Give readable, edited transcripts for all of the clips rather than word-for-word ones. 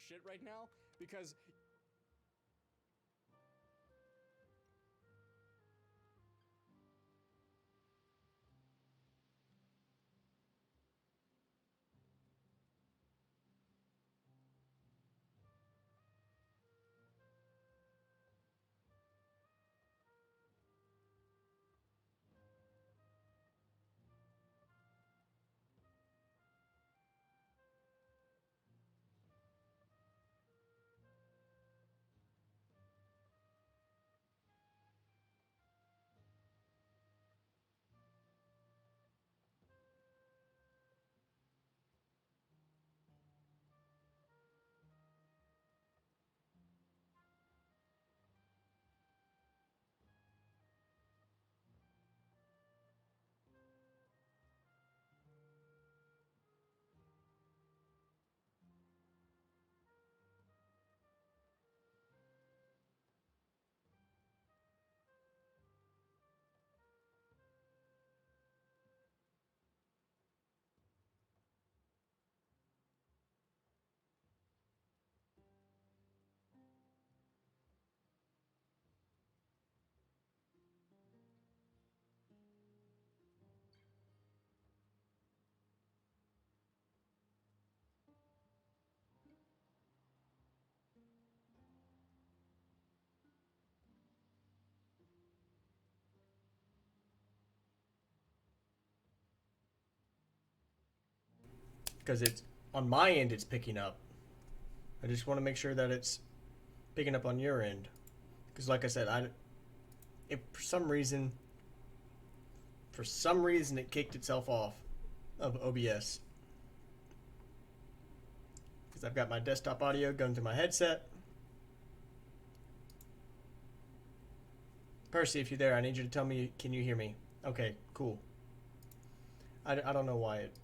shit right now because because it's on my end it's picking up. I just want to make sure that it's picking up on your end, because like I said, if for some reason it kicked itself off of OBS, because I've got my desktop audio going through my headset. Percy, if you're there, I need you to tell me, can you hear me? Okay, cool. I don't know why it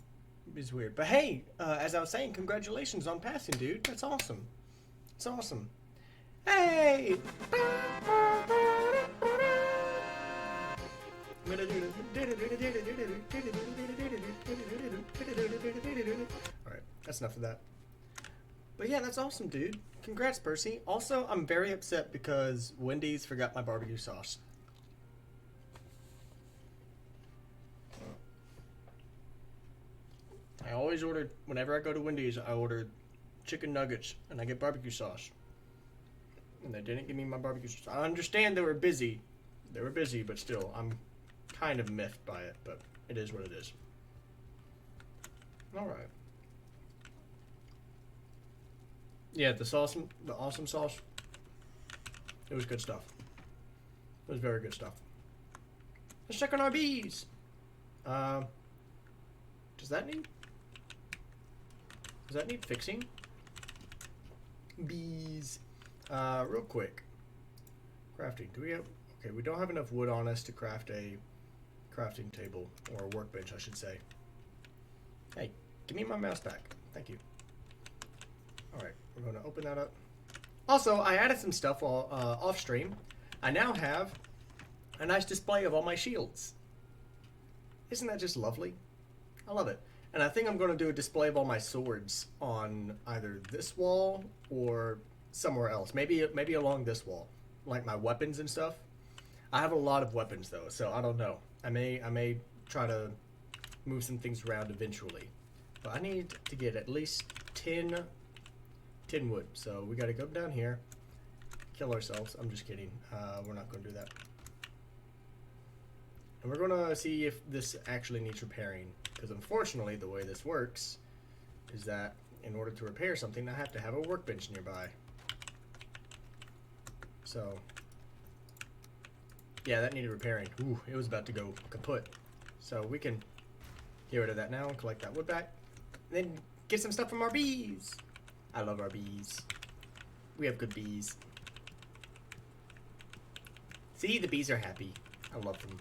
is weird. But hey, as I was saying, congratulations on passing, dude. That's awesome. It's awesome. Hey! Alright, that's enough of that. But yeah, that's awesome, dude. Congrats, Percy. Also, I'm very upset because Wendy's forgot my barbecue sauce. I always order, whenever I go to Wendy's, I order chicken nuggets and I get barbecue sauce. And they didn't give me my barbecue sauce. I understand they were busy. They were busy, but still, I'm kind of miffed by it, but it is what it is. Alright. Yeah, the awesome sauce, it was good stuff. It was very good stuff. Let's check on our bees. Does that need fixing? Bees. Real quick. Crafting. Do we have... Okay, we don't have enough wood on us to craft a crafting table, or a workbench, I should say. Hey, give me my mouse back. Thank you. Alright, we're going to open that up. Also, I added some stuff off stream. I now have a nice display of all my shields. Isn't that just lovely? I love it. And I think I'm going to do a display of all my swords on either this wall or somewhere else. Maybe along this wall, like my weapons and stuff. I have a lot of weapons though, so I don't know. I may try to move some things around eventually. But I need to get at least 10 wood. So we got to go down here, kill ourselves. I'm just kidding. We're not going to do that. And we're going to see if this actually needs repairing. Because unfortunately, the way this works is that in order to repair something, I have to have a workbench nearby. So, yeah, that needed repairing. Ooh, it was about to go kaput. So we can get rid of that now and collect that wood back. And then get some stuff from our bees. I love our bees. We have good bees. See, the bees are happy. I love them.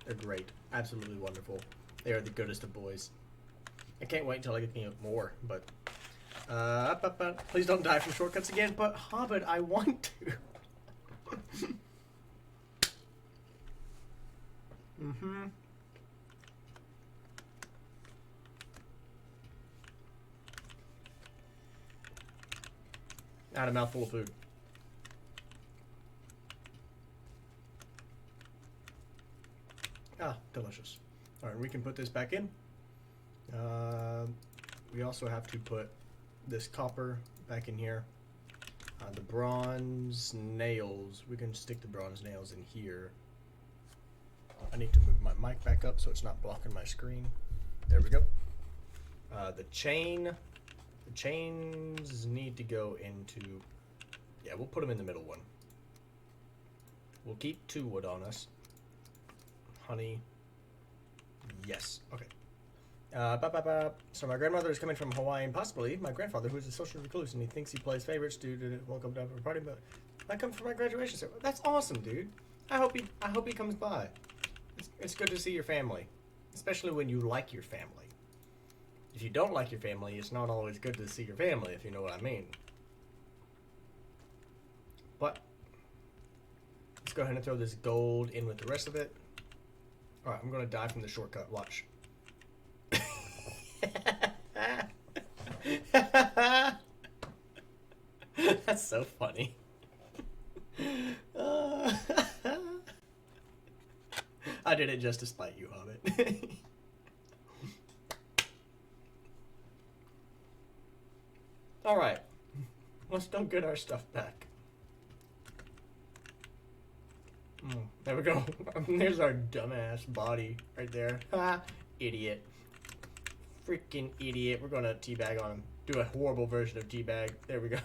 They're great. Absolutely wonderful. They are the goodest of boys. I can't wait until I get more, but... please don't die from shortcuts again, but Hobbit, I want to. Mm-hmm. I had a mouthful of food. Ah, delicious. All right, we can put this back in. We also have to put this copper back in here. The bronze nails, we can stick the bronze nails in here. I need to move my mic back up so it's not blocking my screen. There we go. The chains need to go into, yeah, we'll put them in the middle one. We'll keep 2 wood on us. Honey, yes, okay. So my grandmother is coming from Hawaii, and possibly my grandfather, who is a social recluse, and he thinks he plays favorites due to welcome to a party. But I come for my graduation. So that's awesome, dude. I hope he comes by. It's good to see your family, especially when you like your family. If you don't like your family, it's not always good to see your family, if you know what I mean. But let's go ahead and throw this gold in with the rest of it. All right, I'm gonna die from the shortcut. Watch. That's so funny. I did it just to spite you, Hobbit. Alright. Let's go get our stuff back. There we go. There's our dumbass body right there. Ha! Idiot. Freaking idiot. We're gonna teabag on him. Do a horrible version of teabag. There we go.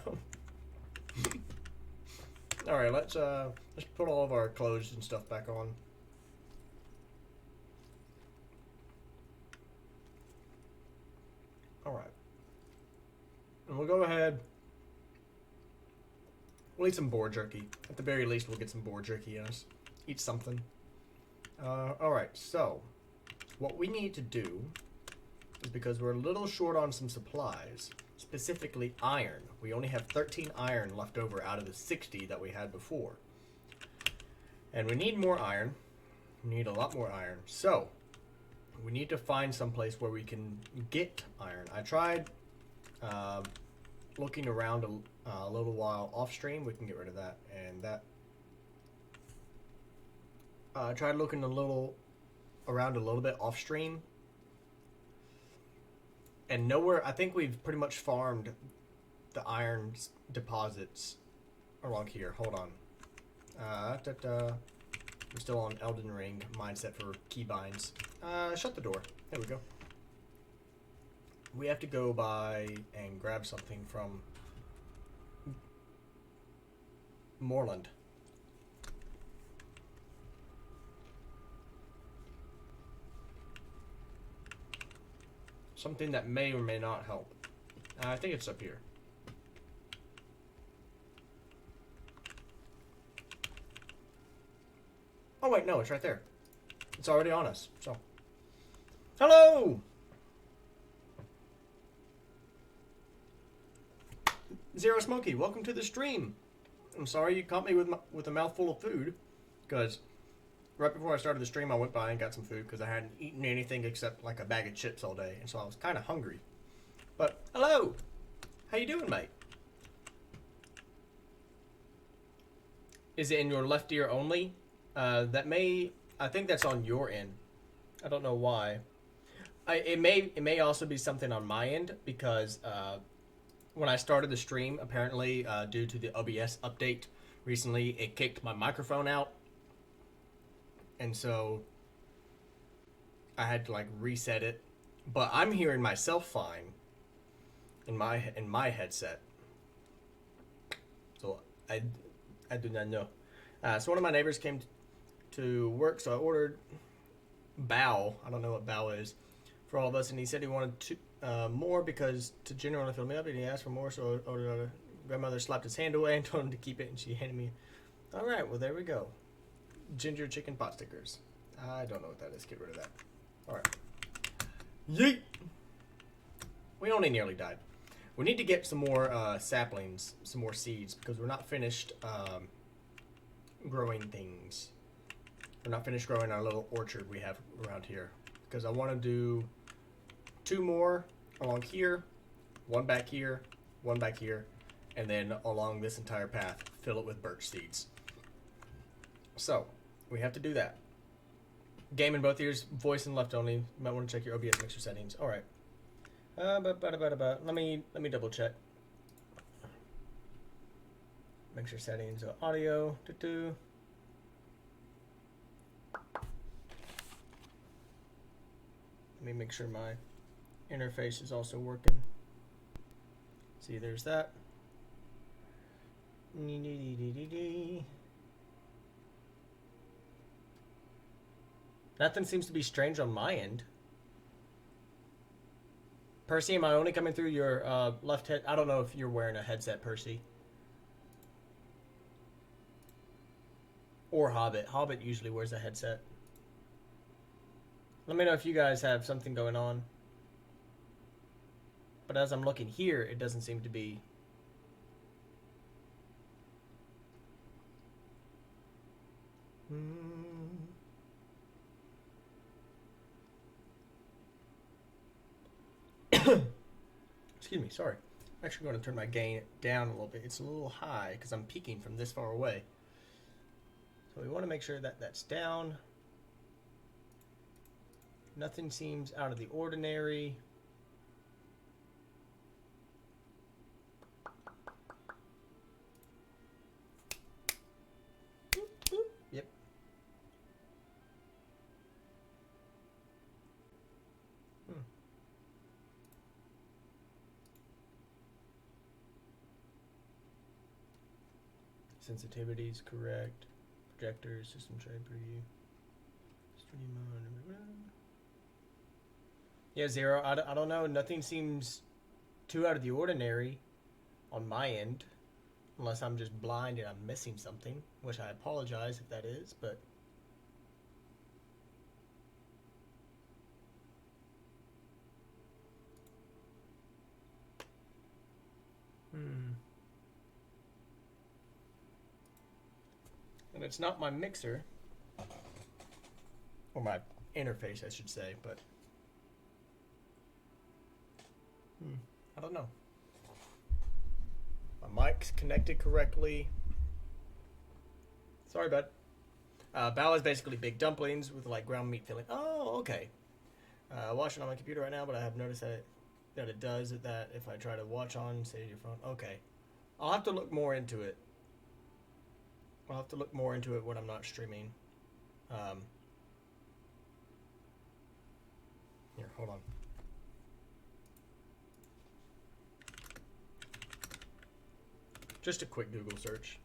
Alright, let's put all of our clothes and stuff back on. Alright. And we'll go ahead. We'll eat some boar jerky. At the very least, we'll get some boar jerky in us. Eat something. Alright, so what we need to do is, because we're a little short on some supplies, specifically iron. We only have 13 iron left over out of the 60 that we had before. And we need more iron. We need a lot more iron. So we need to find some place where we can get iron. I tried looking around a little while off stream. We can get rid of that. And that I tried looking around a little bit off stream, and nowhere. I think we've pretty much farmed the iron deposits along here. Hold on. I'm still on Elden Ring mindset for keybinds. Shut the door. There we go. We have to go by and grab something from Moreland. Something that may or may not help. I think it's up here. Oh wait, no, it's right there. It's already on us, so. Hello! Zero Smoky, welcome to the stream. I'm sorry you caught me with a mouthful of food, because right before I started the stream, I went by and got some food because I hadn't eaten anything except like a bag of chips all day, and so I was kind of hungry. But hello, how you doing, mate? Is it in your left ear only? I think that's on your end. I don't know why. It may also be something on my end because when I started the stream, apparently due to the OBS update recently, it kicked my microphone out. And so I had to like reset it, but I'm hearing myself fine in my headset. So I do not know. So one of my neighbors came to work, so I ordered bao. I don't know what bao is for all of us, and he said he wanted more because to genuinely fill me up, and he asked for more. So I ordered. Grandmother slapped his hand away and told him to keep it, and she handed me. All right, well there we go. Ginger chicken pot stickers. I don't know what that is. Get rid of that. Alright. Yeet! We only nearly died. We need to get some more saplings, some more seeds, because we're not finished growing things. We're not finished growing our little orchard we have around here. Because I want to do 2 more along here, 1 back here, 1 back here, and then along this entire path, fill it with birch seeds. So, we have to do that. Game in both ears, voice and left only. You might want to check your OBS mixer settings. All right. Let me double check. Mixer settings, audio. Let me make sure my interface is also working. See, there's that. Nothing seems to be strange on my end. Percy, am I only coming through your left head? I don't know if you're wearing a headset, Percy. Or Hobbit. Hobbit usually wears a headset. Let me know if you guys have something going on. But as I'm looking here, it doesn't seem to be. Excuse me, sorry. I'm actually going to turn my gain down a little bit. It's a little high because I'm peaking from this far away. So we want to make sure that that's down. Nothing seems out of the ordinary. Yep. Sensitivities correct. Projectors, system tray preview. Stream on. Yeah, Zero. I don't know. Nothing seems too out of the ordinary on my end. Unless I'm just blind and I'm missing something. Which I apologize if that is, but. And it's not my mixer. Or my interface, I should say, but. I don't know. My mic's connected correctly. Sorry, bud. Bao is basically big dumplings with like ground meat filling. Oh, okay. Watching on my computer right now, but I have noticed that it does that if I try to watch on, say, your phone. Okay. I'll have to look more into it. I'll have to look more into it when I'm not streaming. Here, hold on. Just a quick Google search.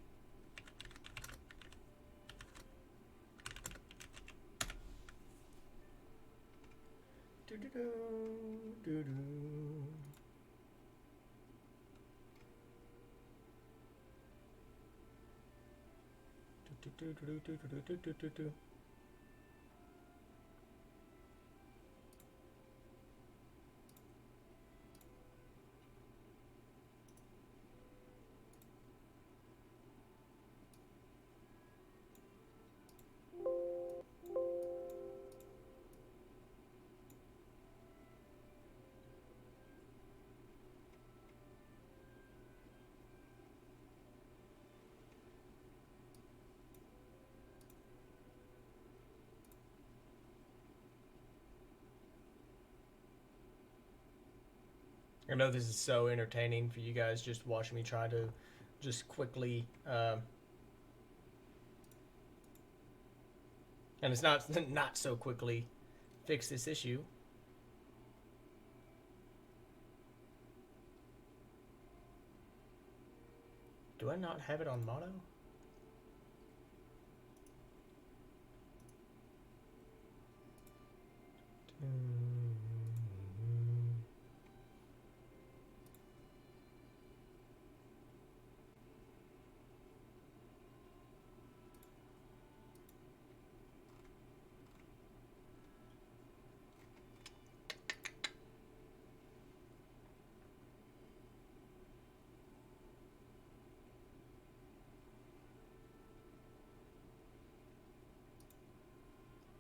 I know this is so entertaining for you guys just watching me try to just quickly and it's not so quickly fix this issue. Do I not have it on mono?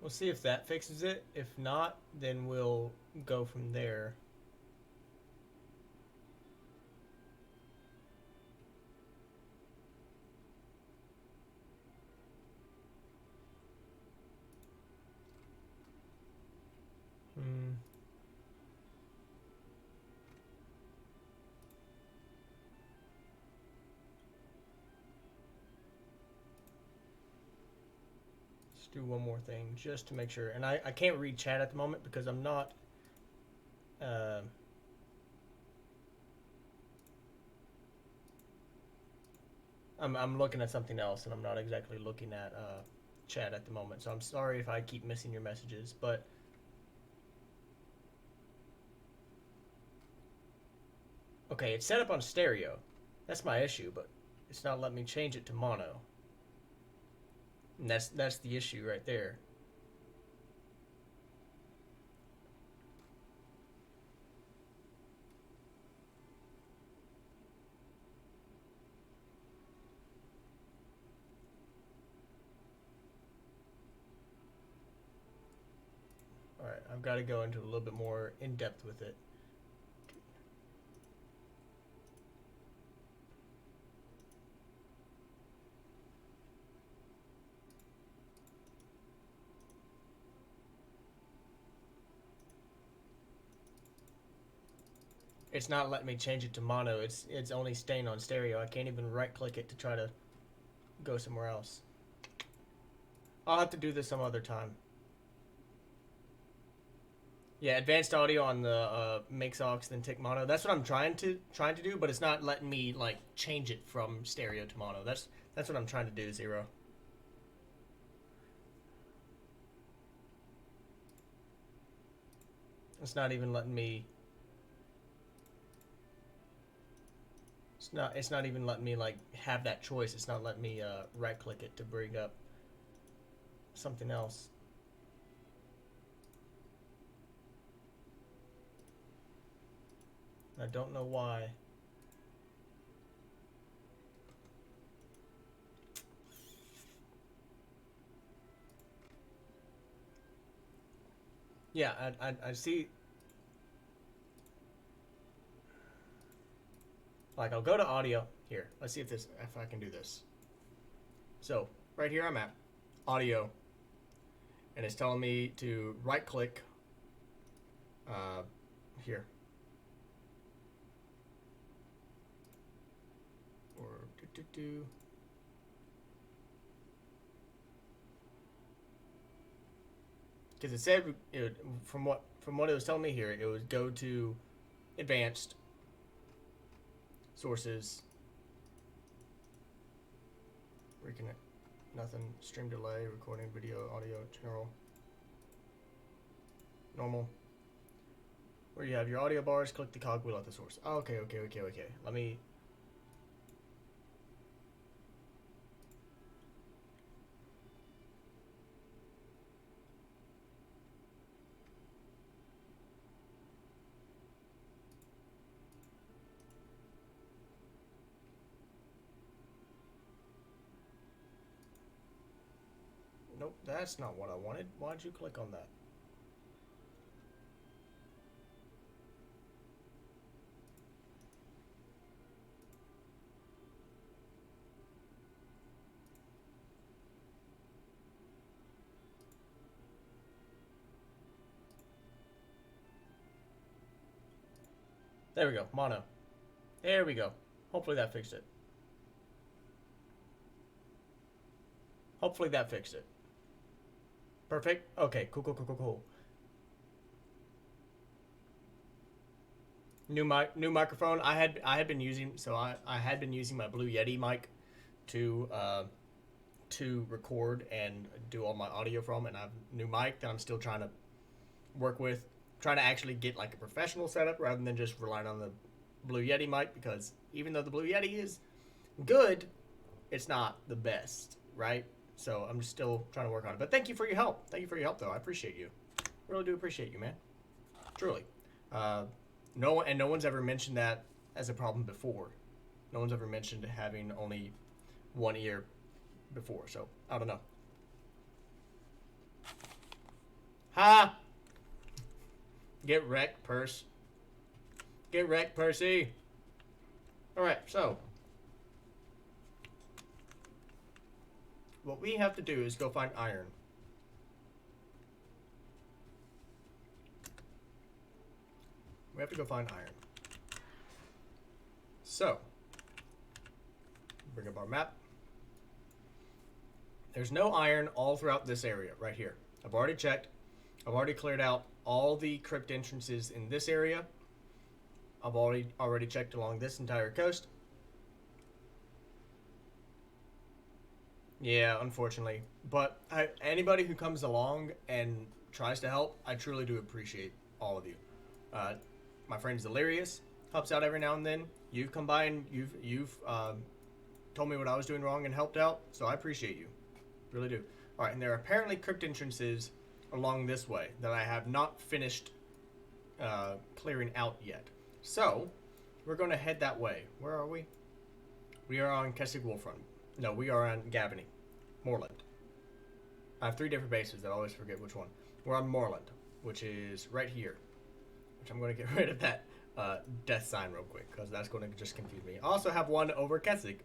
We'll see if that fixes it. If not, then we'll go from there. do one more thing just to make sure. And I can't read chat at the moment because I'm not. I'm looking at something else, and I'm not exactly looking at chat at the moment. So I'm sorry if I keep missing your messages, but okay, it's set up on stereo. That's my issue, but it's not letting me change it to mono. And that's the issue right there. All right, I've got to go into a little bit more in depth with it. It's not letting me change it to mono. It's only staying on stereo. I can't even right click it to try to go somewhere else. I'll have to do this some other time. Yeah, advanced audio on the mix aux then tick mono. That's what I'm trying to do, but it's not letting me like change it from stereo to mono. That's what I'm trying to do, Zero. It's not even letting me. It's not even letting me like have that choice. It's not letting me right click it to bring up something else. I don't know why. Yeah, I see. Like, I'll go to audio. Here, let's see if I can do this. So, right here I'm at audio. And it's telling me to right click here. Or because it said from what it was telling me here, it would go to advanced sources, reconnect, nothing, stream delay, recording, video, audio, general, normal. Where you have your audio bars, click the cogwheel at the source. Oh, okay. Let me. Nope, that's not what I wanted. Why'd you click on that? There we go, mono. There we go. Hopefully that fixed it. Hopefully that fixed it. Perfect. Okay, cool. New microphone. I had been using my Blue Yeti mic to record and do all my audio from, and I have a new mic that I'm still trying to work with, trying to actually get like a professional setup rather than just relying on the Blue Yeti mic, because even though the Blue Yeti is good, it's not the best, right? So I'm just still trying to work on it. But thank you for your help. Thank you for your help, though. I appreciate you. Really do appreciate you, man. Truly. No one's ever mentioned that as a problem before. No one's ever mentioned having only one ear before. So I don't know. Ha! Get wrecked, Percy. Get wrecked, Percy. All right. So what we have to do is go find iron. We have to go find iron. So, bring up our map. There's no iron all throughout this area right here. I've already checked. I've already cleared out all the crypt entrances in this area. I've already checked along this entire coast. Yeah, unfortunately. But anybody who comes along and tries to help, I truly do appreciate all of you. My friend Delirious helps out every now and then. You've come by and you've told me what I was doing wrong and helped out, so I appreciate you. Really do. Alright, and there are apparently crypt entrances along this way that I have not finished clearing out yet. So, we're going to head that way. Where are we? We are on Kessig Wolfrun. No, we are on Gavany. Moorland. I have 3 different bases. I always forget which one. We're on Moorland, which is right here. Which I'm going to get rid of that death sign real quick, because that's going to just confuse me. I also have one over Kessig.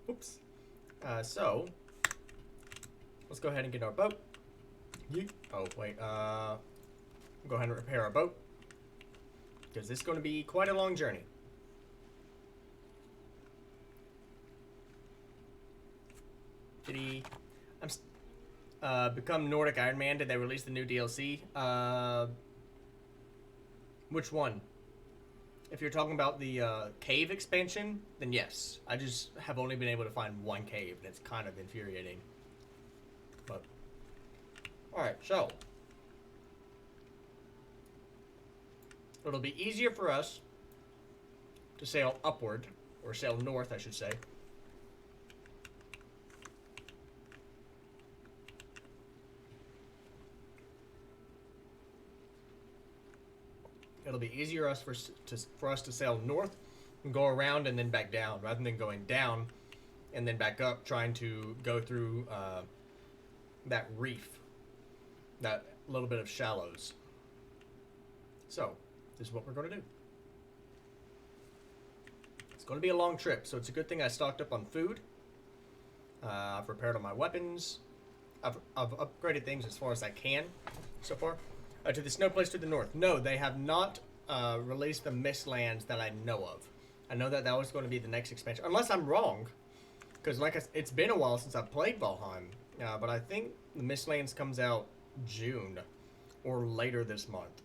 Oops. So, let's go ahead and get our boat. Yeet. Oh, wait. Go ahead and repair our boat, because this is going to be quite a long journey. Did he... become Nordic Iron Man? Did they release the new DLC? Which one? If you're talking about the cave expansion, then yes. I just have only been able to find one cave, and it's kind of infuriating. But... Alright, so... It'll be easier for us to sail upward, or sail north, I should say. It'll be easier for us to sail north and go around and then back down, rather than going down and then back up, trying to go through that reef, that little bit of shallows. So, this is what we're going to do. It's going to be a long trip, so it's a good thing I stocked up on food. I've repaired all my weapons. I've upgraded things as far as I can so far. To the snow place to the north. No, they have not released the Mistlands that I know of. I know that was going to be the next expansion. Unless I'm wrong. Because it's been a while since I played Valheim. But I think the Mistlands comes out June. Or later this month.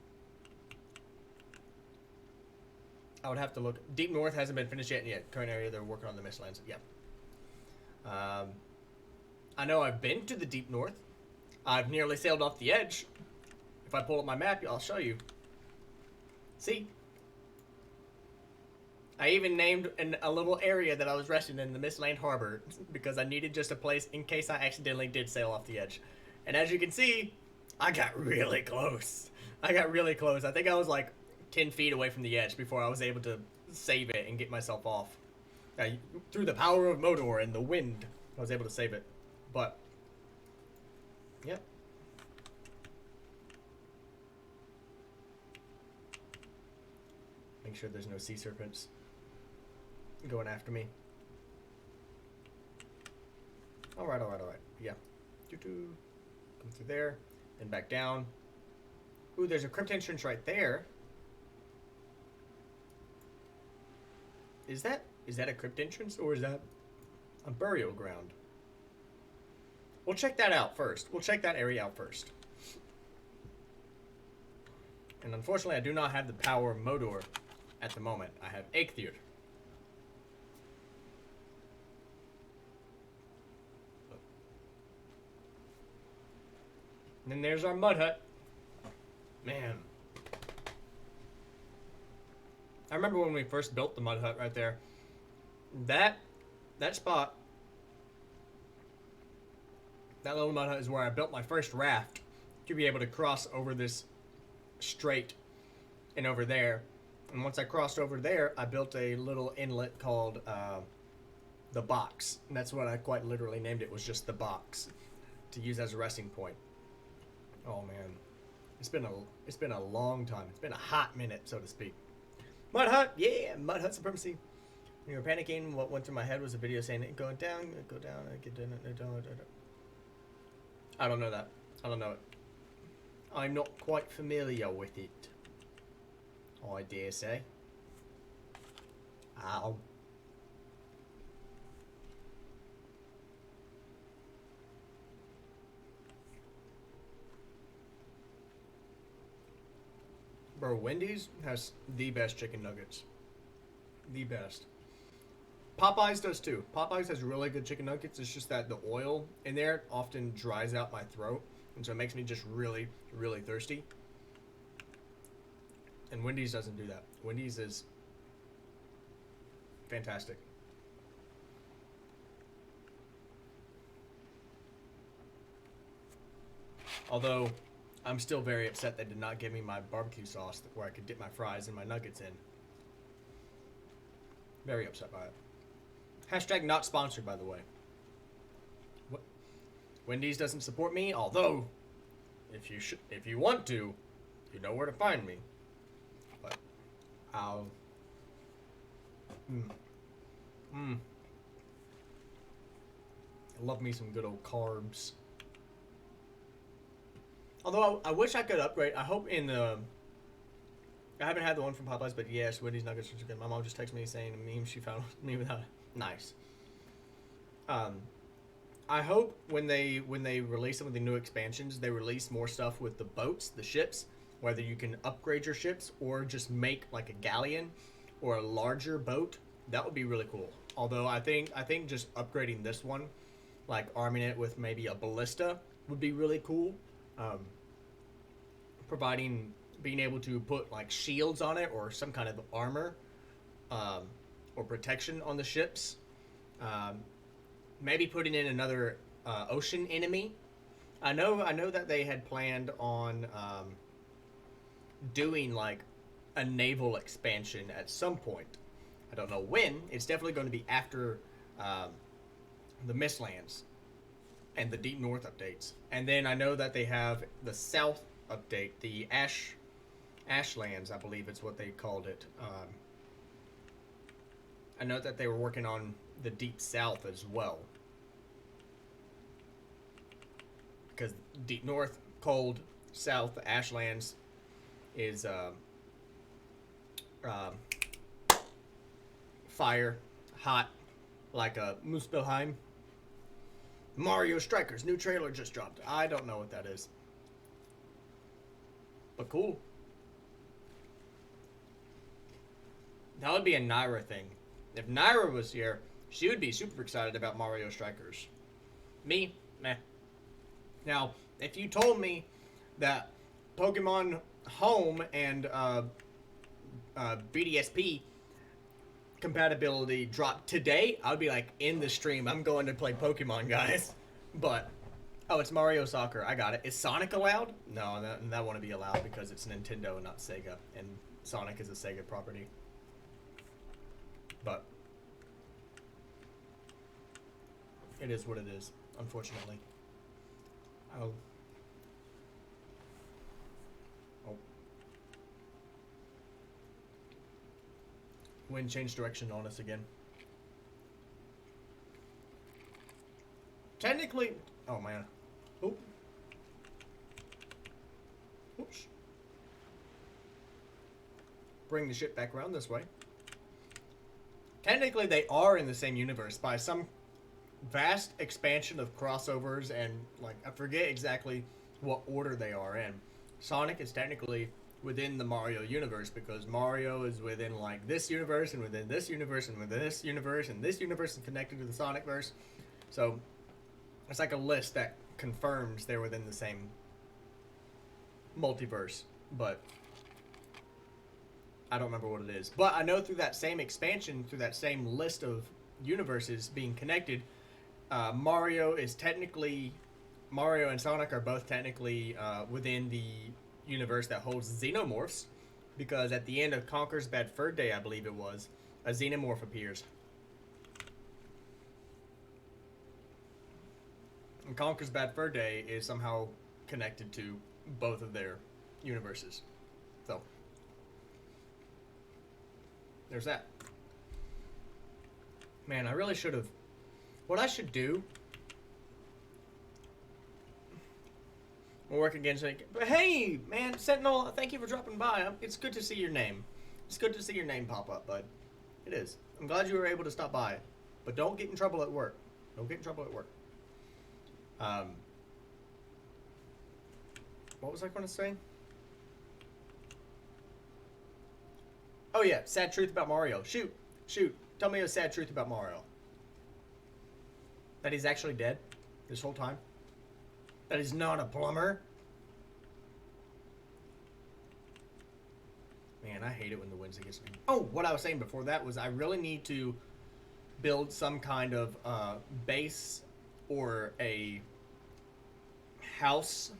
I would have to look. Deep North hasn't been finished yet. Current area, they're working on the Mistlands. Yeah. I know I've been to the Deep North. I've nearly sailed off the edge. If I pull up my map, I'll show you. See? I even named a little area that I was resting in, the Mistland Harbor, because I needed just a place in case I accidentally did sail off the edge. And as you can see, I got really close. I think I was like 10 feet away from the edge before I was able to save it and get myself off. Through the power of Modor and the wind, I was able to save it. But, yep. Make sure there's no sea serpents going after me. Alright. Yeah. Come through there, then back down. Ooh, there's a crypt entrance right there. Is that a crypt entrance, or is that a burial ground? We'll check that out first. We'll check that area out first. And unfortunately, I do not have the power of Modor at the moment. I have Eikthyr. And then there's our mud hut. Man. I remember when we first built the mud hut right there. That spot, that little mud hut is where I built my first raft to be able to cross over this strait and over there. And once I crossed over there, I built a little inlet called the box. And that's what I quite literally named it, was just the box, to use as a resting point. Oh man, it's been a long time. It's been a hot minute, so to speak. Mud hut, yeah, mud hut supremacy. When you were panicking, what went through my head was a video saying go down, get down. I don't know that. I don't know it. I'm not quite familiar with it, I dare say. Ow. Bro, Wendy's has the best chicken nuggets. The best. Popeyes does too. Popeyes has really good chicken nuggets. It's just that the oil in there often dries out my throat, and so it makes me just really, really thirsty. And Wendy's doesn't do that. Wendy's is fantastic. Although, I'm still very upset they did not give me my barbecue sauce where I could dip my fries and my nuggets in. Very upset by it. Hashtag not sponsored, by the way. What? Wendy's doesn't support me, although, if you want to, you know where to find me. But, I'll... I love me some good old carbs. Although I wish I could upgrade. I hope in the... I haven't had the one from Popeyes, but yes, Wendy's nuggets are good. My mom just texted me saying a meme she found me without. Nice. I hope when they release some of the new expansions, they release more stuff with the boats, the ships, whether you can upgrade your ships or just make like a galleon or a larger boat. That would be really cool. Although I think just upgrading this one, like arming it with maybe a ballista, would be really cool. Being able to put like shields on it or some kind of armor or protection on the ships. Maybe putting in another ocean enemy. I know that they had planned on doing like a naval expansion at some point. I don't know when. It's definitely going to be after the Mistlands and the Deep North updates. And then I know that they have the South update, the Ashlands, I believe it's what they called it. I know that they were working on the Deep South as well. Because Deep North, cold, South, the Ashlands is fire, hot, like a Muspelheim. Mario Strikers, new trailer just dropped. I don't know what that is. But cool. That would be a Naira thing. If Naira was here, she would be super excited about Mario Strikers. Me? Meh. Now, if you told me that Pokemon Home and BDSP compatibility dropped today, I would be like, in the stream, I'm going to play Pokemon, guys. But, oh, it's Mario Soccer. I got it. Is Sonic allowed? No, that wouldn't be allowed because it's Nintendo, not Sega. And Sonic is a Sega property. But it is what it is, unfortunately. Oh. Wind changed direction on us again. Technically, oh man. Oop. Oops. Bring the ship back around this way. Technically, they are in the same universe by some vast expansion of crossovers and, like, I forget exactly what order they are in. Sonic is technically within the Mario universe because Mario is within, like, this universe and within this universe and within this universe and this universe is connected to the Sonicverse. So, it's like a list that confirms they're within the same multiverse, but I don't remember what it is. But I know through that same expansion, through that same list of universes being connected, Mario and Sonic are both technically within the universe that holds xenomorphs, because at the end of Conker's Bad Fur Day, I believe it was, a xenomorph appears. And Conker's Bad Fur Day is somehow connected to both of their universes. So, there's that. Man, I really should have... What I should do... We'll work against it. But hey, man, Sentinel, thank you for dropping by. It's good to see your name. It's good to see your name pop up, bud. It is. I'm glad you were able to stop by. But don't get in trouble at work. Don't get in trouble at work. What was I going to say? Oh yeah, sad truth about Mario. Shoot, shoot. Tell me a sad truth about Mario. That he's actually dead this whole time. That he's not a plumber. Man, I hate it when the winds against me. Oh, what I was saying before that was I really need to build some kind of base or a house,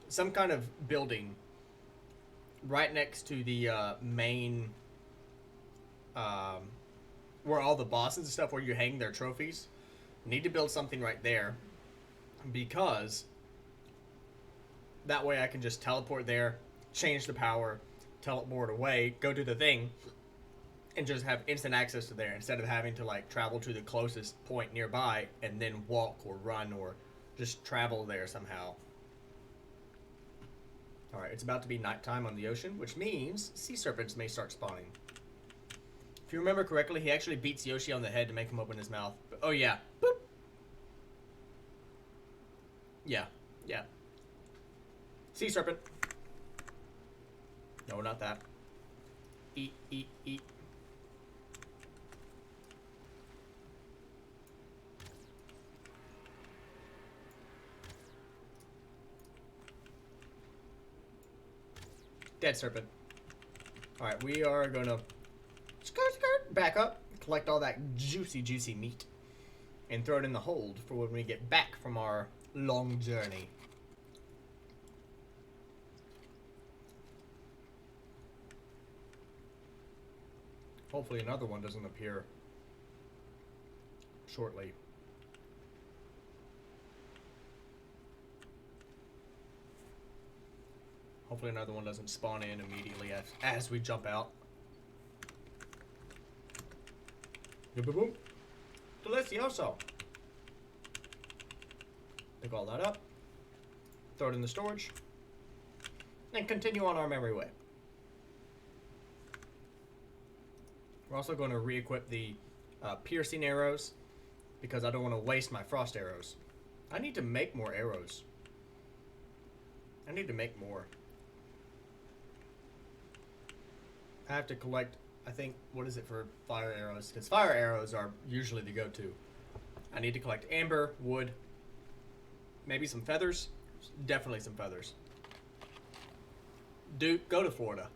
some kind of building right next to the main, where all the bosses and stuff, where you hang their trophies. Need to build something right there because that way I can just teleport there, change the power, teleport away, go to the thing, and just have instant access to there instead of having to like travel to the closest point nearby and then walk or run or just travel there somehow. Alright, it's about to be nighttime on the ocean, which means sea serpents may start spawning. If you remember correctly, he actually beats Yoshi on the head to make him open his mouth. But, oh yeah. Boop. Yeah. Yeah. Sea serpent. No, not that. Eat, eat, eat. Dead serpent. Alright, we are gonna back up, collect all that juicy, juicy meat, and throw it in the hold for when we get back from our long journey. Hopefully another one doesn't appear shortly. Hopefully another one doesn't spawn in immediately as we jump out. Boom. Delicioso. Pick all that up. Throw it in the storage. And continue on our merry way. We're also going to re-equip the piercing arrows because I don't want to waste my frost arrows. I need to make more arrows. I need to make more. I have to collect, I think, what is it for fire arrows? Because fire arrows are usually the go-to. I need to collect amber, wood, maybe some feathers. Definitely some feathers. Dude, go to Florida.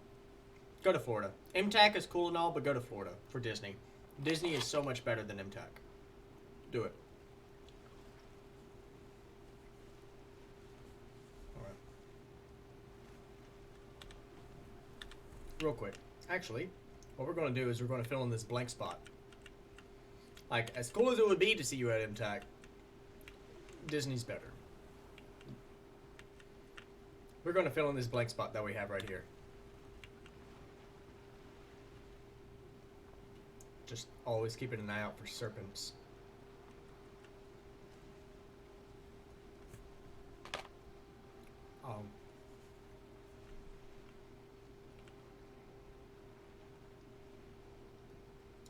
Go to Florida. MTAC is cool and all, but go to Florida for Disney. Disney is so much better than MTAC. Do it. Alright. Real quick. Actually, what we're going to do is we're going to fill in this blank spot. Like, as cool as it would be to see you at MTAC, Disney's better. We're going to fill in this blank spot that we have right here. Just always keeping an eye out for serpents.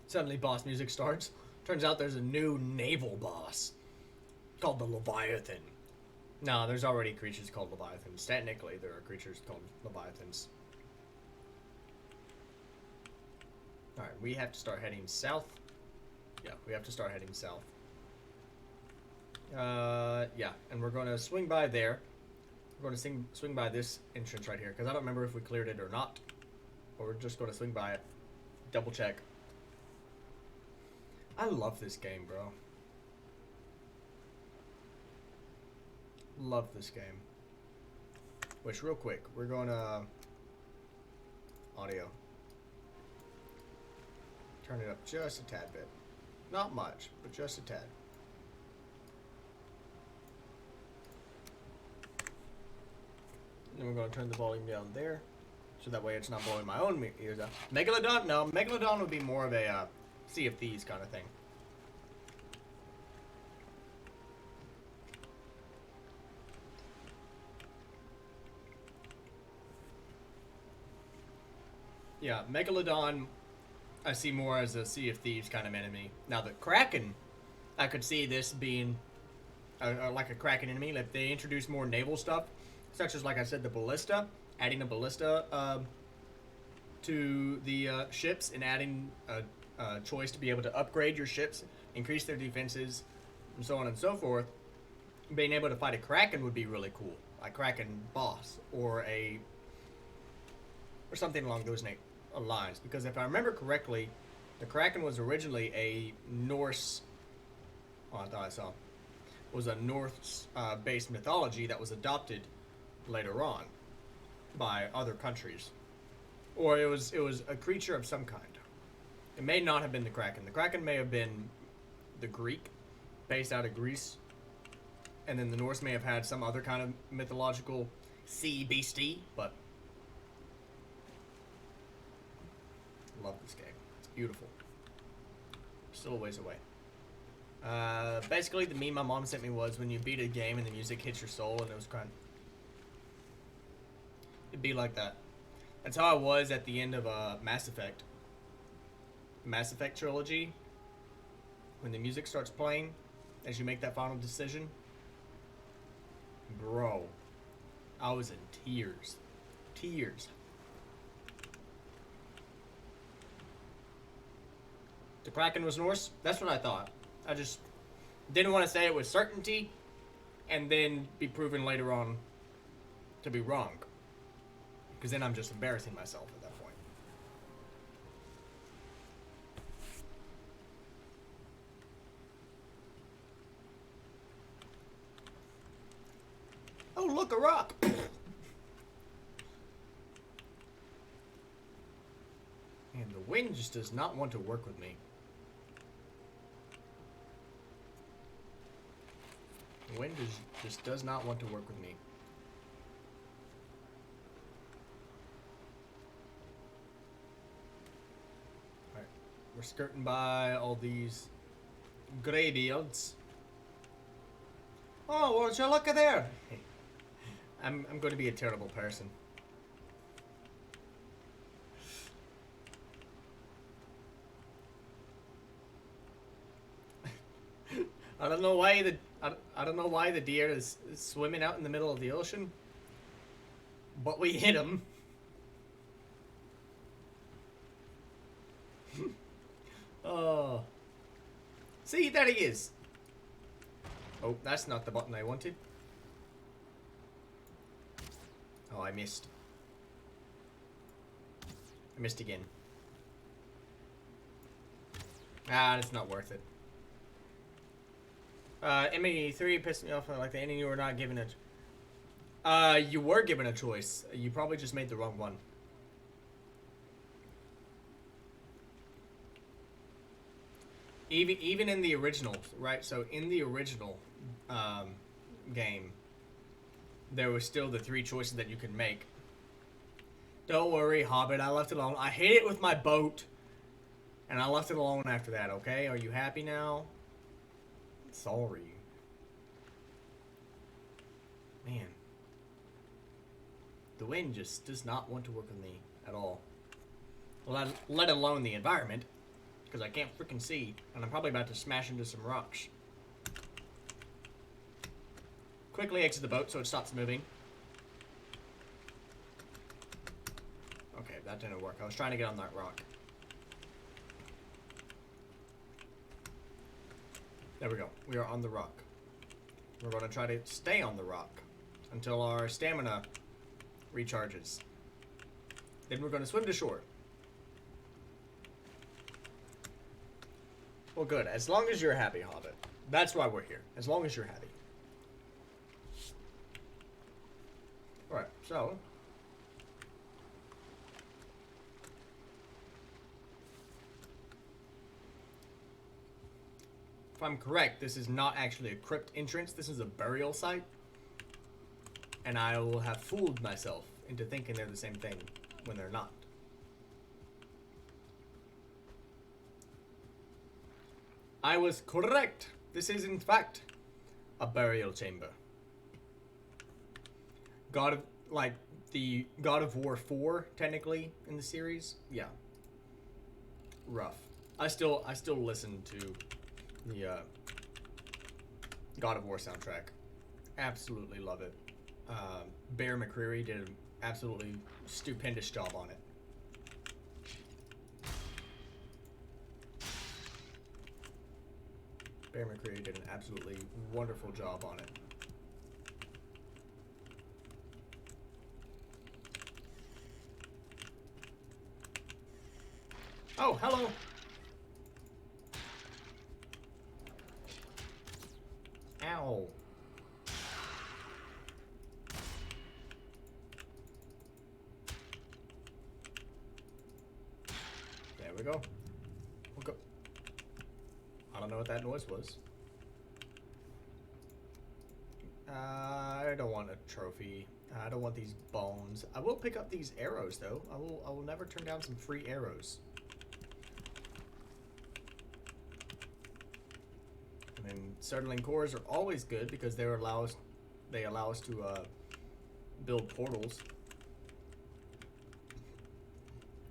Suddenly boss music starts. Turns out there's a new naval boss called the Leviathan. No, there's already creatures called Leviathans. Technically, there are creatures called Leviathans. Alright, we have to start heading south. Yeah, we have to start heading south. Yeah, and we're going to swing by there. We're going to swing by this entrance right here, because I don't remember if we cleared it or not. But we're just going to swing by it. Double check. I love this game, bro. Love this game. Which, real quick, we're going to... audio. Turn it up just a tad bit. Not much, but just a tad. And then we're going to turn the volume down there, so that way it's not blowing my own ears out. Megalodon? No, Megalodon would be more of a Sea of Thieves kind of thing. Yeah, Megalodon I see more as a Sea of Thieves kind of enemy. Now the Kraken, I could see this being like a Kraken enemy. If they introduce more naval stuff, such as, like I said, the ballista, adding a ballista to the ships and adding a choice to be able to upgrade your ships, increase their defenses, and so on and so forth. Being able to fight a Kraken would be really cool, like Kraken boss or something along those lines. Because if I remember correctly, the Kraken was originally a Norse. Oh, I thought I saw. Was a Norse-based mythology that was adopted later on by other countries, or it was a creature of some kind. It may not have been the Kraken. The Kraken may have been the Greek, based out of Greece, and then the Norse may have had some other kind of mythological sea beastie. But I love this game. It's beautiful. Still a ways away. Basically, the meme my mom sent me was when you beat a game and the music hits your soul, and it was crying. It'd be like that. That's how I was at the end of Mass Effect. Mass Effect trilogy. When the music starts playing, as you make that final decision, bro, I was in tears. Tears. The Kraken was Norse? That's what I thought. I just didn't want to say it with certainty and then be proven later on to be wrong. Because then I'm just embarrassing myself at that point. Oh, look, a rock! Man, the wind just does not want to work with me. The wind just does not want to work with me. Alright, we're skirting by all these graybeards. Oh, well, you look at there! I'm going to be a terrible person. I don't know why the deer is swimming out in the middle of the ocean, but we hit him. Oh, see, there he is. Oh, that's not the button I wanted. Oh, I missed. I missed again. Ah, it's not worth it. ME3 pissed me off like the ending you were not given a... you were given a choice. You probably just made the wrong one. Even in the original, right? So in the original game, there was still the 3 choices that you could make. Don't worry, Hobbit, I left it alone. I hit it with my boat, and I left it alone after that, okay? Are you happy now? Sorry. Man. The wind just does not want to work with me at all. Let alone the environment, because I can't freaking see, and I'm probably about to smash into some rocks. Quickly exit the boat so it stops moving. Okay, that didn't work. I was trying to get on that rock. There we go. We are on the rock. We're going to try to stay on the rock until our stamina recharges. Then we're going to swim to shore. Well, good. As long as you're happy, Hobbit. That's why we're here. As long as you're happy. Alright, so... if I'm correct, this is not actually a crypt entrance. This is a burial site. And I will have fooled myself into thinking they're the same thing when they're not. I was correct. This is, in fact, a burial chamber. The God of War 4, technically, in the series. Yeah. Rough. I still listen to the God of War soundtrack. Absolutely love it. Bear McCreary did an absolutely stupendous job on it. Bear McCreary did an absolutely wonderful job on it. Oh, hello! Ow. There we go. We'll go. I don't know what that noise was. I don't want a trophy. I don't want these bones. I will pick up these arrows though. I will never turn down some free arrows. And then Startling cores are always good because they allow us to build portals.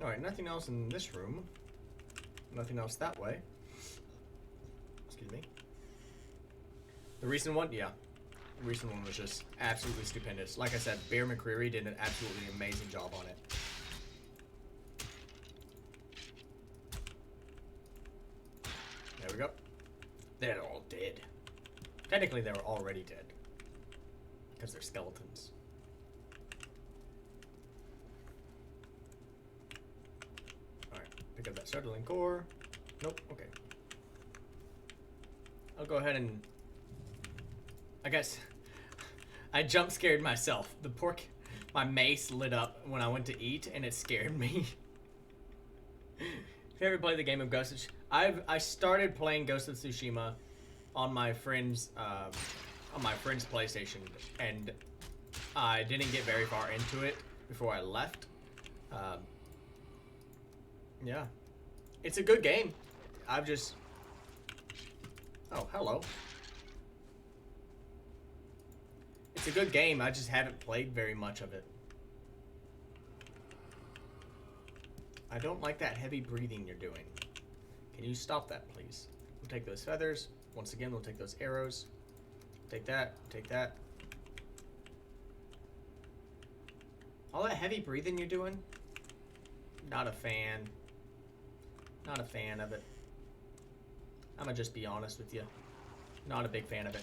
All right, nothing else in this room. Nothing else that way. Excuse me. The recent one, yeah. The recent one was just absolutely stupendous. Like I said, Bear McCreary did an absolutely amazing job on it. There we go. They're all dead. Technically, they were already dead. Because they're skeletons. Alright, pick up that Startling core. Nope, okay. I'll go ahead and... I guess... I jump scared myself. My mace lit up when I went to eat, and it scared me. If you ever played the game of Ghost of Tsushima, I started playing Ghost of Tsushima on my friend's PlayStation, and I didn't get very far into it before I left. Yeah, it's a good game. I've just... Oh, hello. It's a good game, I just haven't played very much of it. I don't like that heavy breathing you're doing. Can you stop that, please? We'll take those feathers. Once again, we'll take those arrows. Take that, take that. All that heavy breathing you're doing? Not a fan. Not a fan of it. I'm gonna just be honest with you. Not a big fan of it.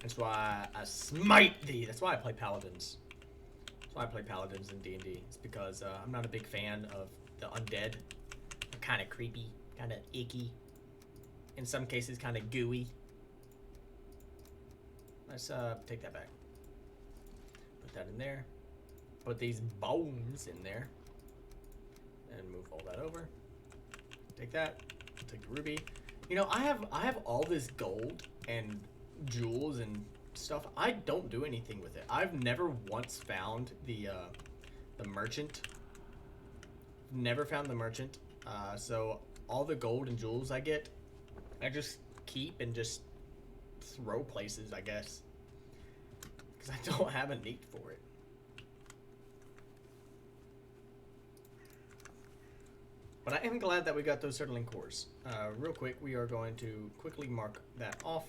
That's why I smite thee. That's why I play paladins. That's why I play paladins in D&D. It's because I'm not a big fan of the undead. They're kind of creepy, kind of icky. In some cases, kind of gooey. Let's take that back. Put that in there. Put these bones in there. And move all that over. Take that. Take the ruby. You know, I have all this gold and jewels and stuff. I don't do anything with it. I've never once found the merchant. Never found the merchant. So all the gold and jewels I get, I just keep and just throw places, I guess. Because I don't have a need for it. But I am glad that we got those Startling cores. Real quick, we are going to quickly mark that off.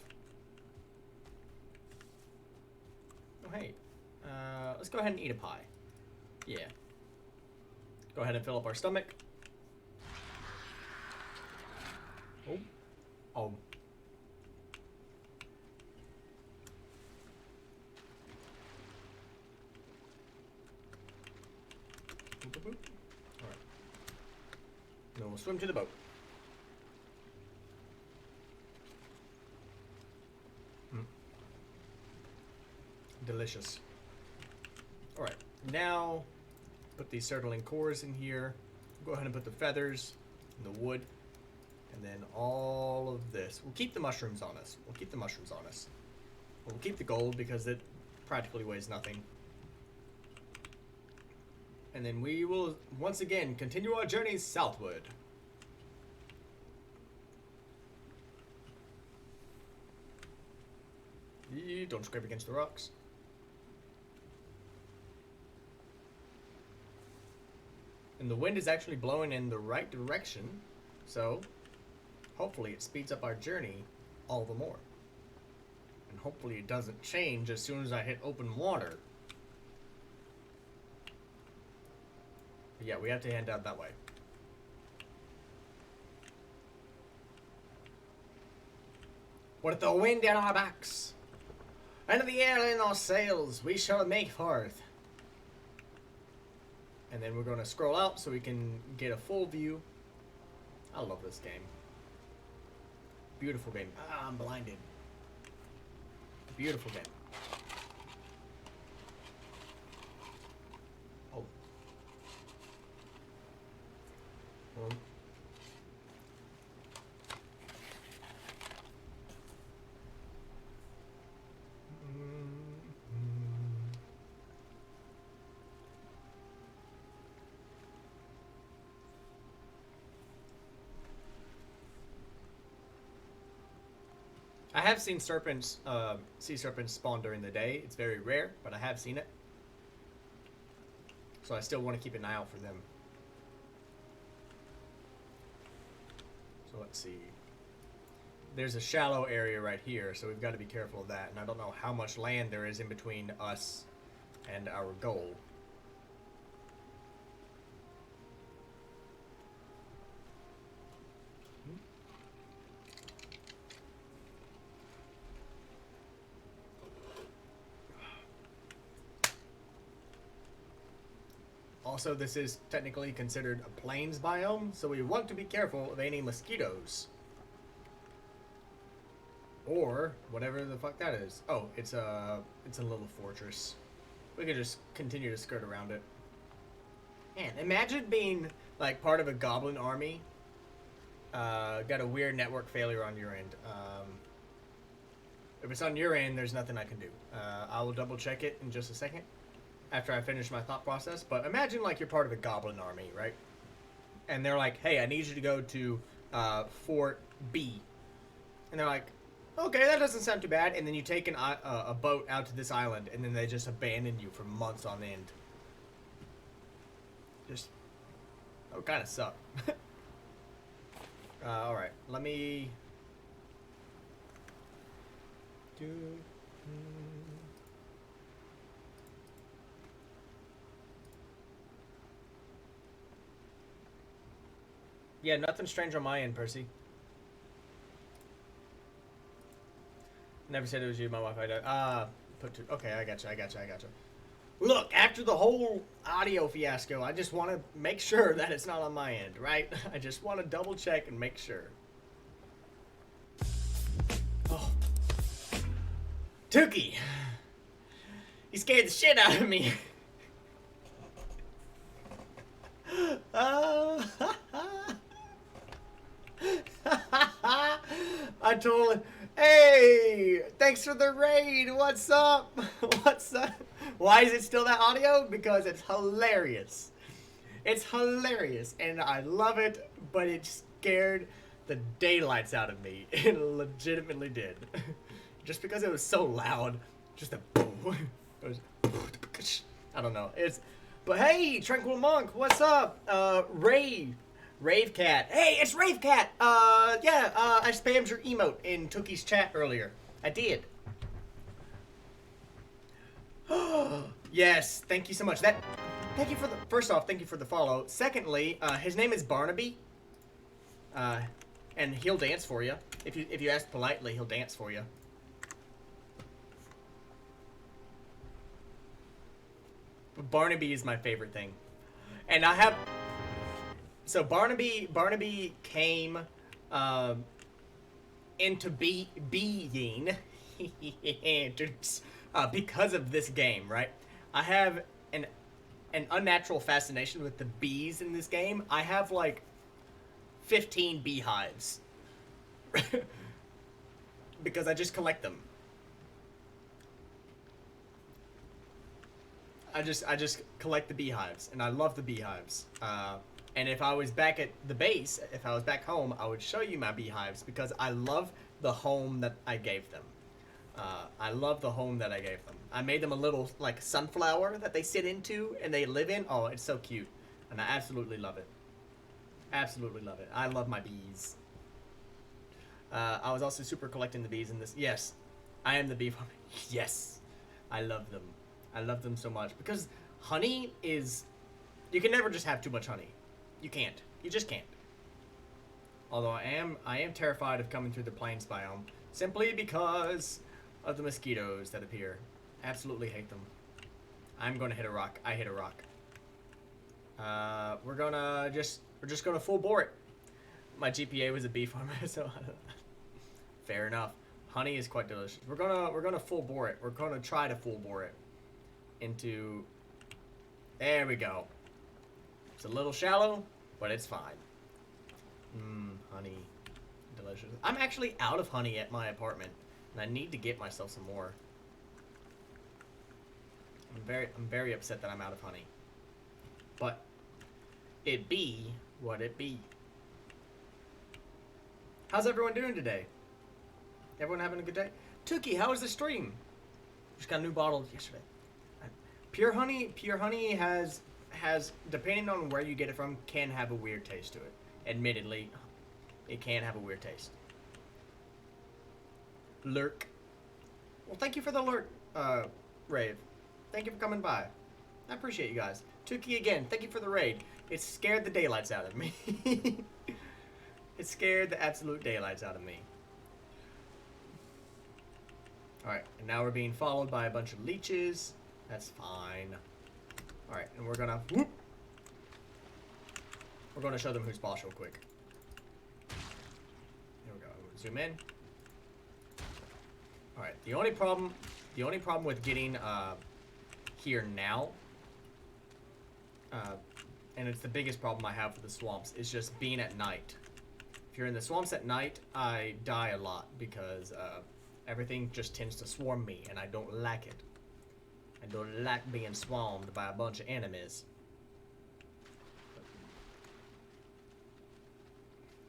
Oh, hey. Let's go ahead and eat a pie. Yeah. Go ahead and fill up our stomach. Oh. Oh. Alright. Then we'll swim to the boat. Delicious. Alright, now put these Startling cores in here. Go ahead and put the feathers, and the wood, and then all of this. We'll keep the mushrooms on us. We'll keep the mushrooms on us. We'll keep the gold because it practically weighs nothing. And then we will once again continue our journey southward. Don't scrape against the rocks. And the wind is actually blowing in the right direction, so hopefully it speeds up our journey all the more. And hopefully it doesn't change as soon as I hit open water. But yeah, we have to head out that way. With the wind in our backs, and the air in our sails, we shall make forth. And then we're going to scroll out so we can get a full view. I love this game. Beautiful game. Ah, I'm blinded. Beautiful game. Oh. I have seen serpents, sea serpents spawn during the day. It's very rare, but I have seen it. So I still want to keep an eye out for them. So let's see. There's a shallow area right here, so we've got to be careful of that. And I don't know how much land there is in between us and our goal. Also, this is technically considered a plains biome, so we want to be careful of any mosquitoes. Or whatever the fuck that is. Oh, it's a little fortress. We could just continue to skirt around it. Man, imagine being like part of a goblin army. Got a weird network failure on your end. If it's on your end, there's nothing I can do. I will double check it in just a second after I finish my thought process. But imagine like you're part of a goblin army, right? And they're like, hey, I need you to go to Fort B. And they're like, okay, that doesn't sound too bad. And then you take a boat out to this island, and then they just abandon you for months on end. That would kind of suck. Alright, let me... Yeah, nothing strange on my end, Percy. Never said it was you, my wife. Okay, I gotcha. Look, after the whole audio fiasco, I just want to make sure that it's not on my end, right? I just want to double check and make sure. Oh. Tookie! You scared the shit out of me. I told him, hey, thanks for the raid. What's up? What's up? Why is it still that audio? Because it's hilarious. It's hilarious, and I love it, but it scared the daylights out of me. It legitimately did. Just because it was so loud. Just a boom. It was, I don't know. But hey, Tranquil Monk, what's up? Rave Cat. Hey, it's Rave Cat. I spammed your emote in Tookie's chat earlier. I did. Yes, thank you so much. First off, thank you for the follow. Secondly, his name is Barnaby. And he'll dance for you. If you ask politely, he'll dance for you. But Barnaby is my favorite thing. And I have... So Barnaby came into being because of this game, right? I have an unnatural fascination with the bees in this game. I have like 15 beehives because I just collect them. I just collect the beehives, and I love the beehives. And if I was back at the base, if I was back home, I would show you my beehives because I love the home that I gave them. I love the home that I gave them. I made them a little, like, sunflower that they sit into and they live in. Oh, it's so cute. And I absolutely love it. Absolutely love it. I love my bees. I was also super collecting the bees in this. Yes, I am the bee farmer. Yes, I love them. I love them so much because honey is... You can never just have too much honey. You can't. You just can't. Although I am terrified of coming through the plains biome Simply because of the mosquitoes that appear. Absolutely hate them. I'm gonna hit a rock. I hit a rock. We're just gonna full bore it. My GPA was a B farmer, so fair enough. Honey is quite delicious. We're gonna full bore it. We're gonna try to full bore it into. There we go. It's a little shallow, but it's fine. Honey, delicious. I'm actually out of honey at my apartment, and I need to get myself some more. I'm very upset that I'm out of honey. But it be what it be. How's everyone doing today? Everyone having a good day? Tuki, how was the stream? Just got a new bottle yesterday. Pure honey has depending on where you get it from, can have a weird taste to it. Admittedly, it can have a weird taste. Lurk. Well, thank you for the lurk, Rave. Thank you for coming by. I appreciate you guys. Tuki again, thank you for the raid. It scared the daylights out of me. It scared the absolute daylights out of me. Alright, and now we're being followed by a bunch of leeches. That's fine. Alright, and we're gonna... Whoop, we're gonna show them who's boss real quick. Here we go. Zoom in. Alright, the only problem with getting here now, and it's the biggest problem I have for the swamps, is just being at night. If you're in the swamps at night, I die a lot because everything just tends to swarm me, and I don't like it. I don't like being swarmed by a bunch of enemies.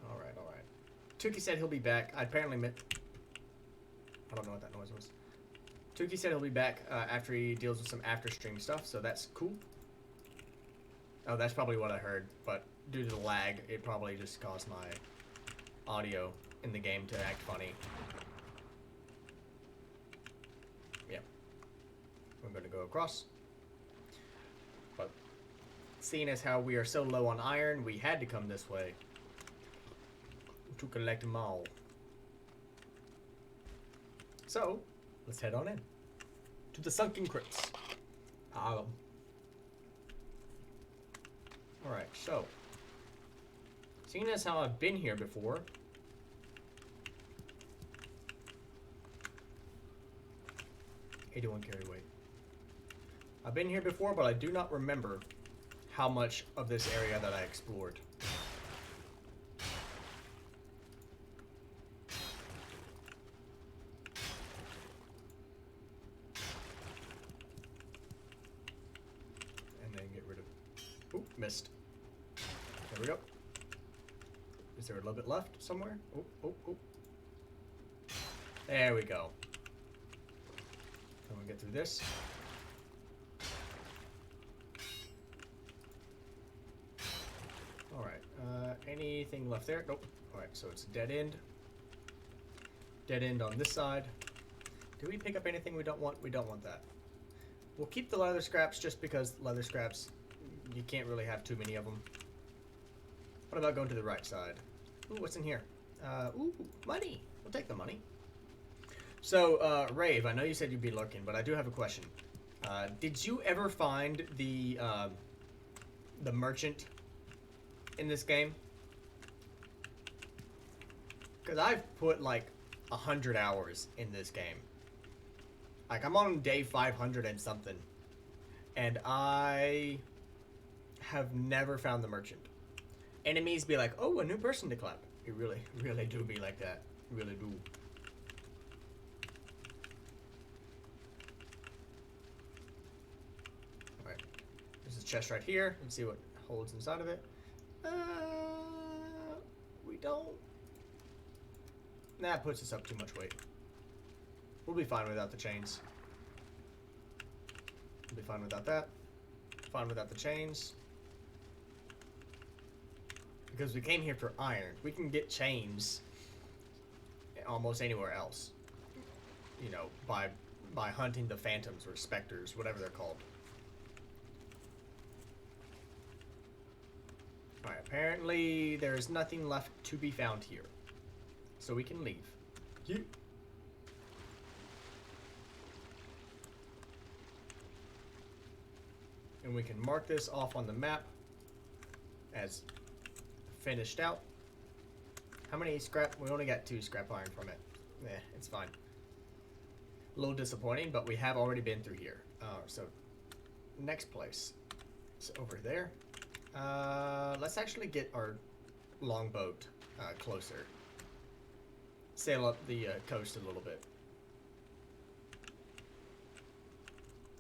Alright, alright. Tuki said he'll be back. I apparently I don't know what that noise was. Tuki said he'll be back after he deals with some after-stream stuff, so that's cool. Oh, that's probably what I heard, but due to the lag, it probably just caused my audio in the game to act funny. Yeah. We're going to go across. But seeing as how we are so low on iron, we had to come this way to collect them all. So, let's head on in to the sunken crypts. Alright, so seeing as how I've been here before, $81 carry weight. I've been here before, but I do not remember how much of this area that I explored. And then get rid of... Oop, missed. There we go. Is there a little bit left somewhere? Oop, oop, oop. There we go. Can we get through this? Alright, anything left there? Nope. Alright, so it's dead end. Dead end on this side. Do we pick up anything we don't want? We don't want that. We'll keep the leather scraps just because leather scraps, you can't really have too many of them. What about going to the right side? Ooh, what's in here? Ooh, money. We'll take the money. So, Rave, I know you said you'd be lurking, but I do have a question. Did you ever find the merchant in this game? Because I've put like 100 hours in this game. Like, I'm on day 500 and something. And I have never found the merchant. Enemies be like, oh, a new person to clap. It really, really do be like that. Really do. Alright. There's a chest right here. Let's see what holds inside of it. We don't. That puts us up too much weight. We'll be fine without the chains. We'll be fine without that. Fine without the chains. Because we came here for iron. We can get chains almost anywhere else. You know, by hunting the phantoms or specters, whatever they're called. Alright, apparently there's nothing left to be found here. So we can leave. and we can mark this off on the map as finished out. How many scrap? We only got 2 scrap iron from it. It's fine. A little disappointing, but we have already been through here. So next place is over there. Let's actually get our longboat closer. Sail up the coast a little bit.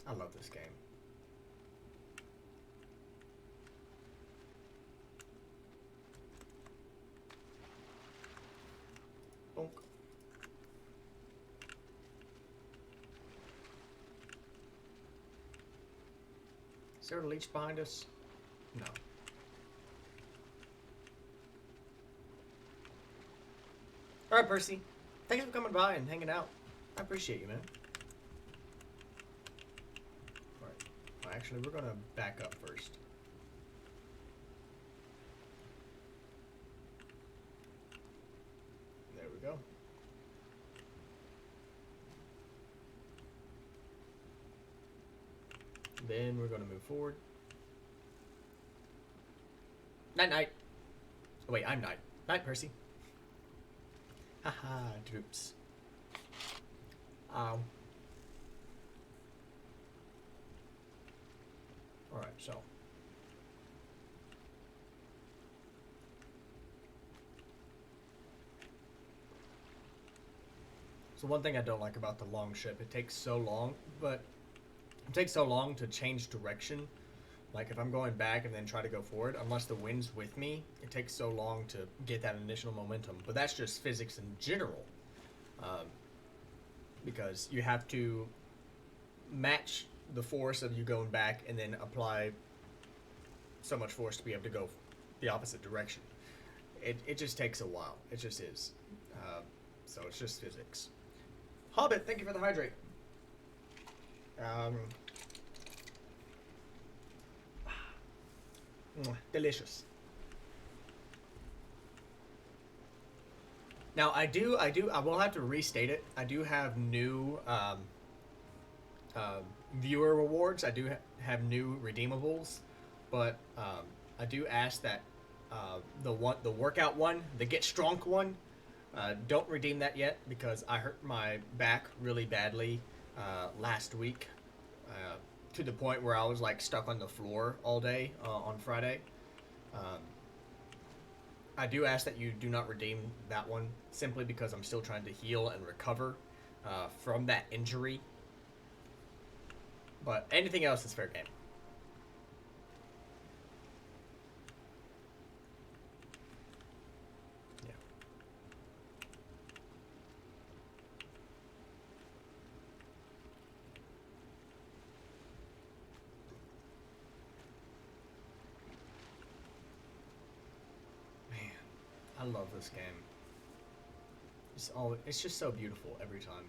I love this game. Bonk. Is there a leech behind us? No. Alright, Percy. Thanks for coming by and hanging out. I appreciate you, man. Alright. Well, actually, we're going to back up first. There we go. Then we're going to move forward. Night, night. Oh, wait, I'm night. Night, Percy. Haha, droops. Ow. Alright, so. So one thing I don't like about the long ship, it takes so long, but it takes so long to change direction. Like if I'm going back and then try to go forward, unless the wind's with me, it takes so long to get that initial momentum. But that's just physics in general. Because you have to match the force of you going back and then apply so much force to be able to go the opposite direction. It just takes a while. It just is. So it's just physics. Hobbit, thank you for the hydrate. Delicious. Now I will have to restate it. I do have new viewer rewards. I do have new redeemables, but I do ask that the workout one, the Get Strong one, don't redeem that yet because I hurt my back really badly last week. To the point where I was like stuck on the floor all day on Friday. I do ask that you do not redeem that one simply because I'm still trying to heal and recover from that injury. But anything else is fair game. I love this game. It's just so beautiful every time.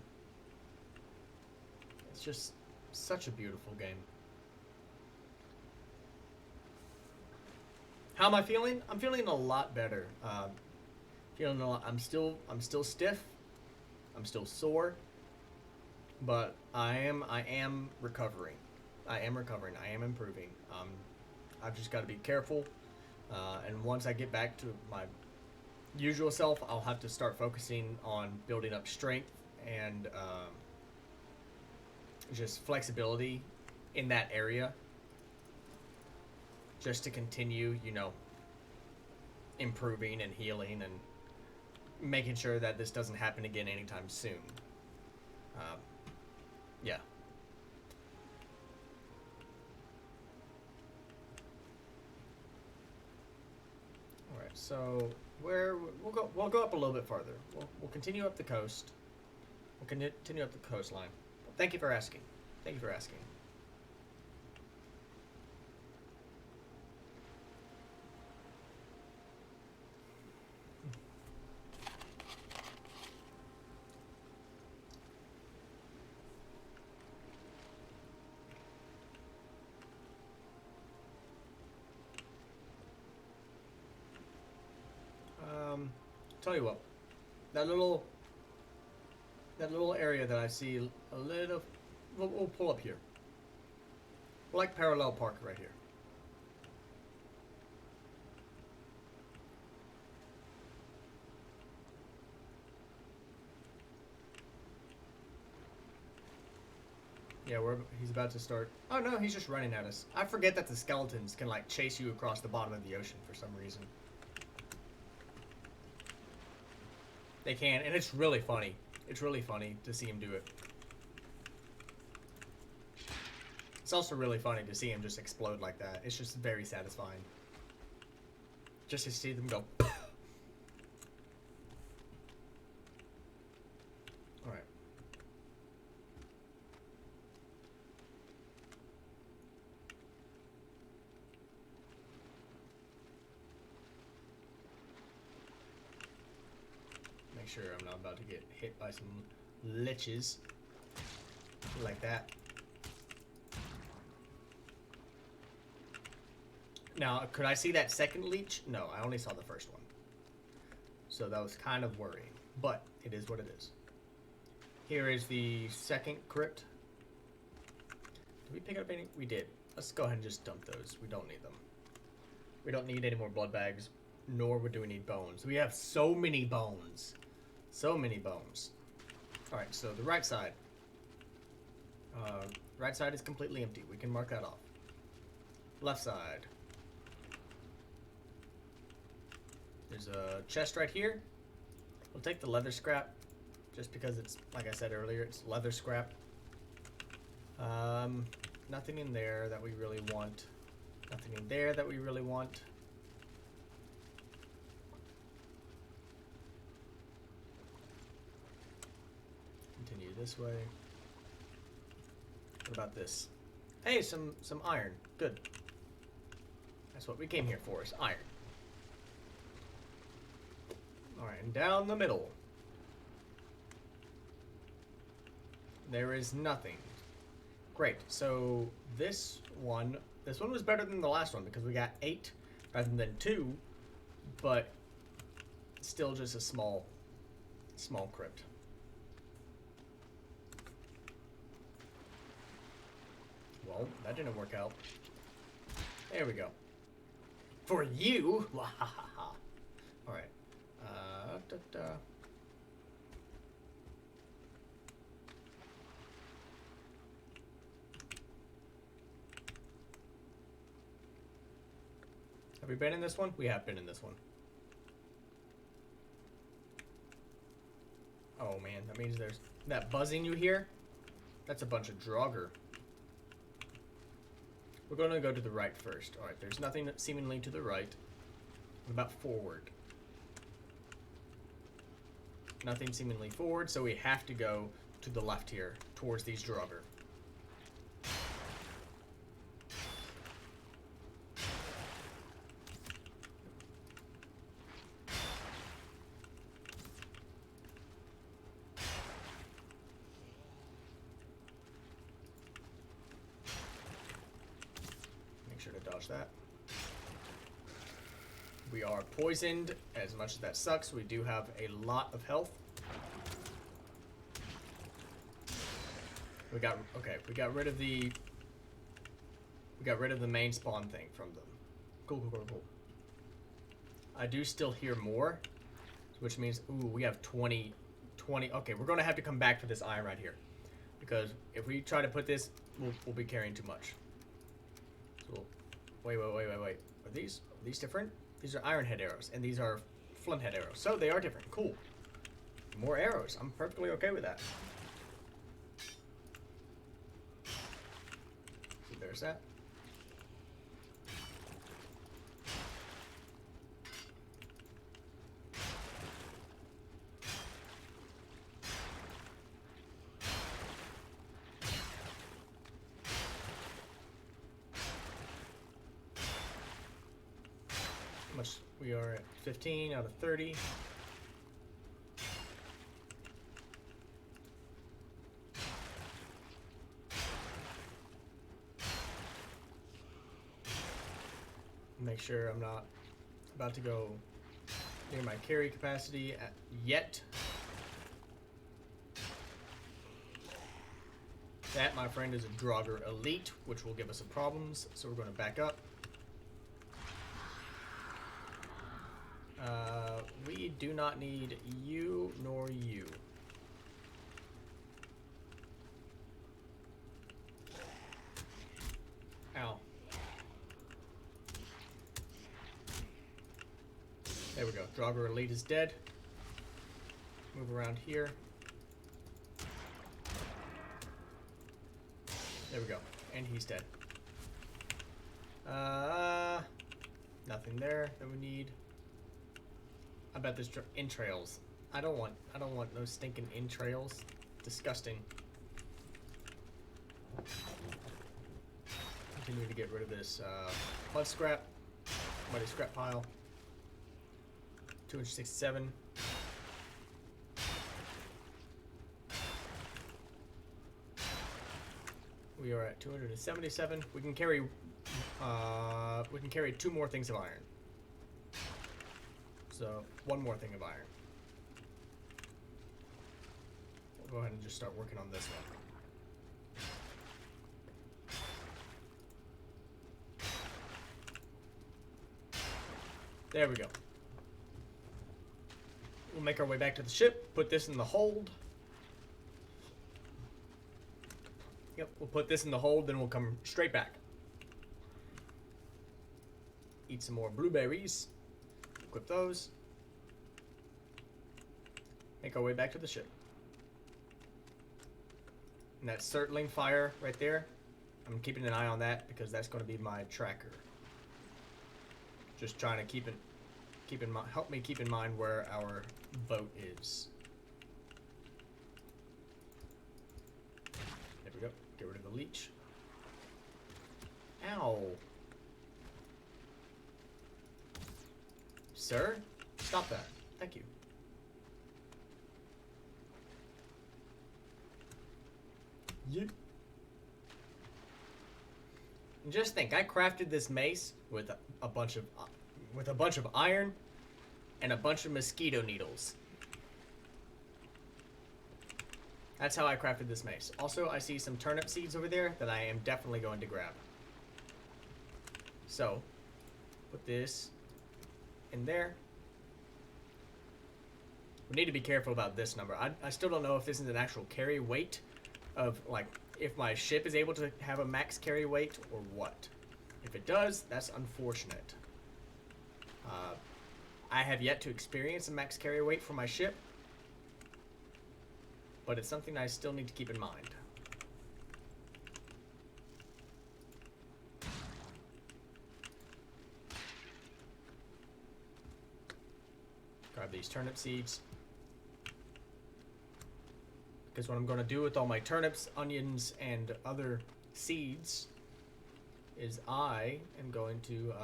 It's just such a beautiful game. How am I feeling? I'm feeling a lot better. Feeling a lot. I'm still stiff. I'm still sore. But I am recovering. I am recovering. I am improving. I've just got to be careful. And once I get back to my usual self, I'll have to start focusing on building up strength and just flexibility in that area, just to continue, improving and healing and making sure that this doesn't happen again anytime soon. Yeah. All right, so we'll go up a little bit farther. We'll continue up the coast. We'll continue up the coastline. Thank you for asking. Thank you for asking. Tell you what, that little area that I see a little, we'll pull up here. We're like parallel park right here. Yeah, he's about to start. Oh no, he's just running at us. I forget that the skeletons can like chase you across the bottom of the ocean for some reason. They can, and it's really funny. It's really funny to see him do it. It's also really funny to see him just explode like that. It's just very satisfying. Just to see them go. Alright. Make sure I'm not about to get hit by some liches. Like that. Now, could I see that second leech? No, I only saw the first one. So that was kind of worrying. But it is what it is. Here is the second crypt. Did we pick up any? We did. Let's go ahead and just dump those. We don't need them. We don't need any more blood bags, nor do we need bones. We have so many bones. So many bones. Alright, so the right side. Right side is completely empty. We can mark that off. Left side. There's a chest right here. We'll take the leather scrap, just because it's, like I said earlier, it's leather scrap. Nothing in there that we really want. Nothing in there that we really want. Continue this way. What about this? Hey, some iron. Good. That's what we came here for, is iron. Alright, and down the middle. There is nothing. Great, so this one was better than the last one because we got 8 rather than 2, but still just a small crypt. Well, that didn't work out. There we go. For you! Alright. Have we been in this one? We have been in this one. Oh man, that means there's that buzzing you hear? That's a bunch of Draugr. We're going to go to the right first. Alright, there's nothing seemingly to the right. What about forward? Nothing seemingly forward, so we have to go to the left here, towards these Draugr. Make sure to dodge that. We are poisoned. As much as that sucks, we do have a lot of health. We got rid of the main spawn thing from them. Cool. I do still hear more, which means we have 20. Okay, we're gonna have to come back to this iron right here, because if we try to put this, we'll be carrying too much. So wait. Are these different? These are iron head arrows, and these are flint head arrows. So they are different. Cool. More arrows. I'm perfectly okay with that. So there's that. We are at 15 out of 30. Make sure I'm not about to go near my carry capacity yet. That, my friend, is a Draugr Elite, which will give us some problems, so we're going to back up. We do not need you nor you. Ow. There we go. Draugr Elite is dead. Move around here. There we go. And he's dead. Nothing there that we need. I bet there's entrails. I don't want no stinking entrails. Disgusting. Continue to get rid of this mud scrap. Muddy scrap pile. 267. We are at 277. We can carry 2 more things of iron. So 1 more thing of iron. We'll go ahead and just start working on this one. There we go. We'll make our way back to the ship, put this in the hold. Yep, we'll put this in the hold, then we'll come straight back. Eat some more blueberries. Equip those. Make our way back to the ship. And that circling fire right there, I'm keeping an eye on that because that's going to be my tracker. Just trying to keep in mind, help me keep in mind where our boat is. There we go. Get rid of the leech. Ow. Sir, stop that. Thank you. Yeet. And just think, I crafted this mace with a bunch of iron and a bunch of mosquito needles. That's how I crafted this mace. Also, I see some turnip seeds over there that I am definitely going to grab. So, put this in there. We need to be careful about this number. I still don't know if this is an actual carry weight of, like, if my ship is able to have a max carry weight or what. If it does, that's unfortunate. I have yet to experience a max carry weight for my ship, but it's something I still need to keep in mind. Grab these turnip seeds. Because what I'm going to do with all my turnips, onions, and other seeds is I am going to...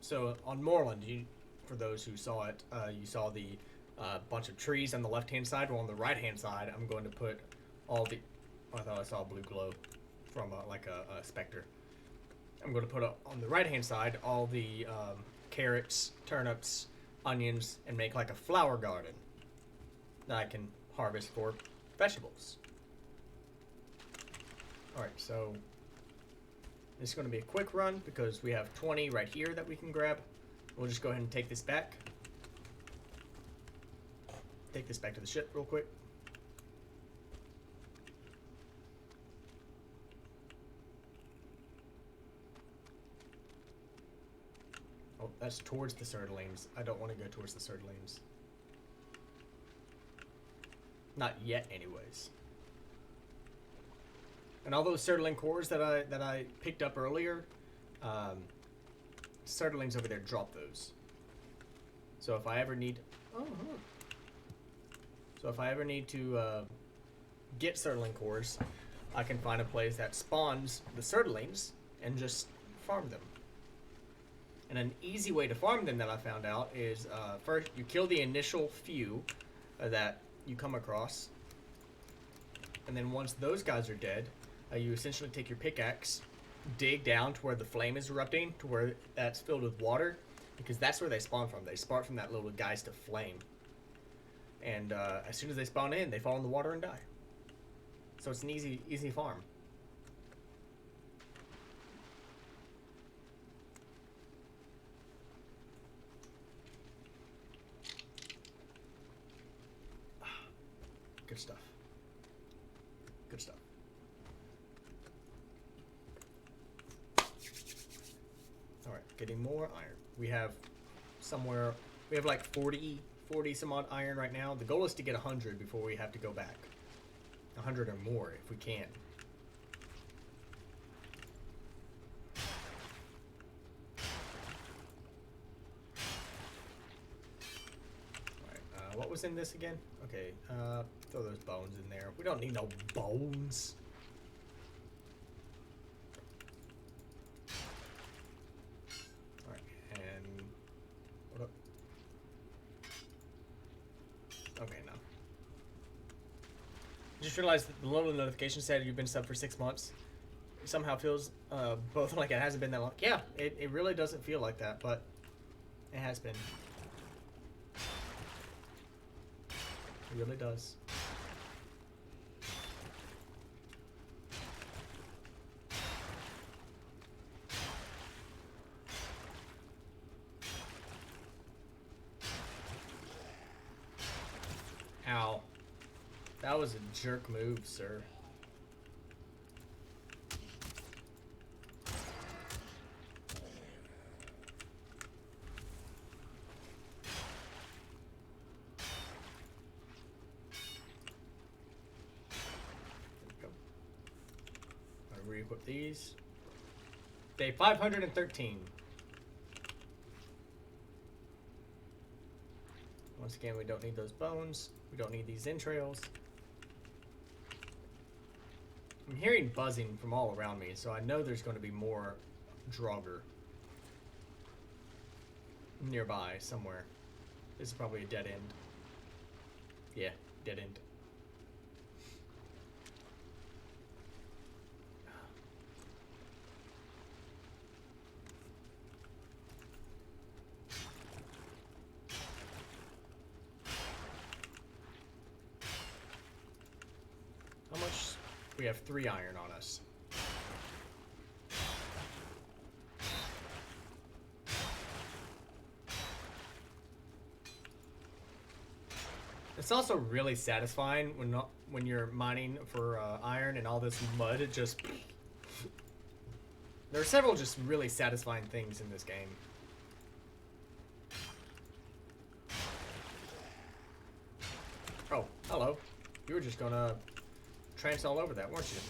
so on Moorland, for those who saw it, you saw the bunch of trees on the left-hand side. Well, on the right-hand side, I'm going to put all the... I thought I saw a blue glow from like a specter. I'm going to put on the right-hand side all the carrots, turnips, onions, and make like a flower garden that I can harvest for vegetables. Alright, so this is going to be a quick run because we have 20 right here that we can grab. We'll just go ahead and take this back. Take this back to the ship real quick. Oh, that's towards the Surdlings. I don't want to go towards the Surdlings. Not yet, anyways. And all those Surdling cores that I picked up earlier, Surdlings over there drop those. So if I ever need, so if I ever need to get Surdling cores, I can find a place that spawns the Surdlings and just farm them. And an easy way to farm them that I found out is first you kill the initial few that you come across, and then once those guys are dead, you essentially take your pickaxe, dig down to where the flame is erupting, to where that's filled with water, because that's where they spawn from. They spawn from that little geist of flame, and as soon as they spawn in, they fall in the water and die. So it's an easy farm. Good stuff. Good stuff. Alright, getting more iron. We have like 40 some odd iron right now. The goal is to get 100 before we have to go back. 100 or more if we can. Alright, what was in this again? Okay, throw those bones in there. We don't need no bones. Alright, and what up? Okay, no. Just realized that the little notification said you've been subbed for 6 months. It somehow feels both like it hasn't been that long. Yeah, it really doesn't feel like that, but it has been. It really does. Ow. That was a jerk move, sir. Re-equip these. Day 513. Once again, we don't need those bones. We don't need these entrails. I'm hearing buzzing from all around me, so I know there's going to be more Draugr nearby somewhere. This is probably a dead end. Yeah, dead end. How much? We have 3 iron on us. It's also really satisfying when you're mining for iron and all this mud. It just there are several just really satisfying things in this game. Oh, hello. You were just gonna trance all over that, weren't you?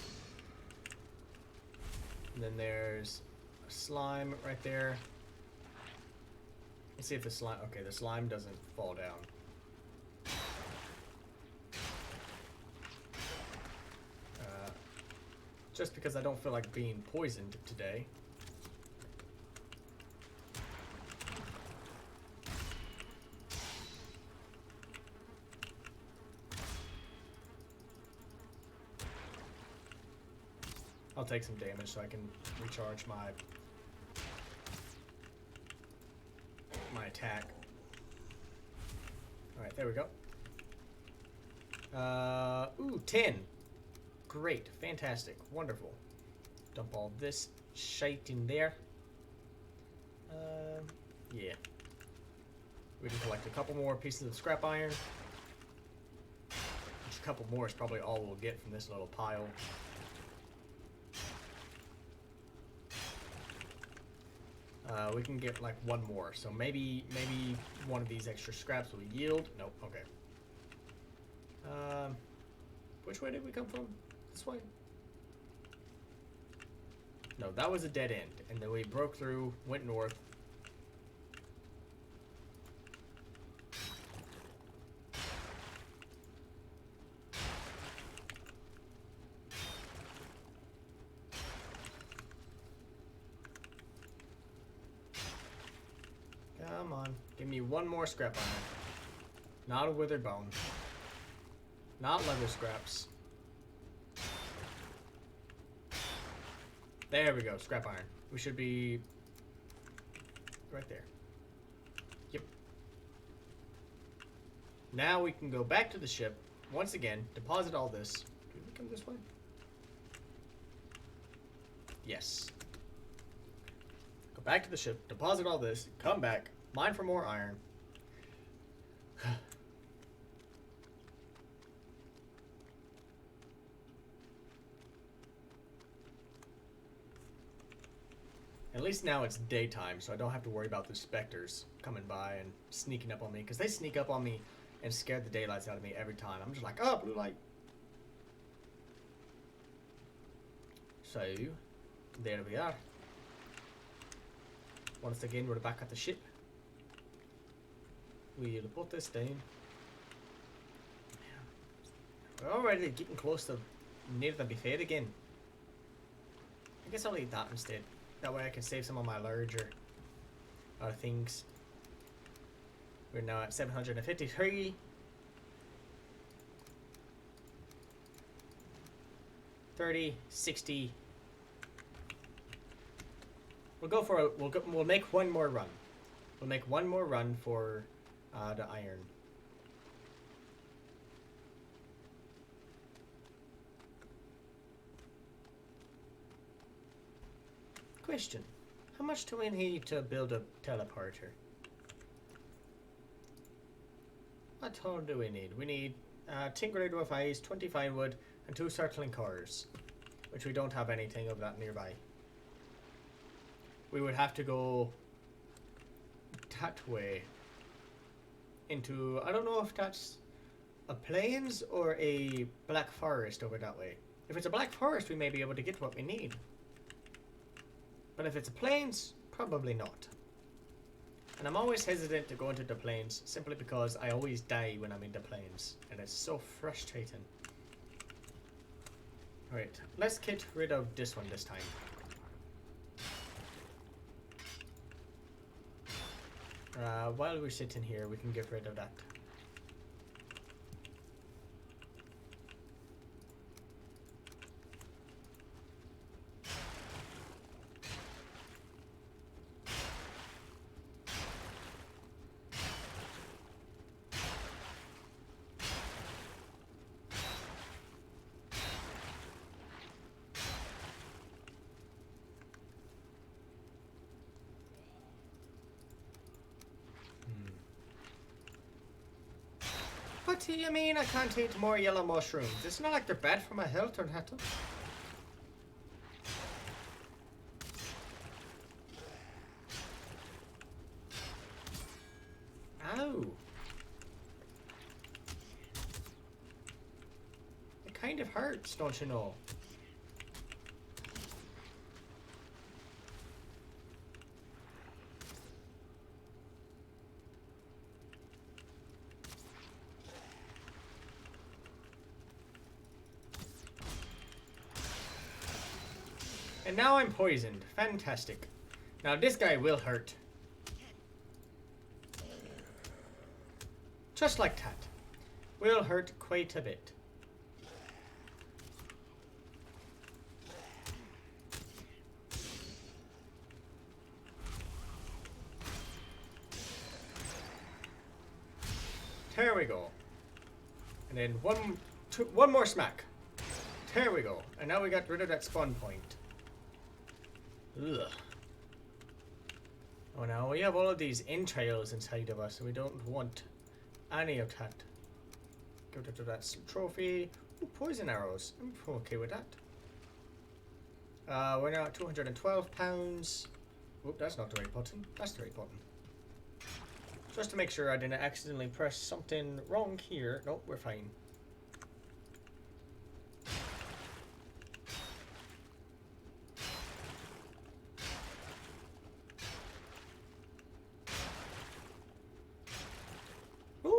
And then there's a slime right there. Let's see if the slime... Okay, the slime doesn't fall down. Just because I don't feel like being poisoned today. I'll take some damage so I can recharge my attack. Alright, there we go. Ooh, 10. Great, fantastic, wonderful. Dump all this shite in there. Yeah. We can collect a couple more pieces of scrap iron. Which a couple more is probably all we'll get from this little pile. We can get like 1 more, so maybe one of these extra scraps will yield. Nope. Okay. Which way did we come from? This way? No, that was a dead end, and then we broke through, went north. Come on, give me 1 more scrap iron. Not a withered bone. Not leather scraps. There we go, scrap iron. We should be right there. Yep. Now we can go back to the ship, once again, deposit all this. Did we come this way? Yes. Go back to the ship, deposit all this, come back, mine for more iron. At least now it's daytime, so I don't have to worry about the specters coming by and sneaking up on me. Because they sneak up on me and scare the daylights out of me every time. I'm just like, oh, blue light. So, there we are. Once again, we're back at the ship. We'll put this down. We're already getting close to near the buffet again. I guess I'll eat that instead. That way I can save some of my larger things. We're now at 753. 30, 60. We'll make one more run. We'll make one more run for the iron. Question. How much do we need to build a teleporter? What all do we need? We need 10 gray dwarf eyes, 25 wood, and 2 circling cores. Which we don't have anything of that nearby. We would have to go that way. Into, I don't know if that's a plains or a black forest over that way. If it's a black forest, we may be able to get what we need. But if it's a plains, probably not. And I'm always hesitant to go into the plains simply because I always die when I'm in the plains. And it's so frustrating. Alright, let's get rid of this one this time. While we're sitting here, we can get rid of that. What do you mean I can't eat more yellow mushrooms? It's not like they're bad for my health or nothing. Ow. It kind of hurts, don't you know? And now I'm poisoned. Fantastic. Now this guy will hurt. Just like that. Will hurt quite a bit. There we go. And then one more smack. There we go. And now we got rid of that spawn point. Ugh. Oh, now we have all of these entrails inside of us, and we don't want any of that. Get rid of that trophy. Ooh, poison arrows. I'm okay with that. We're now at 212 pounds. Oop, that's not the right button. That's the right button. Just to make sure I didn't accidentally press something wrong here. Nope, we're fine.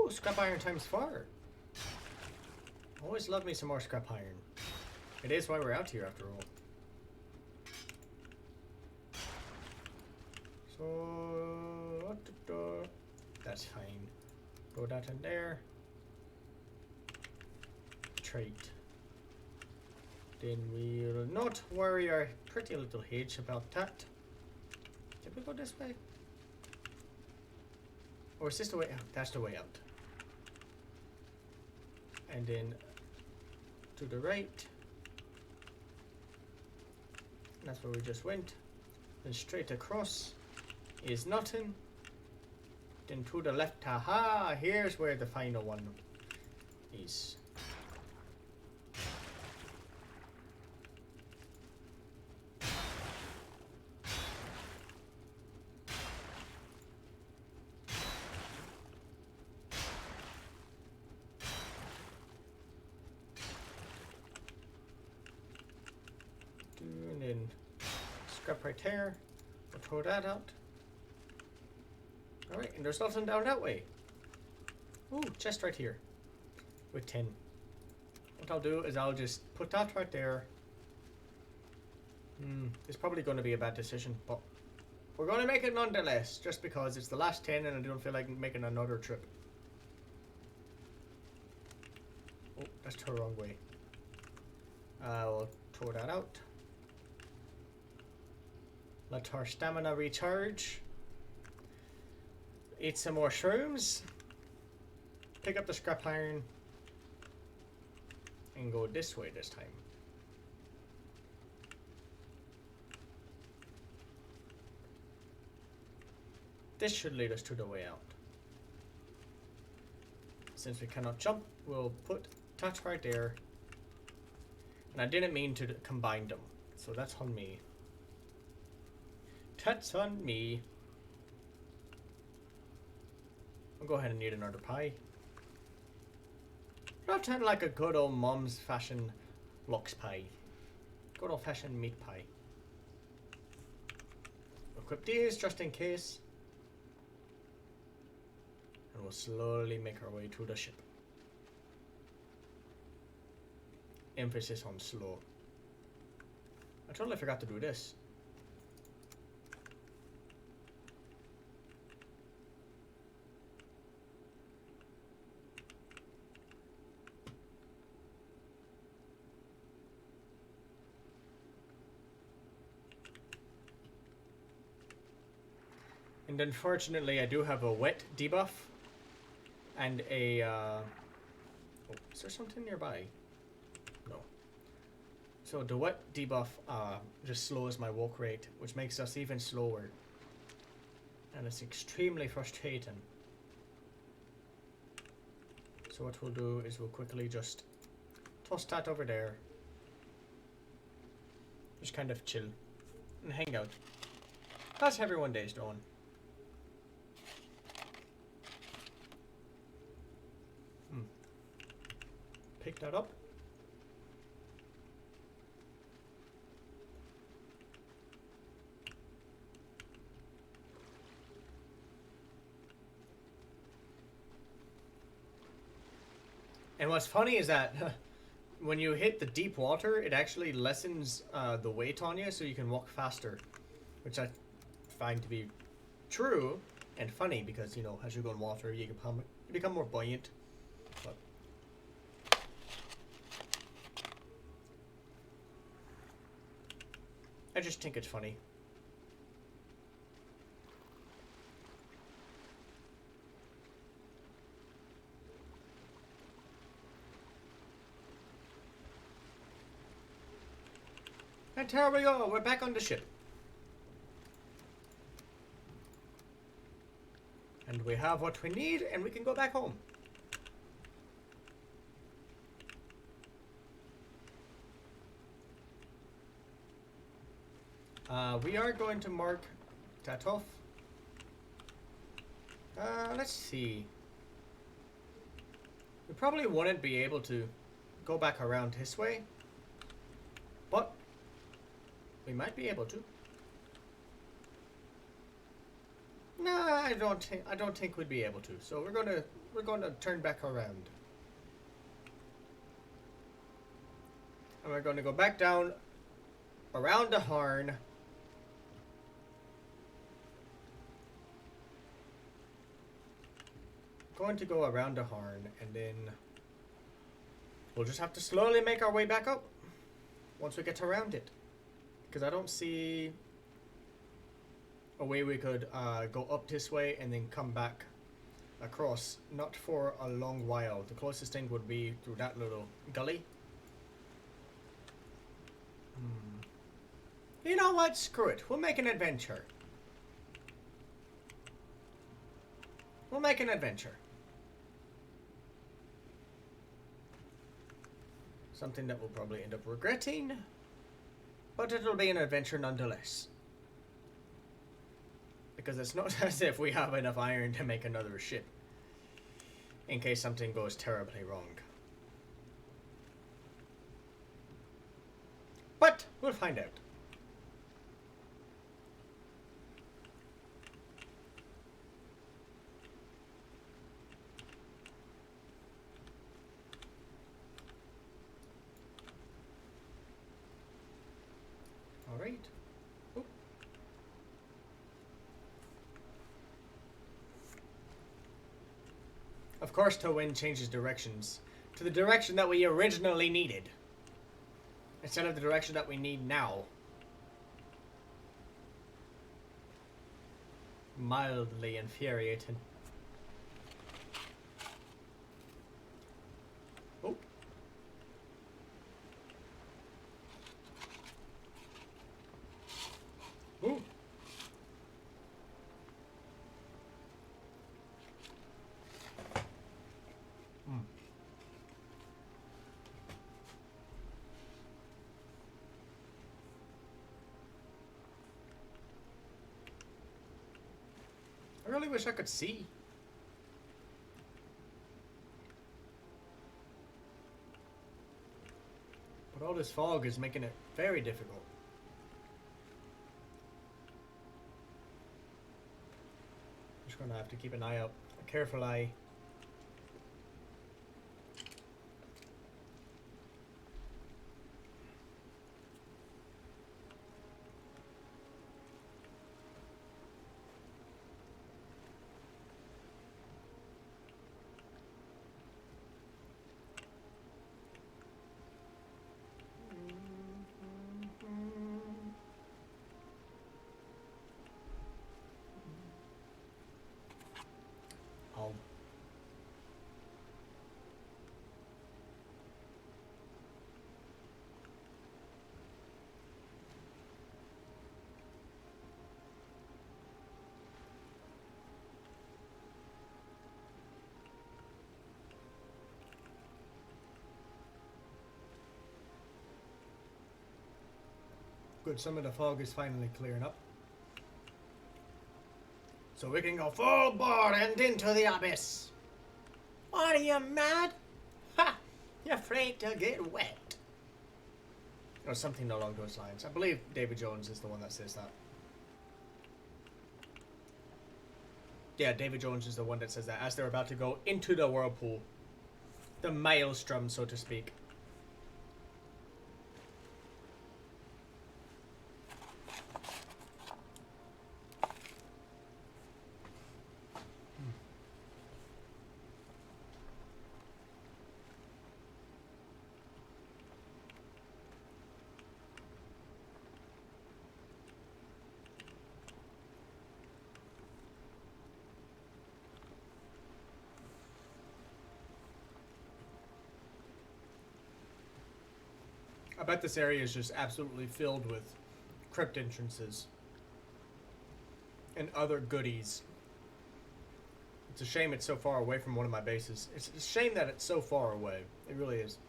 Scrap iron times 4. Always love me some more scrap iron. It is why we're out here after all. So that's fine. Throw that in there. Trait. Then we'll not worry our pretty little H about that. Did we go this way? Or is this the way out? That's the way out. And then to the right. That's where we just went. Then straight across is nothing. Then to the left, haha, here's where the final one is. then scrap right there. We'll throw that out. Alright, and there's nothing down that way. Ooh, chest right here. With 10. What I'll do is I'll just put that right there. It's probably going to be a bad decision, but we're going to make it nonetheless, just because it's the last 10 and I don't feel like making another trip. Oh, that's the wrong way. We'll throw that out. Let our stamina recharge. Eat some more shrooms. Pick up the scrap iron. And go this way this time. This should lead us to the way out. Since we cannot jump, we'll put that right there. And I didn't mean to combine them, so that's on me. That's on me. I'll go ahead and eat another pie. Not like a good old mom's fashion lox pie. Good old fashioned meat pie. Equip these just in case. And we'll slowly make our way through the ship. Emphasis on slow. I totally forgot to do this. And unfortunately, I do have a wet debuff and a. Oh, is there something nearby? No. So the wet debuff just slows my walk rate, which makes us even slower, and it's extremely frustrating. So what we'll do is we'll quickly just toss that over there, just kind of chill and hang out. How's everyone day's doing? Pick that up. And what's funny is that when you hit the deep water, it actually lessens the weight on you so you can walk faster, which I find to be true and funny because, you know, as you go in water, you become more buoyant. But I just think it's funny. And there we go, we're back on the ship. And we have what we need, and we can go back home. We are going to mark that off. Let's see. We probably wouldn't be able to go back around this way, but we might be able to. No, I don't think we'd be able to. So we're gonna turn back around. And we're gonna go back down around the horn. Going to go around the horn, and then we'll just have to slowly make our way back up once we get around it, because I don't see a way we could go up this way and then come back across, not for a long while. The closest thing would be through that little gully. You know what, screw it, we'll make an adventure. We'll make an adventure. Something that we'll probably end up regretting, but it'll be an adventure nonetheless. Because it's not as if we have enough iron to make another ship, in case something goes terribly wrong. But we'll find out. Alright. Oh. Of course, Towin changes directions to the direction that we originally needed, instead of the direction that we need now. Mildly infuriating. Oh. Ooh. I really wish I could see. But all this fog is making it very difficult. Just gonna have to keep an eye out, a careful eye. I'll Good, some of the fog is finally clearing up. So we can go full bore and into the abyss. What, are you mad? Ha! You're afraid to get wet. Or something along those lines. I believe David Jones is the one that says that. Yeah, David Jones is the one that says that as they're about to go into the whirlpool. The maelstrom, so to speak. I bet this area is just absolutely filled with crypt entrances and other goodies. It's a shame it's so far away from one of my bases. It's a shame that it's so far away. It really is.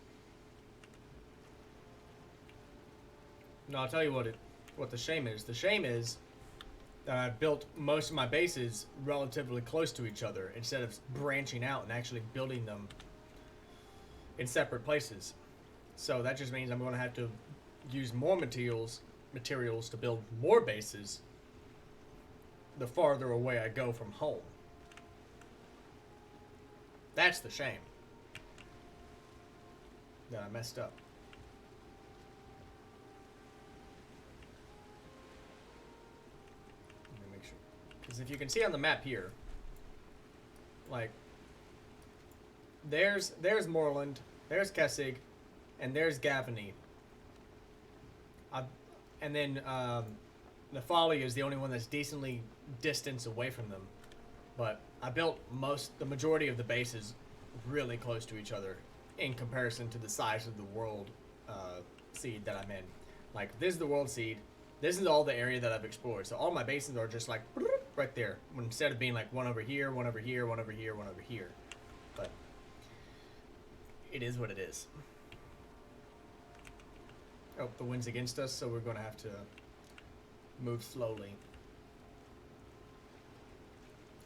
No, I'll tell you what the shame is. The shame is that I built most of my bases relatively close to each other instead of branching out and actually building them in separate places. So that just means I'm going to have to use more materials to build more bases the farther away I go from home. That's the shame. That I messed up. Let me make sure. Because if you can see on the map here, like, there's Moreland, there's Kessig, and there's Gavany. And then the Folly is the only one that's decently distanced away from them. But I built the majority of the bases really close to each other in comparison to the size of the world seed that I'm in. Like, this is the world seed. This is all the area that I've explored. So all my bases are just like right there. Instead of being like one over here, one over here, one over here, one over here. But it is what it is. Oh, the wind's against us, so we're going to have to move slowly.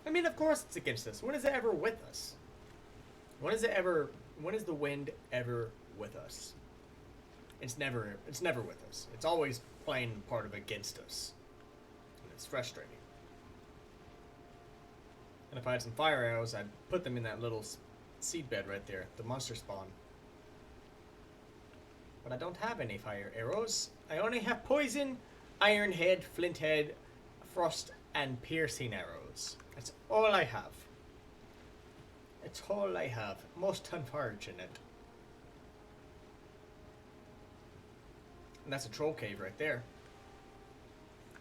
I mean, of course it's against us. When is it ever with us? When is the wind ever with us? It's never with us. It's always playing part of against us. And it's frustrating. And if I had some fire arrows, I'd put them in that little seed bed right there, the monster spawn. But I don't have any fire arrows. I only have poison Iron head, flint head, frost, and piercing arrows. That's all I have. It's all I have. Most unfortunate. And that's a troll cave right there.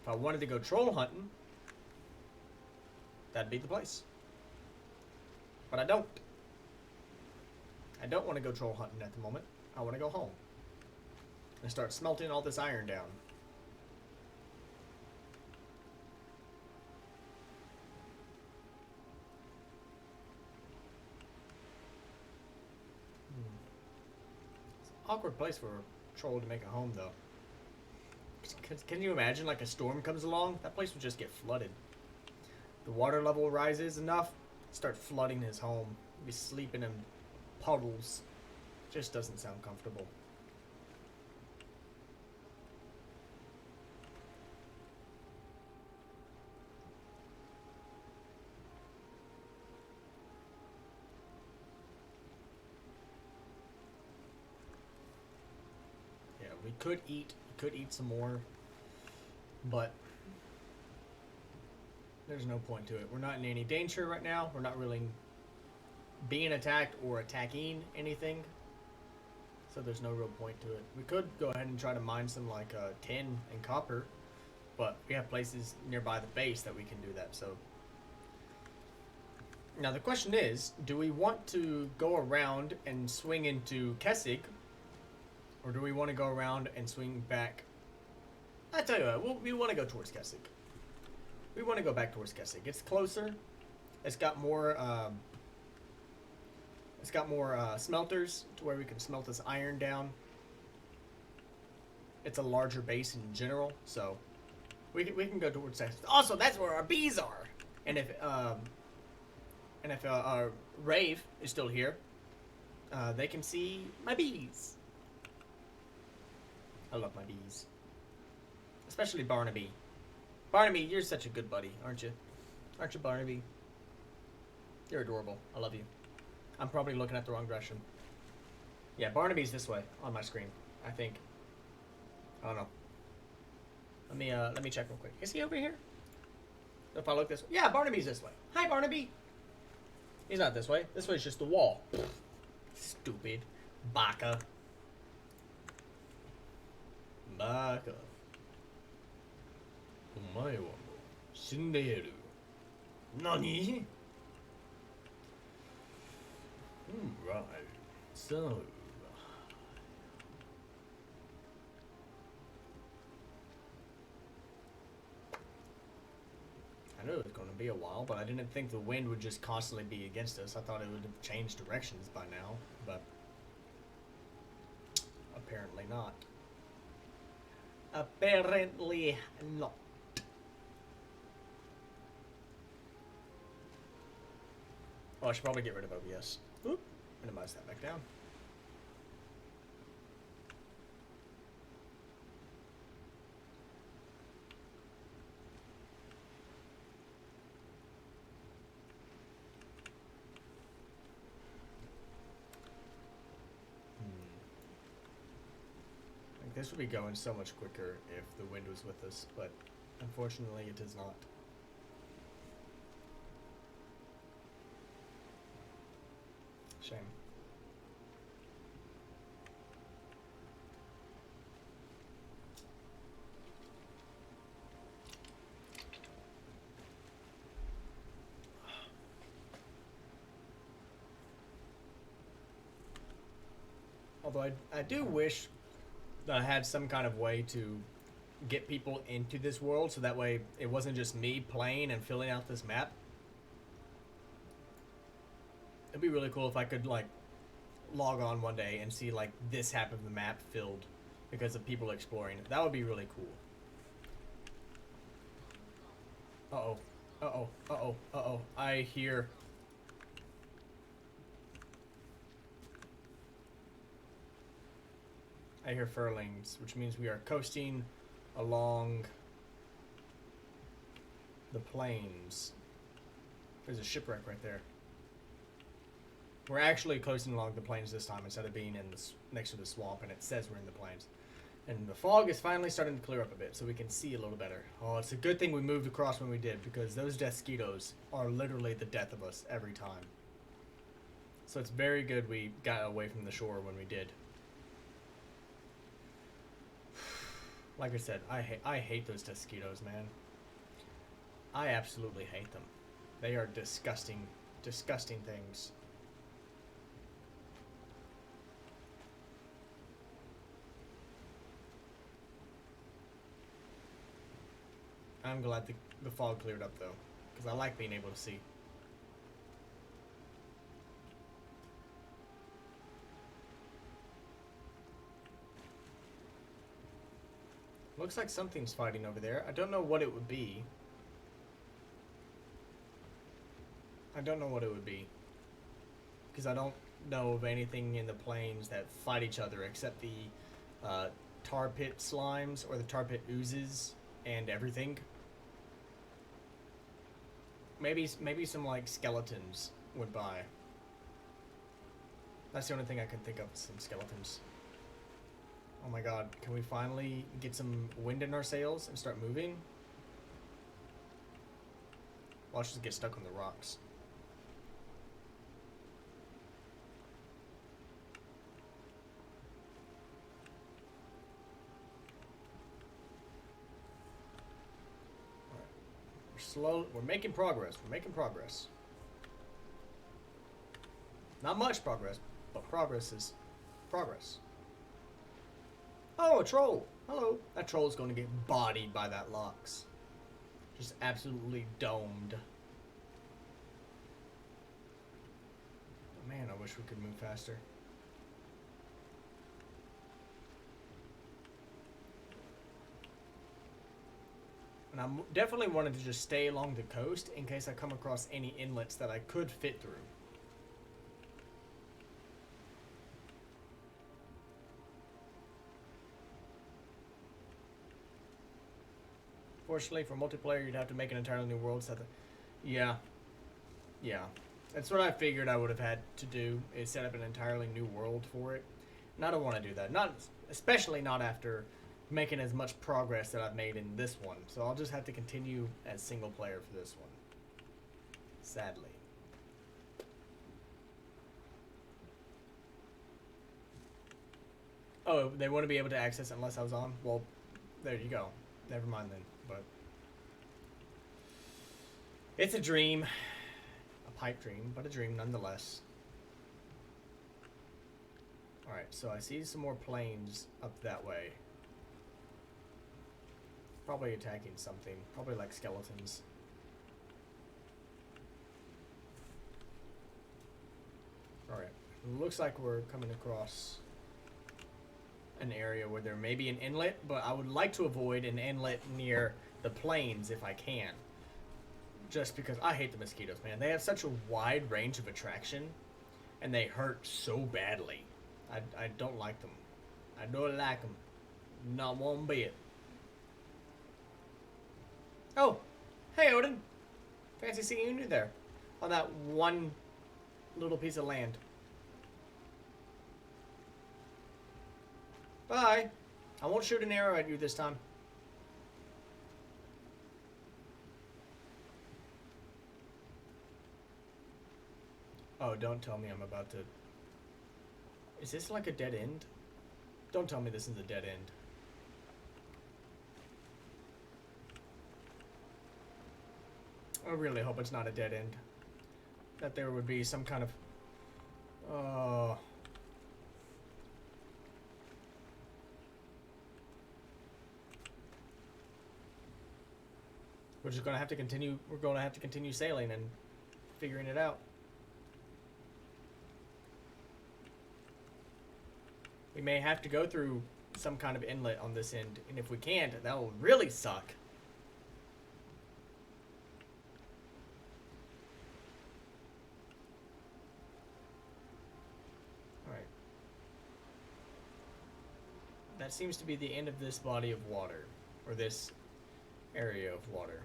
If I wanted to go troll hunting, that'd be the place. But I don't. I don't want to go troll hunting at the moment. I want to go home and start smelting all this iron down. It's an awkward place for a troll to make a home, though. Can you imagine, like, a storm comes along? That place would just get flooded. The water level rises enough, start flooding his home. He'd be sleeping in puddles. Just doesn't sound comfortable. Yeah, we could eat some more, but there's no point to it. We're not in any danger right now. We're not really being attacked or attacking anything, so there's no real point to it. We could go ahead and try to mine some like tin and copper, but we have places nearby the base that we can do that. So now the question is, do we want to go around and swing into Kessig, or do we want to go around and swing back? I tell you what, we want to go towards Kessig. We want to go back towards Kessig. It's closer. It's got more smelters to where we can smelt this iron down. It's a larger base in general, so we can go towards that. Also, that's where our bees are. And if Rave is still here, they can see my bees. I love my bees, especially Barnaby. Barnaby, you're such a good buddy, aren't you? Aren't you, Barnaby? You're adorable. I love you. I'm probably looking at the wrong direction. Yeah, Barnaby's this way on my screen, I think. I don't know. Let me check real quick. Is he over here? If I look this way. Yeah, Barnaby's this way. Hi, Barnaby. He's not this way. This way's just the wall. Stupid. Baka. Baka. お前はもう死んでいる。何? Right. So. I knew it was going to be a while, but I didn't think the wind would just constantly be against us. I thought it would have changed directions by now, but apparently not. Apparently not. Oh, I should probably get rid of OBS. Oop. Minimize that back down. This would be going so much quicker if the wind was with us, but unfortunately it is not. Shame. Although I do wish that I had some kind of way to get people into this world, so that way it wasn't just me playing and filling out this map. It'd be really cool if I could like log on one day and see like this half of the map filled because of people exploring. That would be really cool. Uh-oh. Uh-oh. Uh-oh. Uh-oh. I hear... I hear furlings, which means we are coasting along the plains. There's a shipwreck right there. We're actually coasting along the plains this time instead of being in the, next to the swamp, and it says we're in the plains. And the fog is finally starting to clear up a bit, so we can see a little better. Oh, it's a good thing we moved across when we did, because those mosquitoes are literally the death of us every time. So it's very good we got away from the shore when we did. Like I said, I hate those mosquitoes, man. I absolutely hate them. They are disgusting, disgusting things. I'm glad the fog cleared up, though, because I like being able to see. Looks like something's fighting over there. I don't know what it would be. I don't know what it would be. Because I don't know of anything in the plains that fight each other except the tar pit slimes or the tar pit oozes and everything. Maybe some like skeletons would buy. That's the only thing I can think of, some skeletons. Oh my god, can we finally get some wind in our sails and start moving? Watch us get stuck on the rocks. We're making progress. We're making progress. Not much progress, but progress is progress. Oh, a troll. Hello. That troll is going to get bodied by that Lox. Just absolutely domed. Man, I wish we could move faster. And I definitely wanted to just stay along the coast in case I come across any inlets that I could fit through. Fortunately, for multiplayer, you'd have to make an entirely new world. So yeah. That's what I figured I would have had to do, is set up an entirely new world for it. And I don't want to do that. Especially not after making as much progress that I've made in this one. So I'll just have to continue as single player for this one. Sadly. Oh, they wouldn't be able to access it unless I was on? Well, there you go. Never mind then. But it's a dream. A pipe dream, but a dream nonetheless. Alright, so I see some more planes up that way. Probably attacking something. Probably like skeletons. Alright. Looks like we're coming across an area where there may be an inlet, but I would like to avoid an inlet near the plains if I can. Just because I hate the mosquitoes, man. They have such a wide range of attraction, and they hurt so badly. I don't like them. I don't like them. Not one bit. Oh, hey Odin. Fancy seeing you there on that one little piece of land. Bye. I won't shoot an arrow at you this time. Oh, don't tell me I'm about to... Is this like a dead end? Don't tell me this is a dead end. I really hope it's not a dead end. That there would be some kind of... Oh... We're just gonna have to continue. We're gonna have to continue sailing and figuring it out. We may have to go through some kind of inlet on this end, and if we can't, that will really suck. Alright. That seems to be the end of this body of water, or this area of water.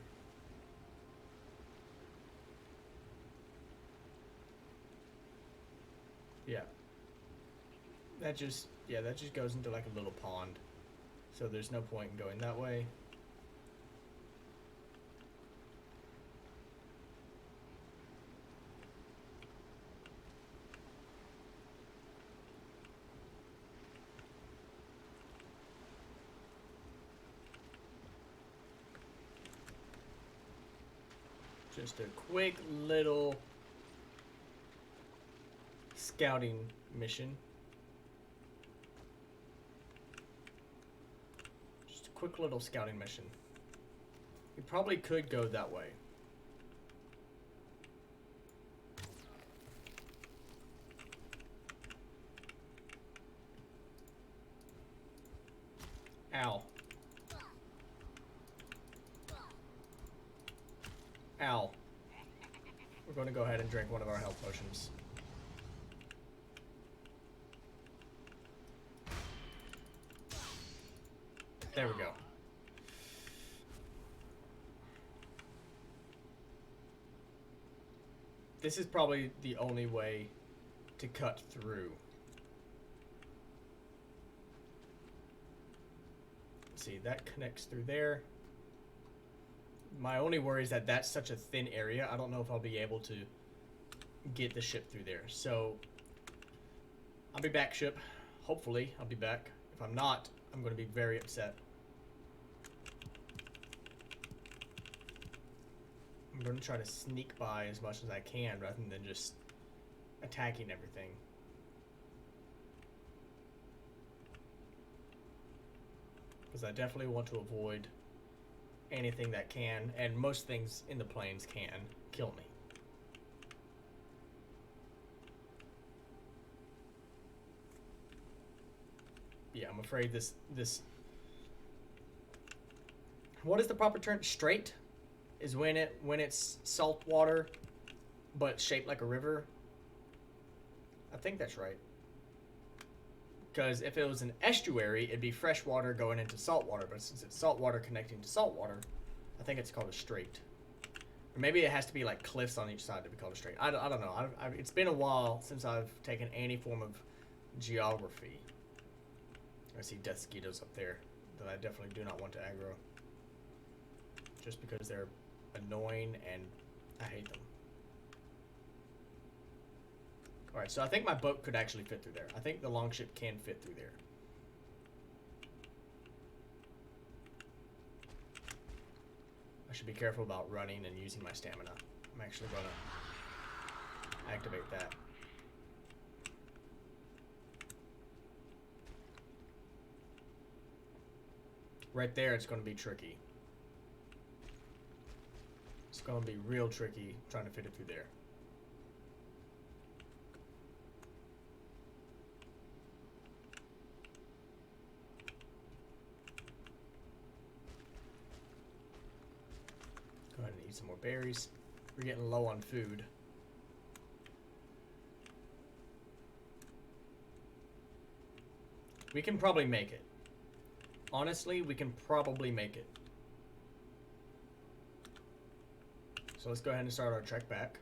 Yeah. That just goes into like a little pond. So there's no point in going that way. Just a quick little scouting mission. Just a quick little scouting mission. We probably could go that way. Ow. Ow. We're going to go ahead and drink one of our health potions. There we go. This is probably the only way to cut through. Let's see, that connects through there. My only worry is that that's such a thin area. I don't know if I'll be able to get the ship through there. So I'll be back, ship. Hopefully I'll be back. If I'm not, I'm going to be very upset. I'm going to try to sneak by as much as I can rather than just attacking everything. Because I definitely want to avoid anything that can, and most things in the plains can, kill me. Yeah, I'm afraid this... What is the proper term? Strait? Is when it's salt water, but shaped like a river. I think that's right. Because if it was an estuary, it'd be fresh water going into salt water. But since it's salt water connecting to salt water, I think it's called a strait. Or maybe it has to be like cliffs on each side to be called a strait. I don't know. It's been a while since I've taken any form of geography. I see death mosquitoes up there that I definitely do not want to aggro. Just because they're annoying and I hate them. Alright, so I think my boat could actually fit through there. I think the longship can fit through there. I should be careful about running and using my stamina. I'm actually going to activate that. Right there, it's going to be tricky. It's going to be real tricky trying to fit it through there. Go ahead and eat some more berries. We're getting low on food. We can probably make it. Honestly, we can probably make it. So let's go ahead and start our trek back.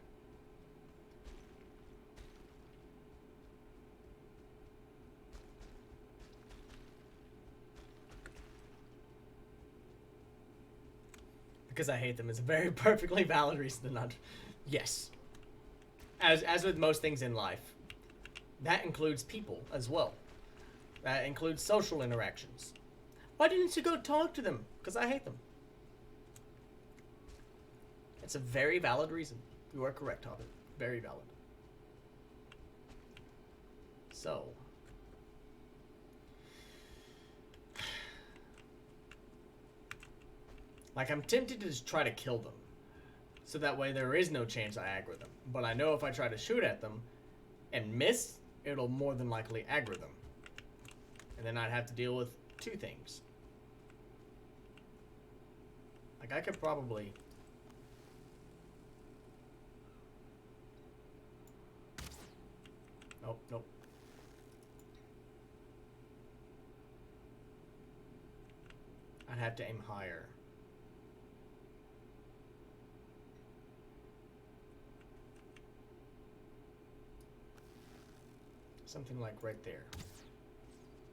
Because I hate them is a very perfectly valid reason to not. Yes. As with most things in life, that includes people as well. That includes social interactions. Why didn't you go talk to them? Because I hate them. It's a very valid reason. You are correct, Hobbit. Very valid. So. Like, I'm tempted to just try to kill them. So that way there is no chance I aggro them. But I know if I try to shoot at them and miss, it'll more than likely aggro them. And then I'd have to deal with two things. Like, I could probably... Nope, nope. I'd have to aim higher. Something like right there.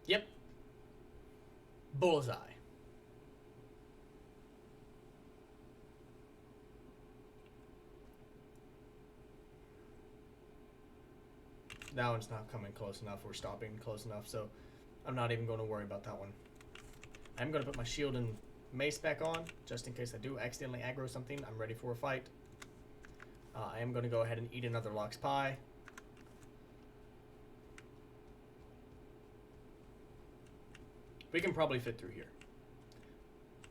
Yep. Bullseye. That one's not coming close enough or stopping close enough, so I'm not even going to worry about that one. I'm going to put my shield and mace back on, just in case I do accidentally aggro something. I'm ready for a fight. I am going to go ahead and eat another lox pie. We can probably fit through here.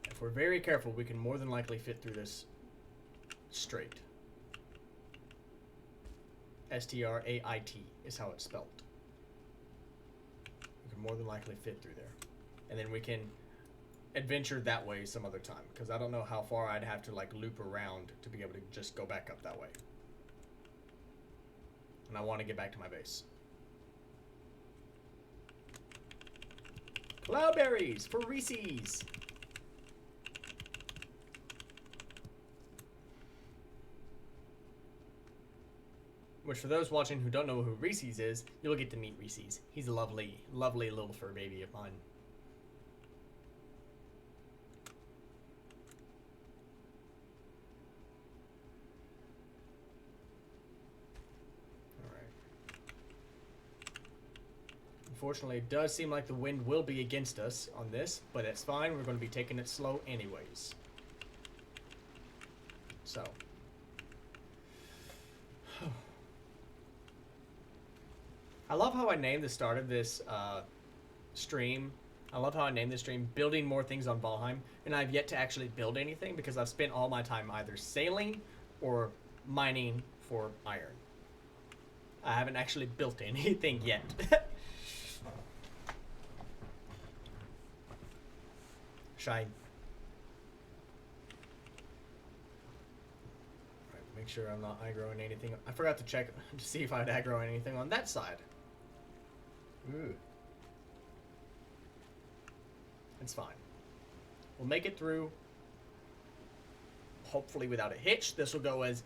If we're very careful, we can more than likely fit through this straight. S-T-R-A-I-T is how it's spelled. We can more than likely fit through there. And then we can adventure that way some other time, because I don't know how far I'd have to like loop around to be able to just go back up that way. And I want to get back to my base. Cloudberries for Reese's. Which, for those watching who don't know who Reese's is, you'll get to meet Reese's. He's a lovely, lovely little fur baby of mine. Alright. Unfortunately, it does seem like the wind will be against us on this, but it's fine. We're going to be taking it slow anyways. So. I love how I named the start of this stream. I love how I named this stream Building More Things on Valheim. And I've yet to actually build anything because I've spent all my time either sailing or mining for iron. I haven't actually built anything yet. Shine. Alright, make sure I'm not aggroing anything. I forgot to check to see if I'd aggro anything on that side. Ooh. It's fine. We'll make it through, hopefully without a hitch. This will go as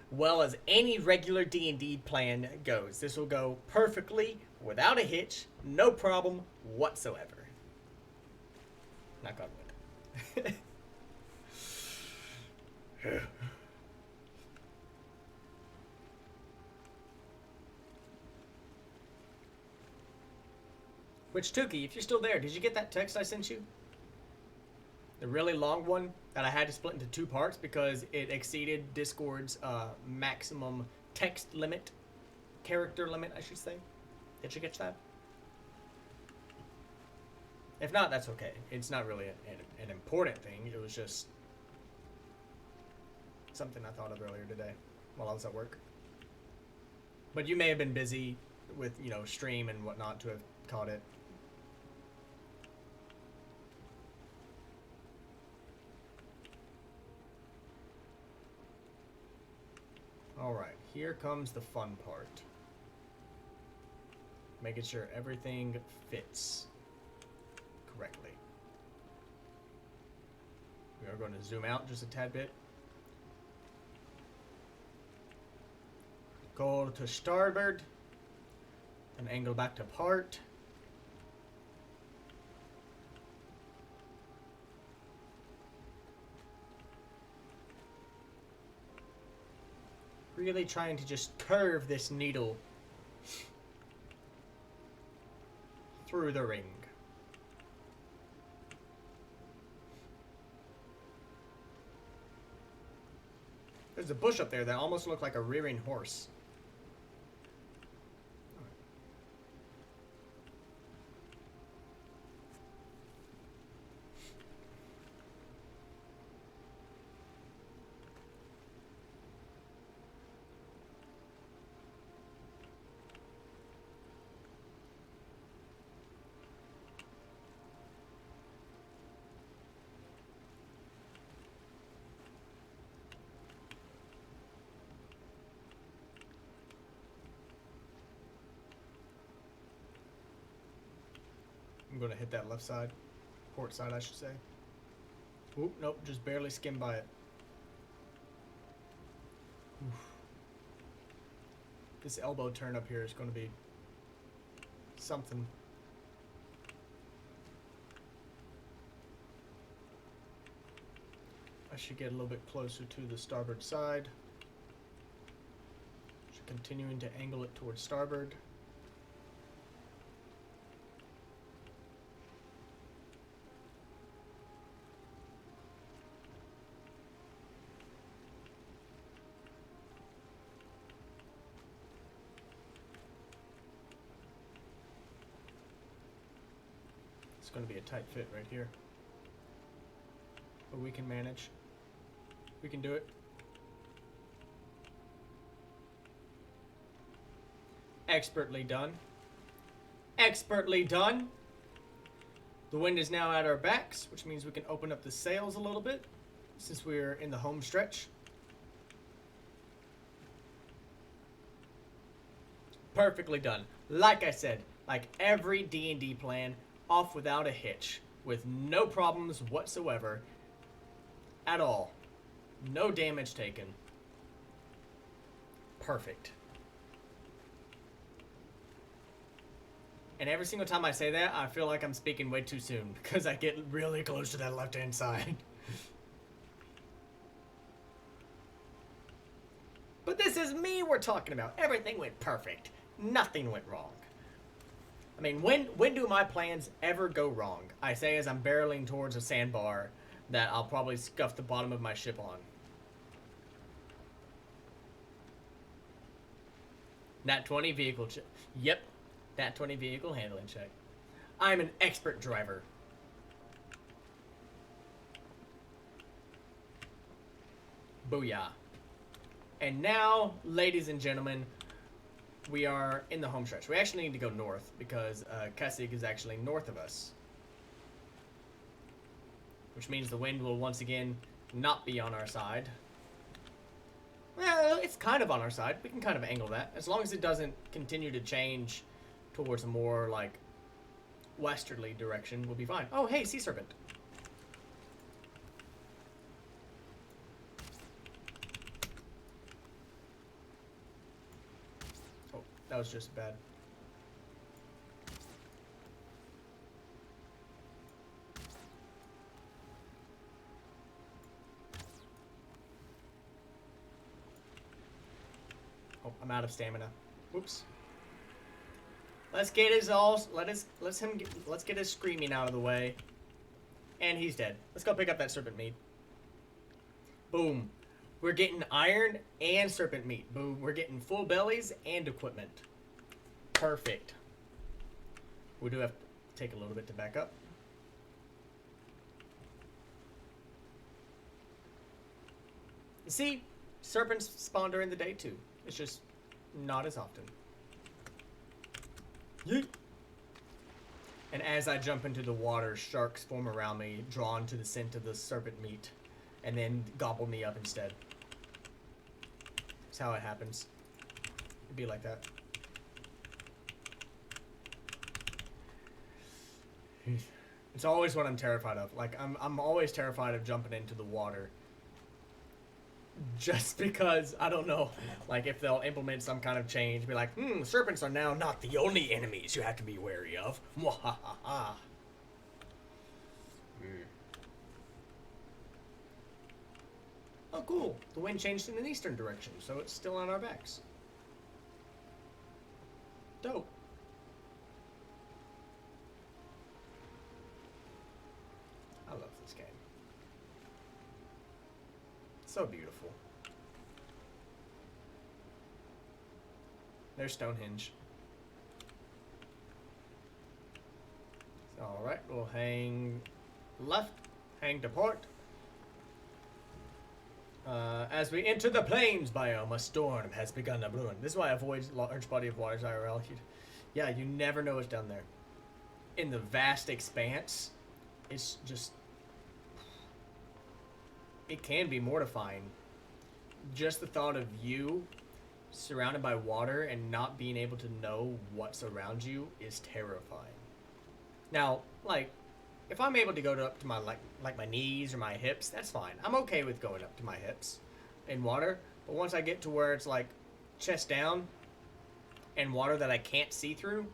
well as any regular D&D plan goes. This will go perfectly, without a hitch, no problem whatsoever. Knock on wood. Which, Tuki, if you're still there, did you get that text I sent you? The really long one that I had to split into 2 parts because it exceeded Discord's maximum text limit, character limit, I should say. Did you get that? If not, that's okay. It's not really an important thing. It was just something I thought of earlier today while I was at work. But you may have been busy with, you know, stream and whatnot to have caught it. Alright, here comes the fun part. Making sure everything fits correctly. We are going to zoom out just a tad bit. Go to starboard. And angle back to port. Really trying to just curve this needle through the ring. There's a bush up there that almost looked like a rearing horse. I'm going to hit that left side. Port side, I should say. Oop, nope, just barely skimmed by it. Oof. This elbow turn up here is going to be something. I should get a little bit closer to the starboard side. Should continuing to angle it towards starboard. It's going to be a tight fit right here. But we can manage. We can do it. Expertly done. Expertly done. The wind is now at our backs, which means we can open up the sails a little bit since we're in the home stretch. Perfectly done. Like I said, like every D&D plan, off without a hitch, with no problems whatsoever at all. No damage taken. Perfect. And every single time I say that, I feel like I'm speaking way too soon because I get really close to that left-hand side. But this is me we're talking about. Everything went perfect. Nothing went wrong. I mean, when do my plans ever go wrong? I say as I'm barreling towards a sandbar that I'll probably scuff the bottom of my ship on. Nat 20 vehicle check. Yep. Nat 20 vehicle handling check. I'm an expert driver. Booyah. And now, ladies and gentlemen, we are in the home stretch. We actually need to go north because Kasig is actually north of us. Which means the wind will once again not be on our side. Well, it's kind of on our side. We can kind of angle that. As long as it doesn't continue to change towards a more, like, westerly direction, we'll be fine. Oh, hey, sea serpent. Oh, that was just bad. Oh, I'm out of stamina. Whoops. Let's get his let's get his screaming out of the way. And he's dead. Let's go pick up that serpent meat. Boom. We're getting iron and serpent meat. Boom. We're getting full bellies and equipment. Perfect. We do have to take a little bit to back up. You see, serpents spawn during the day too. It's just not as often. Yeet. And as I jump into the water, sharks form around me, drawn to the scent of the serpent meat, and then gobble me up instead. That's how it happens. It'd be like that. It's always what I'm terrified of. Like, I'm always terrified of jumping into the water. Just because, I don't know, like if they'll implement some kind of change, be like, serpents are now not the only enemies you have to be wary of. Mwahaha. Oh, cool. The wind changed in an eastern direction, so it's still on our backs. Dope. I love this game. So beautiful. There's Stonehenge. Alright, we'll hang left, hang to port. As we enter the plains biome, a storm has begun to brew. This is why I avoid large body of waters IRL. Yeah, you never know what's down there. In the vast expanse, it's just... It can be mortifying. Just the thought of you surrounded by water and not being able to know what's around you is terrifying. Now, like, if I'm able to go up to my like my knees or my hips, that's fine. I'm okay with going up to my hips in water. But once I get to where it's like chest down and water that I can't see through,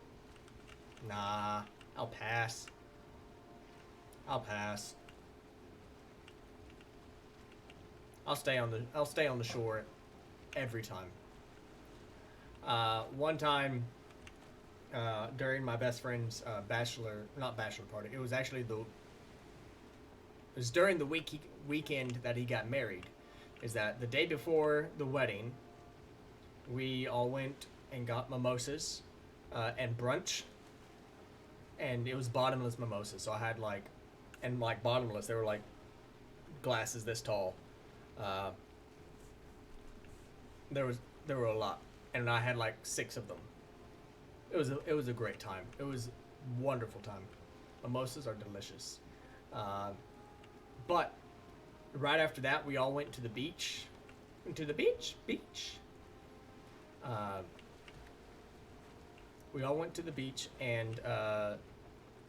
nah, I'll pass. I'll pass. I'll stay on the shore every time. One time, during my best friend's not bachelor party. It was actually during the weekend that he got married. Is that the day before the wedding? We all went and got mimosas, and brunch, and it was bottomless mimosas. So I had bottomless. They were like glasses this tall. There were a lot, and I had like 6 of them. It was a great time. It was a wonderful time. Mimosas are delicious. But right after that, we all went to the beach. We all went to the beach and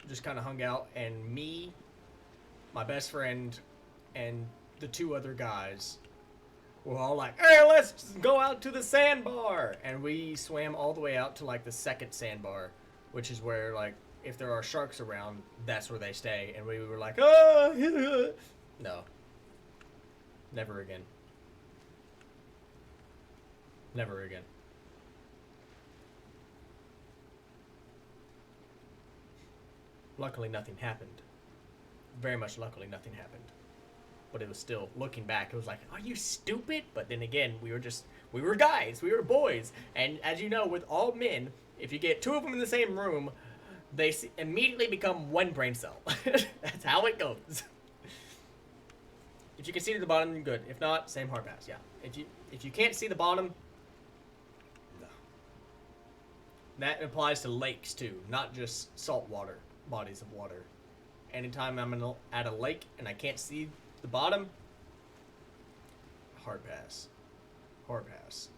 just kind of hung out. And me, my best friend, and the 2 other guys were all like, "Hey, let's go out to the sandbar!" And we swam all the way out to like the second sandbar, which is where like if there are sharks around, that's where they stay. And we were like, "Oh, no, never again, never again." Luckily, nothing happened. Very much luckily, nothing happened. But it was still, looking back, it was like, are you stupid? But then again, we were guys, we were boys. And as you know, with all men, if you get 2 of them in the same room, they immediately become one brain cell. That's how it goes. If you can see to the bottom, then good. If not, same hard pass, yeah. If you can't see the bottom, no. That applies to lakes too, not just saltwater bodies of water. Anytime I'm at a lake and I can't see the bottom, hard pass. Hard pass.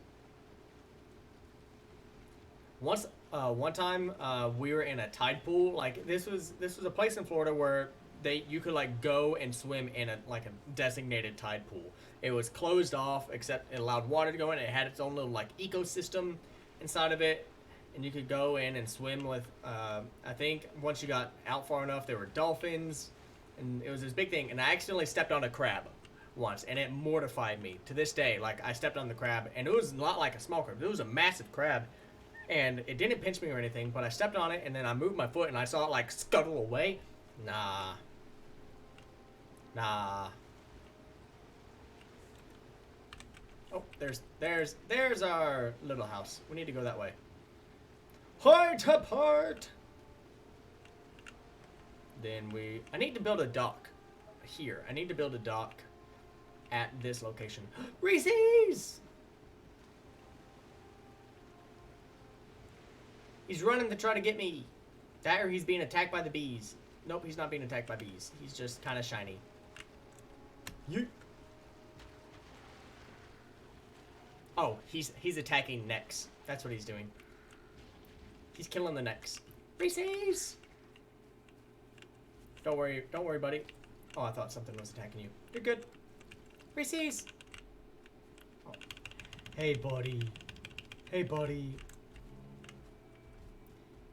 One time, we were in a tide pool. Like this was a place in Florida where you could like go and swim in a designated tide pool. It was closed off except it allowed water to go in. It had its own little like ecosystem inside of it. And you could go in and swim with, I think once you got out far enough, there were dolphins, and it was this big thing. And I accidentally stepped on a crab once, and it mortified me to this day. Like, I stepped on the crab, and it was not like a small crab. It was a massive crab, and it didn't pinch me or anything, but I stepped on it, and then I moved my foot, and I saw it, like, scuttle away. Nah. Oh, there's our little house. We need to go that way. Heart apart. Then I need to build a dock here. I need to build a dock at this location. Reese's! He's running to try to get me. That or he's being attacked by the bees. Nope, he's not being attacked by bees. He's just kind of shiny. Yeet. Oh, he's attacking necks. That's what he's doing. He's killing the necks. Reese's! Don't worry, buddy. Oh, I thought something was attacking you. You're good. Reese's! Oh. Hey, buddy. Hey, buddy.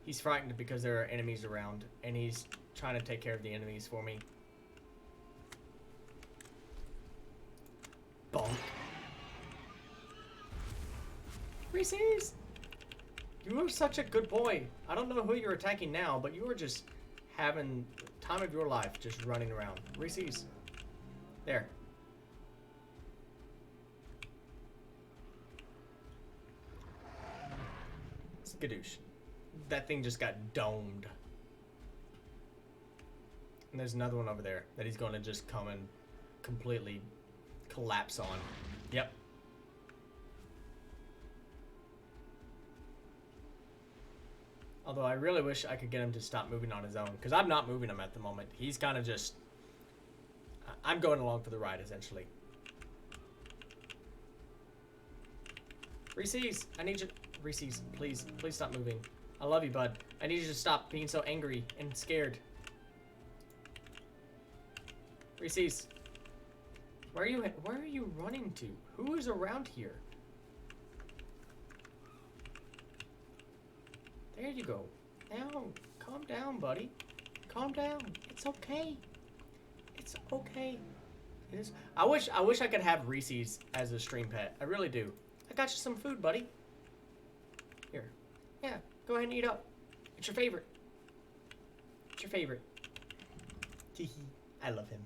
He's frightened because there are enemies around, and he's trying to take care of the enemies for me. Bonk. Reese's! You are such a good boy. I don't know who you're attacking now, but you are just having the time of your life just running around. Reese's. There. Skadoosh. That thing just got domed. And there's another one over there that he's going to just come and completely collapse on. Yep. Although I really wish I could get him to stop moving on his own, because I'm not moving him at the moment. He's kind of just... I'm going along for the ride, essentially. Reese's, I need you... Reese's, please stop moving. I love you, bud. I need you to stop being so angry and scared. Reese's. Where are you running to? Who is around here? There you go. Now, calm down, buddy. Calm down. It's okay. It's okay. It is. I wish I could have Reese's as a stream pet. I really do. I got you some food, buddy. Here. Yeah, go ahead and eat up. It's your favorite. It's your favorite. I love him.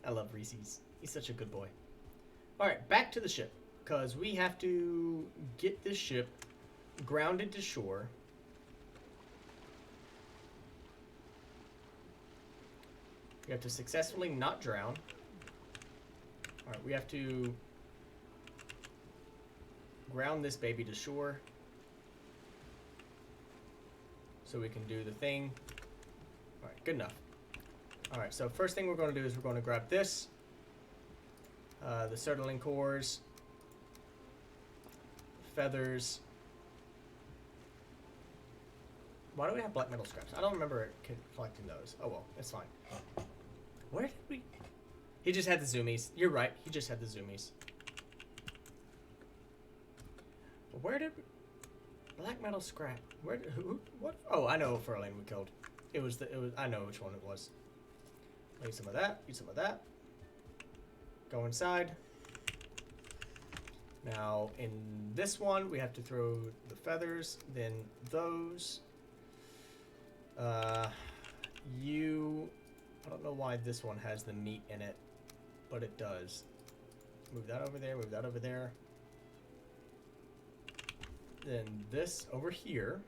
I love Reese's. He's such a good boy. Alright, back to the ship. Because we have to get this ship grounded to shore. We have to successfully not drown. Alright, we have to ground this baby to shore. So we can do the thing. Alright, good enough. Alright, so first thing we're going to do is we're going to grab this. The Sertling cores. Feathers. Why do we have black metal scraps? I don't remember collecting those. Oh well, it's fine. Where did we... He just had the zoomies. You're right, he just had the zoomies. But where did... Black metal scrap. Where did... Who? What? Oh, I know Furlane we killed. It was... I know which one it was. Eat some of that. Eat some of that. Go inside. Now, in this one, we have to throw the feathers, then those. I don't know why this one has the meat in it, but it does. Move that over there, move that over there. Then this over here.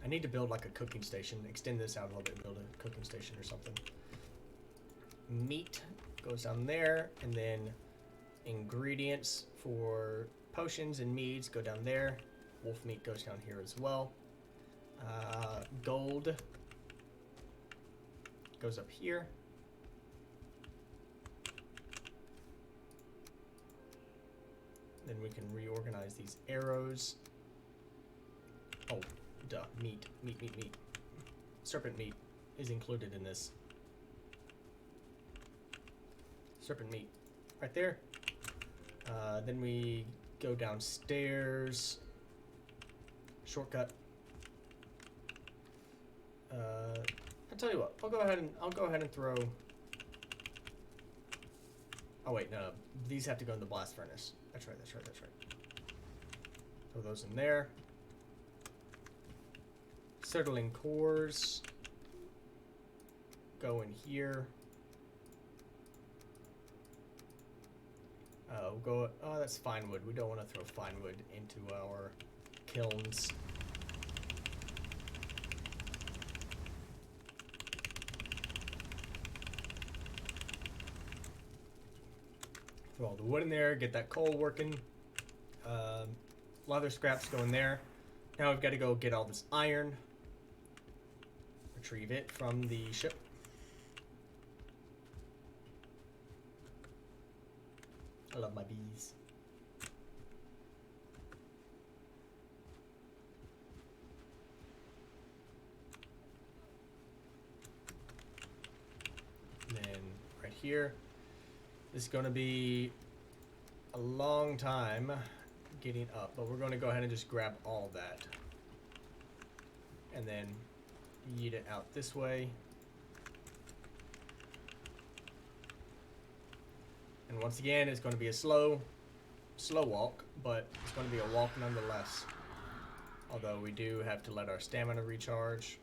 I need to build like a cooking station, extend this out a little bit, build a cooking station or something. Meat goes down there, and then ingredients for potions and meads go down there. Wolf meat goes down here as well. Gold goes up here. Then we can reorganize these arrows. Oh, duh, meat. Serpent meat is included in this. Serpent meat, right there. Then we go downstairs. Shortcut. I'll tell you what. I'll go ahead and throw. Oh wait, no. These have to go in the blast furnace. That's right. Throw those in there. Sertling cores go in here. We'll go. Oh, that's fine wood. We don't want to throw fine wood into our kilns. Throw all the wood in there. Get that coal working. Leather scraps go in there. Now we've got to go get all this iron. Retrieve it from the ship. I love my bees. And then right here, this is going to be a long time getting up, but we're going to go ahead and just grab all of that. And then yeet it out this way. And once again, it's going to be a slow walk, but it's going to be a walk nonetheless. Although we do have to let our stamina recharge.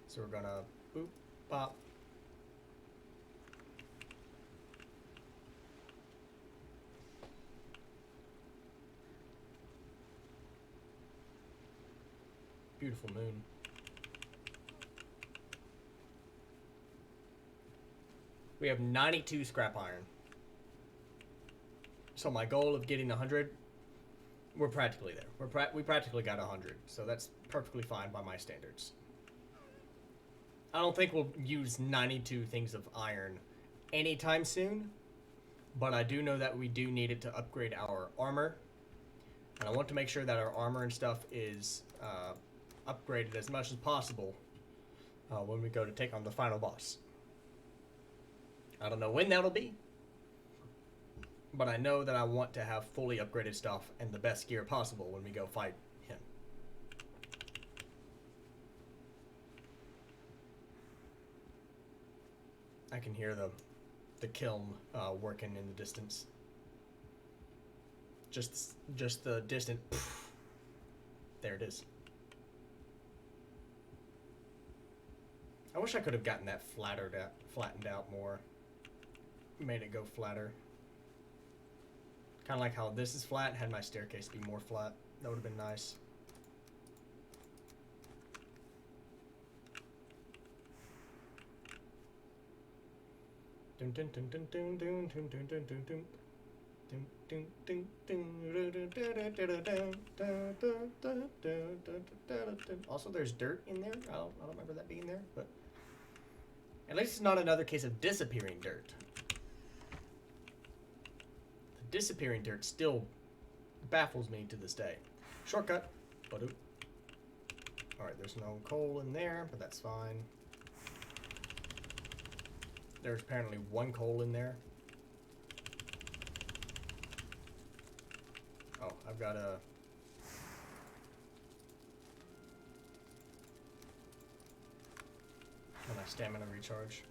So we're going to boop, pop. Beautiful moon. We have 92 scrap iron. So my goal of getting 100, we're practically there. We practically got 100, so that's perfectly fine by my standards. I don't think we'll use 92 things of iron anytime soon, but I do know that we do need it to upgrade our armor, and I want to make sure that our armor and stuff is upgraded as much as possible when we go to take on the final boss. I don't know when that'll be, but I know that I want to have fully upgraded stuff and the best gear possible when we go fight him. I can hear the the kiln working in the distance. Just the distant. There it is. I wish I could have gotten that flattened out more. Made it go flatter. Kind of like how this is flat, had my staircase be more flat. That would have been nice. Dun dun dun dun dun dun dun dun dun dun dun. Also, there's dirt in there. I don't remember that being there, but at least it's not another case of disappearing dirt. The disappearing dirt still baffles me to this day. Shortcut. Alright, there's no coal in there, but that's fine. There's apparently one coal in there. Oh, I've got a... my stamina recharge.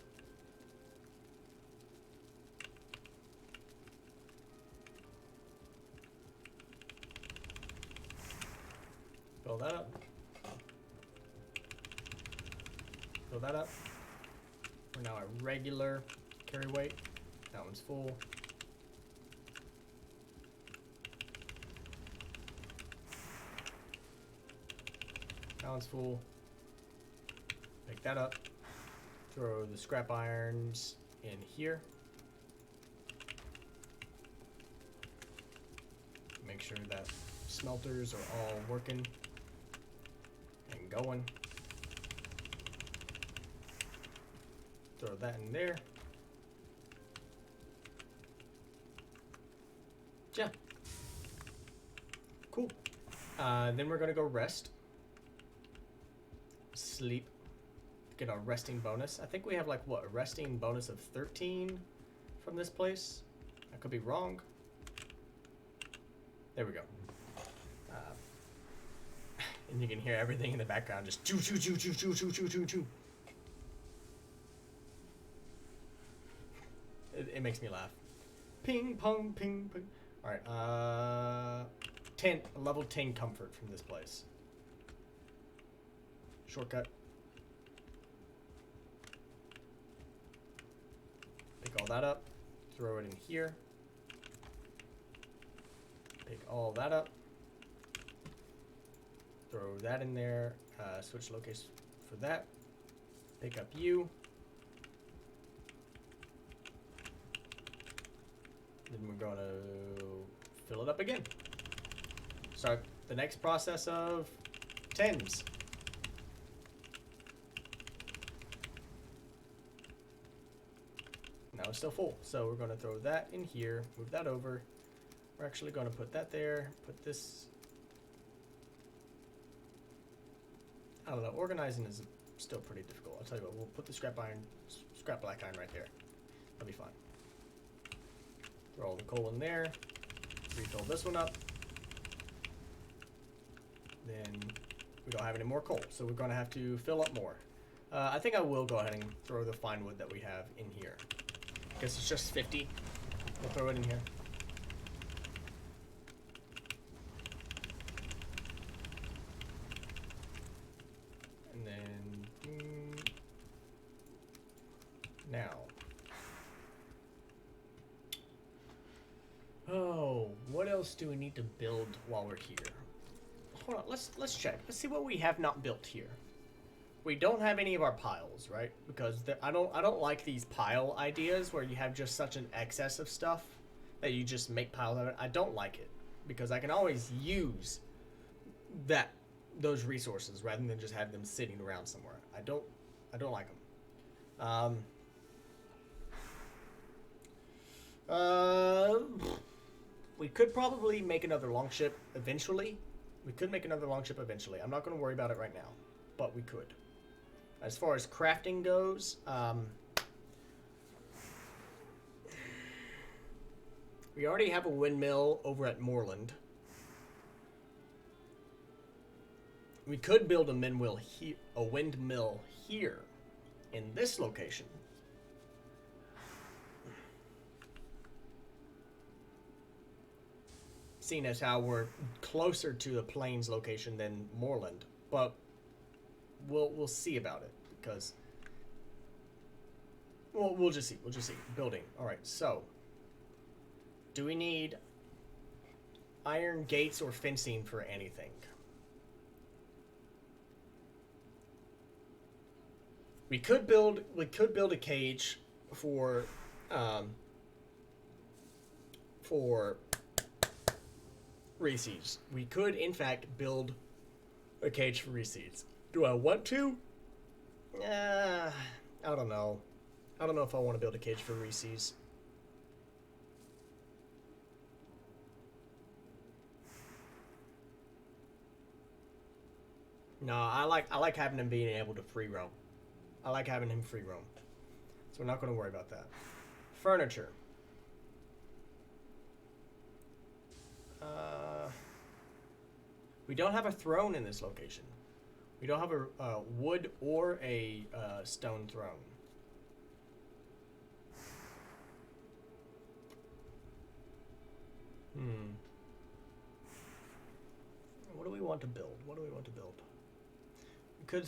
Fill that up. Fill that up. We're now at regular carry weight. That one's full. That one's full. Pick that up. Throw the scrap irons in here. Make sure that smelters are all working and going. Throw that in there. Yeah. Cool. Then we're gonna go rest. Sleep. Get a resting bonus. I think we have like what, a resting bonus of 13 from this place. I could be wrong. There we go. And you can hear everything in the background just choo choo choo choo choo choo choo choo choo. It makes me laugh. Ping pong ping ping. All right. 10 level 10 comfort from this place. Shortcut. Pick all that up. Throw it in here. Pick all that up. Throw that in there. Switch location for that. Pick up you. Then we're going to fill it up again. Start the next process of 10s. Now it's still full, so we're going to throw that in here, move that over. We're actually going to put that there, put this... I don't know, organizing is still pretty difficult. I'll tell you what, we'll put the scrap black iron right there. That'll be fine. Throw all the coal in there, refill this one up. Then we don't have any more coal, so we're going to have to fill up more. I think I will go ahead and throw the fine wood that we have in here. Because it's just 50. We'll throw it in here. And then... now. Oh, what else do we need to build while we're here? Hold on, let's check. Let's see what we have not built here. We don't have any of our piles, right? Because I don't like these pile ideas where you have just such an excess of stuff that you just make piles of it. I don't like it because I can always use those resources rather than just have them sitting around somewhere. I don't like them. We could probably make another longship eventually. I'm not going to worry about it right now, but we could. As far as crafting goes, we already have a windmill over at Moorland. We could build a windmill here in this location. seeing as how we're closer to the plains location than Moorland. But we'll see about it because we'll just see. We'll just see. Building. All right. So, do we need iron gates or fencing for anything? We could build a cage for reseeds. We could in fact build a cage for reseeds. Do I want to? I don't know. I don't know if I want to build a cage for reseeds. No, I like having him being able to free roam. I like having him free roam. So we're not going to worry about that. Furniture. We don't have a throne in this location. We don't have a wood or a stone throne. What do we want to build? What do we want to build? We could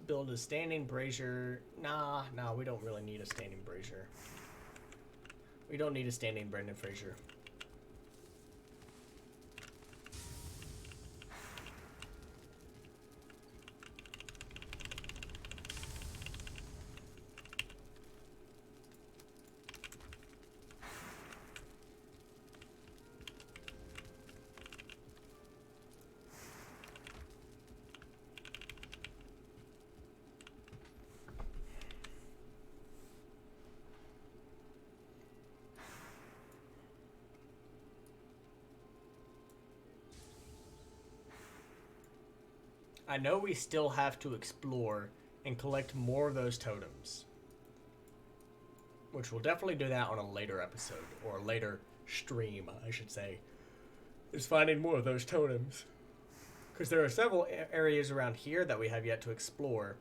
build a standing brazier. Nah, we don't really need a standing brazier. We don't need a standing Brendan Fraser. I know we still have to explore and collect more of those totems. Which we'll definitely do that on a later episode, or a later stream, I should say. Is finding more of those totems. Because there are several areas around here that we have yet to explore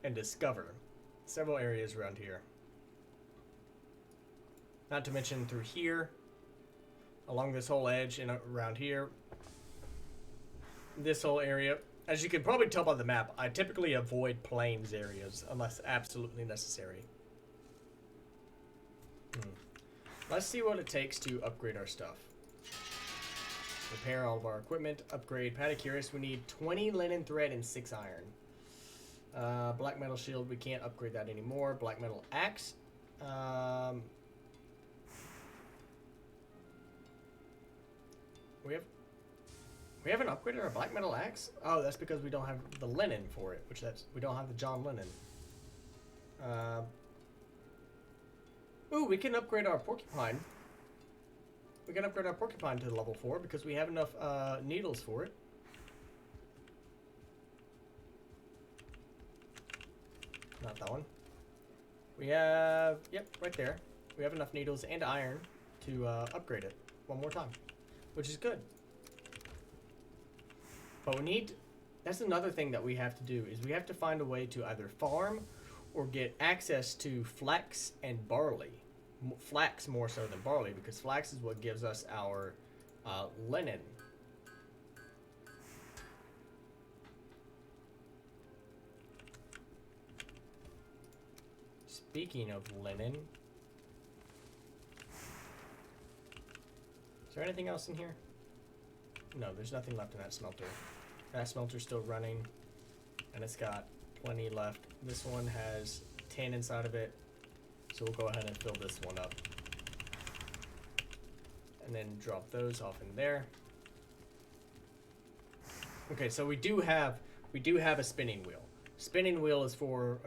and discover. Several areas around here. Not to mention through here, along this whole edge and around here. This whole area. As you can probably tell by the map, I typically avoid plains areas unless absolutely necessary. Let's see what it takes to upgrade our stuff. Repair all of our equipment. Upgrade Paticurus. We need 20 linen thread and 6 iron. Black metal shield. We can't upgrade that anymore. Black metal axe. We haven't upgraded our black metal axe? Oh, that's because we don't have the linen for it, we don't have the John Lennon. Ooh, we can upgrade our porcupine. We can upgrade our porcupine to level 4 because we have enough needles for it. Not that one. We have, yep, right there. We have enough needles and iron to upgrade it one more time, which is good. But that's another thing that we have to do, is we have to find a way to either farm or get access to flax and barley. Flax more so than barley, because flax is what gives us our linen. Speaking of linen, is there anything else in here? No, there's nothing left in that smelter. That smelter's still running, and it's got plenty left. This one has 10 inside of it, so we'll go ahead and fill this one up. And then drop those off in there. Okay, so we do have a spinning wheel. Spinning wheel is for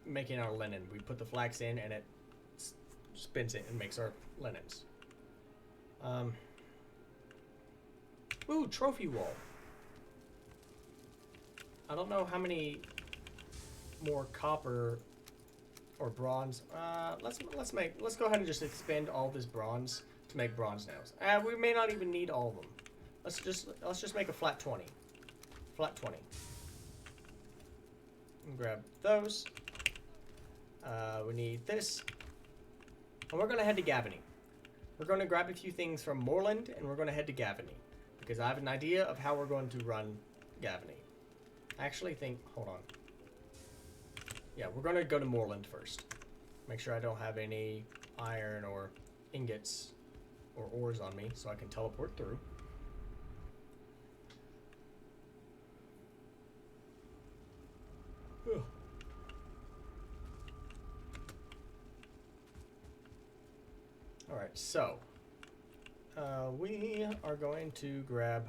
making our linen. We put the flax in, and it spins it and makes our linens. Ooh, trophy wall. I don't know how many more copper or bronze. Let's go ahead and just expend all this bronze to make bronze nails. We may not even need all of them. Let's just make a flat 20. Flat 20. And grab those. We need this. And we're gonna head to Gavany. We're going to grab a few things from Moorland, and we're going to head to Gavany. Because I have an idea of how we're going to run Gavany. I actually think... Hold on. Yeah, we're going to go to Moorland first. Make sure I don't have any iron or ingots or ores on me, so I can teleport through. Ugh. Alright, so we are going to grab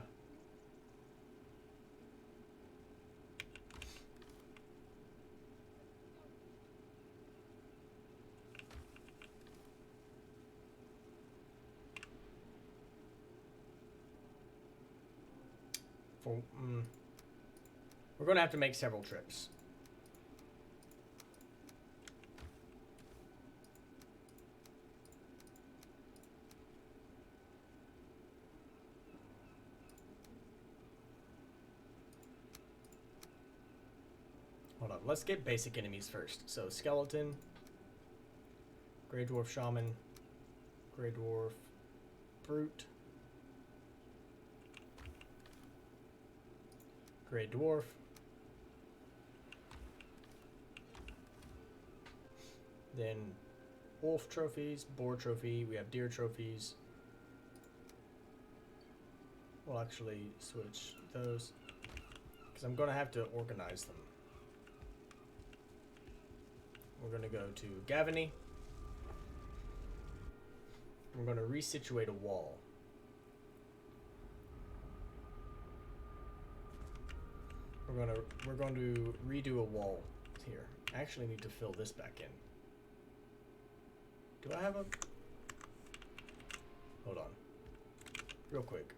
we're going to have to make several trips. Hold on, let's get basic enemies first. So, Skeleton, Grey Dwarf Shaman, Grey Dwarf Brute, Grey Dwarf, then Wolf trophies, Boar trophy, we have Deer trophies. We'll actually switch those, because I'm going to have to organize them. We're going to go to Gavany. We're going to resituate a wall. We're going to redo a wall here. I actually need to fill this back in. Do I have a... Hold on. Real quick.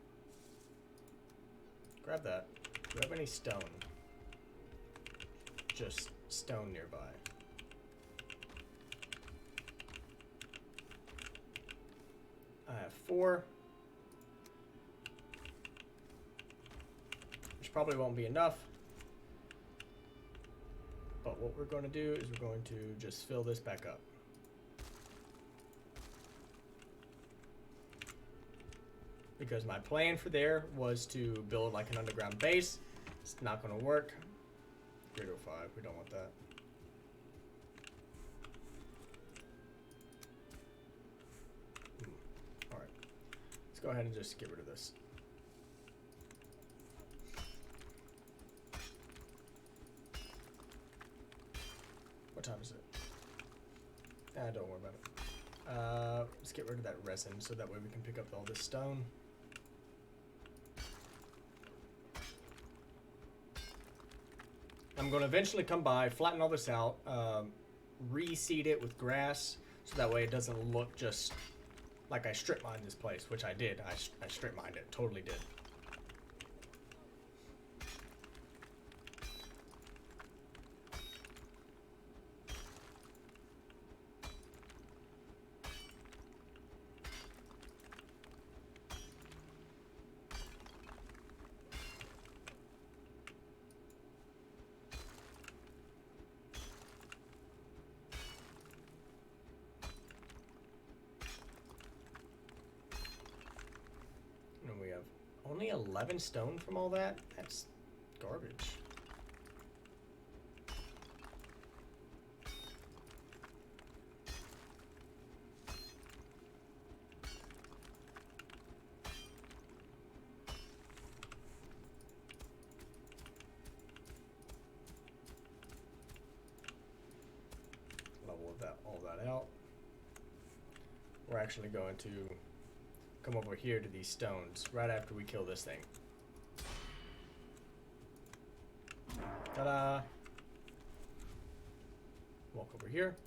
Grab that. Do I have any stone? Just stone nearby. I have 4. Which probably won't be enough. But what we're going to do is we're going to just fill this back up. Because my plan for there was to build like an underground base. It's not going to work. Grade 05, we don't want that. Alright. Let's go ahead and just get rid of this. What time is it? Don't worry about it. Let's get rid of that resin so that way we can pick up all this stone. I'm going to eventually come by, flatten all this out, reseed it with grass so that way it doesn't look just like I strip mined this place, which I did. I strip mined it, totally did. We have only 11 stone from all that? That's garbage. Level all that out. We're actually going to come over here to these stones right after we kill this thing. Ta-da! Walk over here.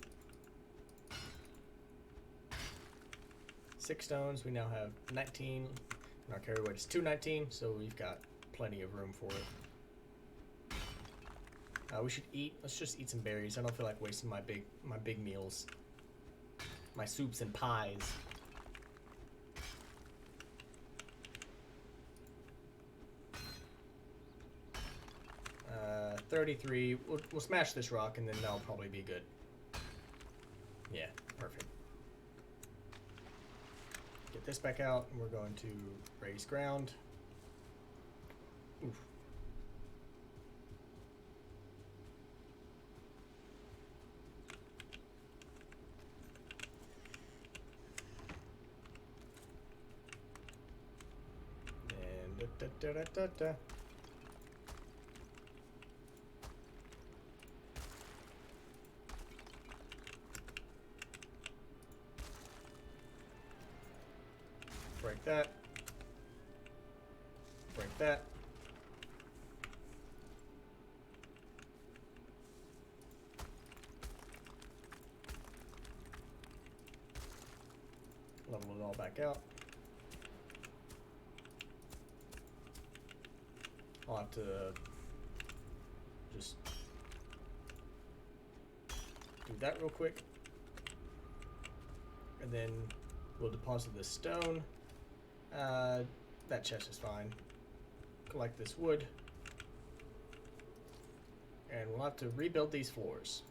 6 stones. We now have 19. And our carry weight is 219, so we've got plenty of room for it. We should eat. Let's just eat some berries. I don't feel like wasting my big meals. My soups and pies. 33. We'll smash this rock and then that'll probably be good. Yeah, perfect. put this back out, and we're going to raise ground. Oof. And da. Break that. Break that. Level it all back out. I'll have to just do that real quick. And then we'll deposit this stone. That chest is fine. Collect this wood. And we'll have to rebuild these floors.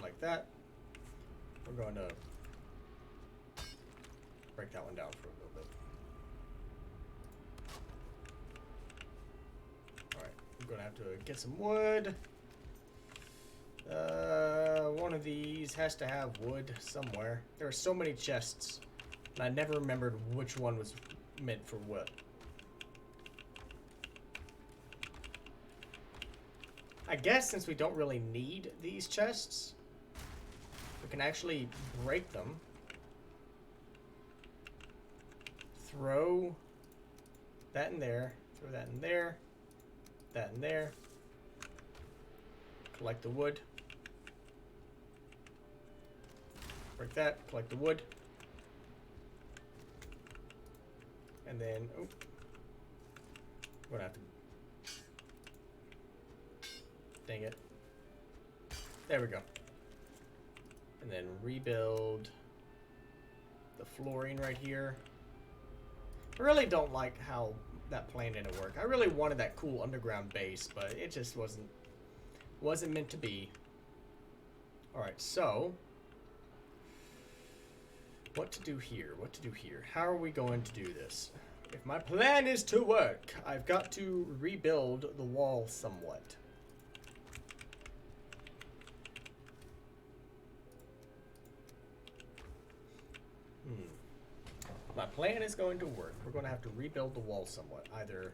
Like that. We're going to break that one down for a little bit. Alright, I'm going to have to get some wood. One of these has to have wood somewhere. There are so many chests, and I never remembered which one was meant for what. I guess since we don't really need these chests, we can actually break them. Throw that in there. Throw that in there. That in there. Collect the wood. Break that. Collect the wood. And then, oh, we're gonna have to. Dang it. There we go. And then rebuild the flooring right here. I really don't like how that plan didn't work. I really wanted that cool underground base, but it just wasn't meant to be. Alright, so what to do here? What to do here? How are we going to do this? If my plan is to work, I've got to rebuild the wall somewhat. My plan is going to work. We're going to have to rebuild the wall somewhat. Either...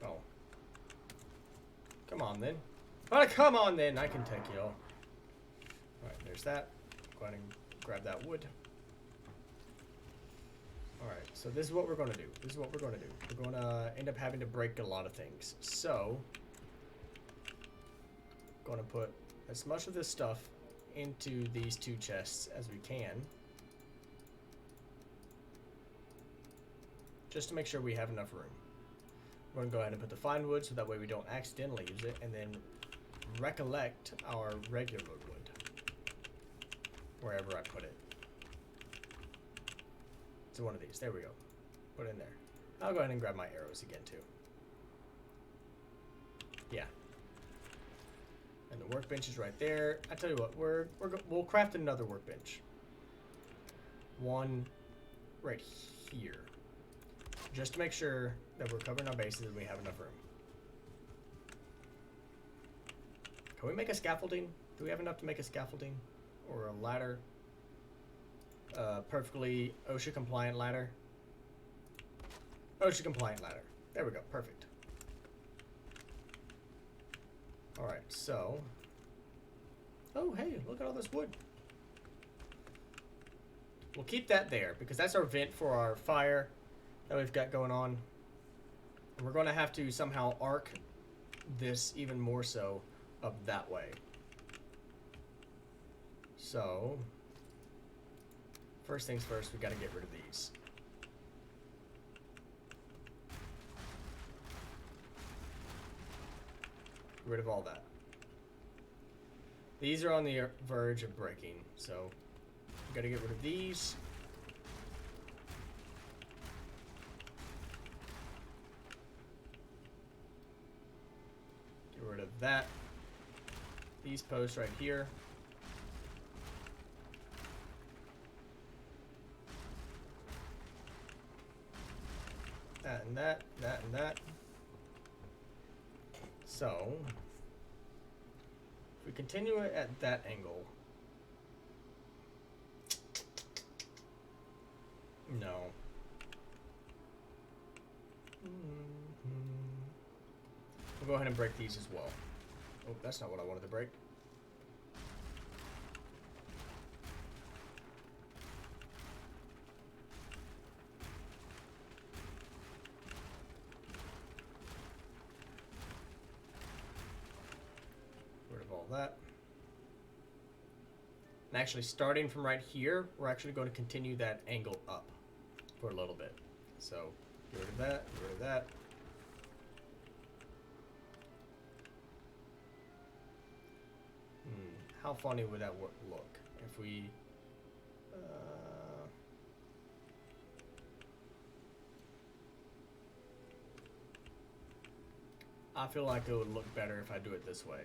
Oh. Come on, then. Oh, come on, then. I can take you all. Alright, there's that. Go ahead and grab that wood. Alright, so this is what we're going to do. This is what we're going to do. We're going to end up having to break a lot of things. So... going to put as much of this stuff into these two chests as we can, just to make sure we have enough room. We're going to go ahead and put the fine wood so that way we don't accidentally use it, and then recollect our regular wood wherever I put it. So one of these, there we go. Put it in there. I'll go ahead and grab my arrows again too. Yeah. And the workbench is right there. I tell you what, we'll craft another workbench. One right here, just to make sure that we're covering our bases and we have enough room. Can we make a scaffolding? Do we have enough to make a scaffolding or a ladder? Perfectly OSHA compliant ladder. OSHA compliant ladder. There we go. Perfect. Alright, so... Oh, hey, look at all this wood. We'll keep that there, because that's our vent for our fire that we've got going on. We're going to have to somehow arc this even more so up that way. So... first things first, we got to get rid of these. Get rid of all that. These are on the verge of breaking, so we got to get rid of these. of that. These posts right here. That and that, that and that. So, if we continue it at that angle. No. We'll go ahead and break these as well. Oh, that's not what I wanted to break. Rid of all that. And actually, starting from right here, we're actually going to continue that angle up for a little bit. So, get rid of that, get rid of that. How funny would that look if we... I feel like it would look better if I do it this way.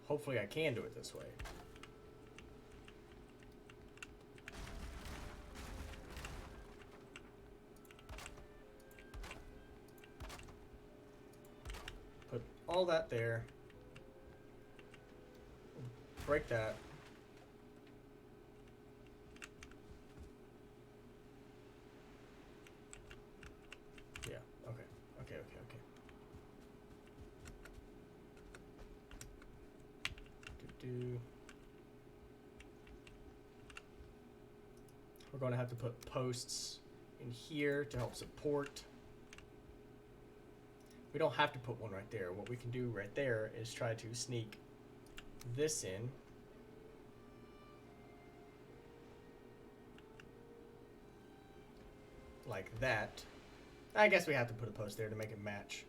Hopefully I can do it this way. Put all that there. Break that. Yeah, okay. Okay. We're going to have to put posts in here to help support. We don't have to put one right there. What we can do right there is try to sneak this in. Like that. I guess we have to put a post there to make it match.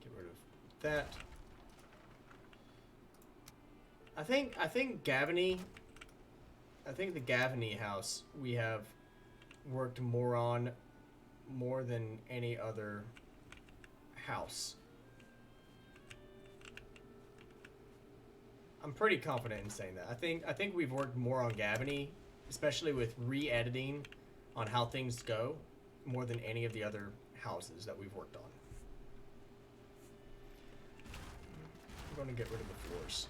Get rid of that. I think the Gavany house we have worked more than any other house. I'm pretty confident in saying that. I think we've worked more on Gavany, especially with re-editing on how things go, more than any of the other houses that we've worked on. I'm going to get rid of the floors.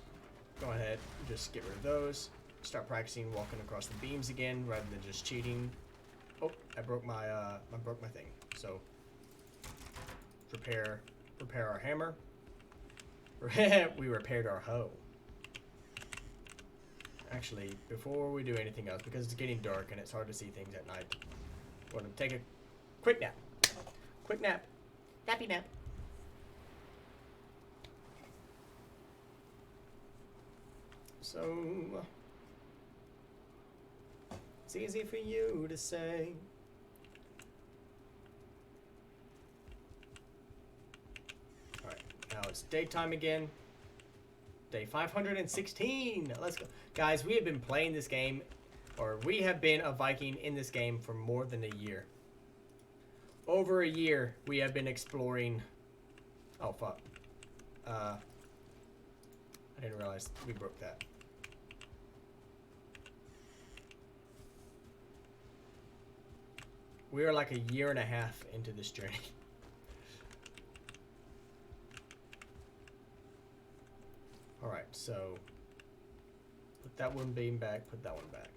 Go ahead, just get rid of those. Start practicing walking across the beams again rather than just cheating. Oh, I broke my thing. So repair our hammer. We repaired our hoe. Actually, before we do anything else, because it's getting dark and it's hard to see things at night, we're gonna take a quick nap. Quick nap. Nappy nap. So it's easy for you to say. Alright, now it's daytime again. Day 516. Let's go. Guys, we have been playing this game, or we have been a Viking in this game for more than a year. Over a year, we have been exploring. Oh, fuck. I didn't realize we broke that. We are like a year and a half into this journey. Alright, so put that one beam back, put that one back.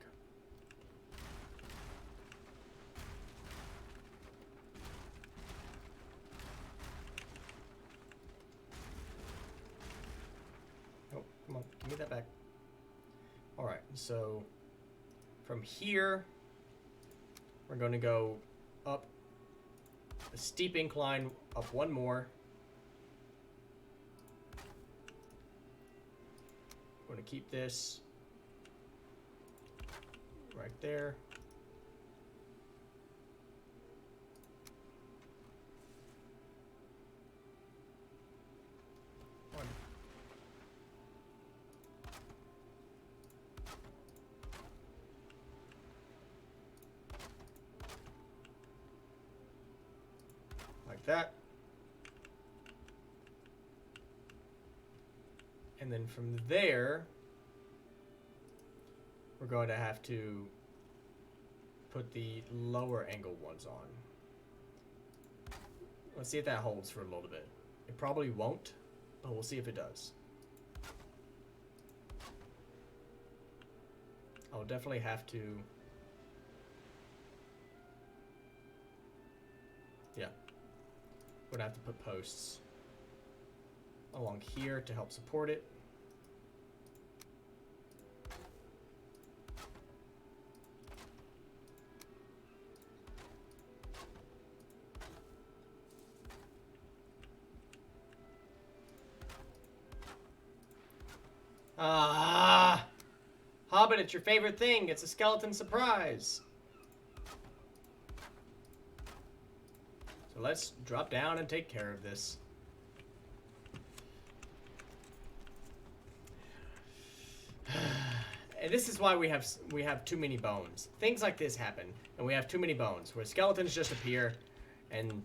Oh, come on, give me that back. Alright, so from here, we're going to go up a steep incline, up one more. We're going to keep this right there. that. And then from there, we're going to have to put the lower angle ones on. Let's see if that holds for a little bit. It probably won't, but we'll see if it does. I'll definitely have to... Yeah. We're gonna have to put posts along here to help support it. Ah! Hobbit, it's your favorite thing. It's a skeleton surprise. So let's drop down and take care of this. And this is why we have too many bones. Things like this happen, and we have too many bones, where skeletons just appear, and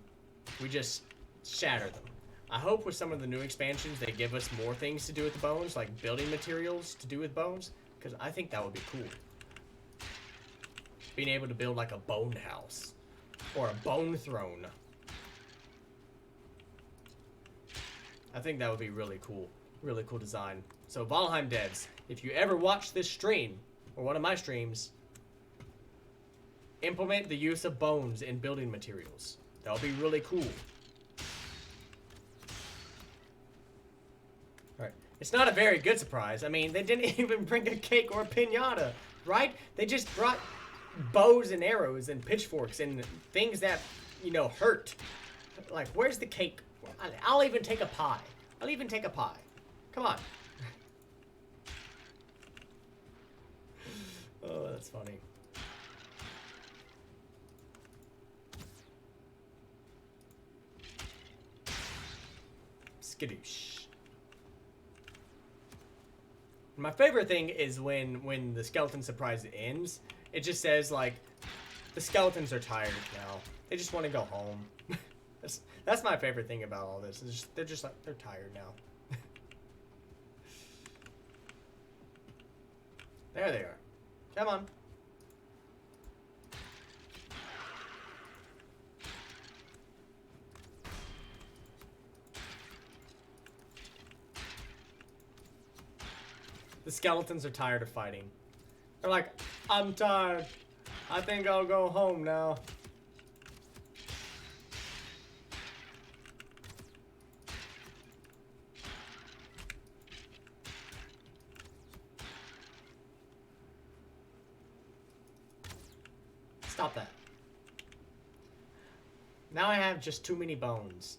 we just shatter them. I hope with some of the new expansions they give us more things to do with the bones, like building materials to do with bones, because I think that would be cool. Being able to build like a bone house, or a bone throne. I think that would be really cool design. So Valheim devs, if you ever watch this stream, or one of my streams, implement the use of bones in building materials. That would be really cool. Alright, it's not a very good surprise. I mean, they didn't even bring a cake or a piñata, right? They just brought bows and arrows and pitchforks and things that, you know, hurt. Like, where's the cake? I'll even take a pie. I'll even take a pie. Come on. Oh, that's funny. Skadoosh. My favorite thing is when the skeleton surprise ends, it just says, like, the skeletons are tired now. They just want to go home. That's my favorite thing about all this. They're just like, they're tired now. There they are. Come on. The skeletons are tired of fighting. They're like, I'm tired. I think I'll go home now. Stop that. Now I have just too many bones.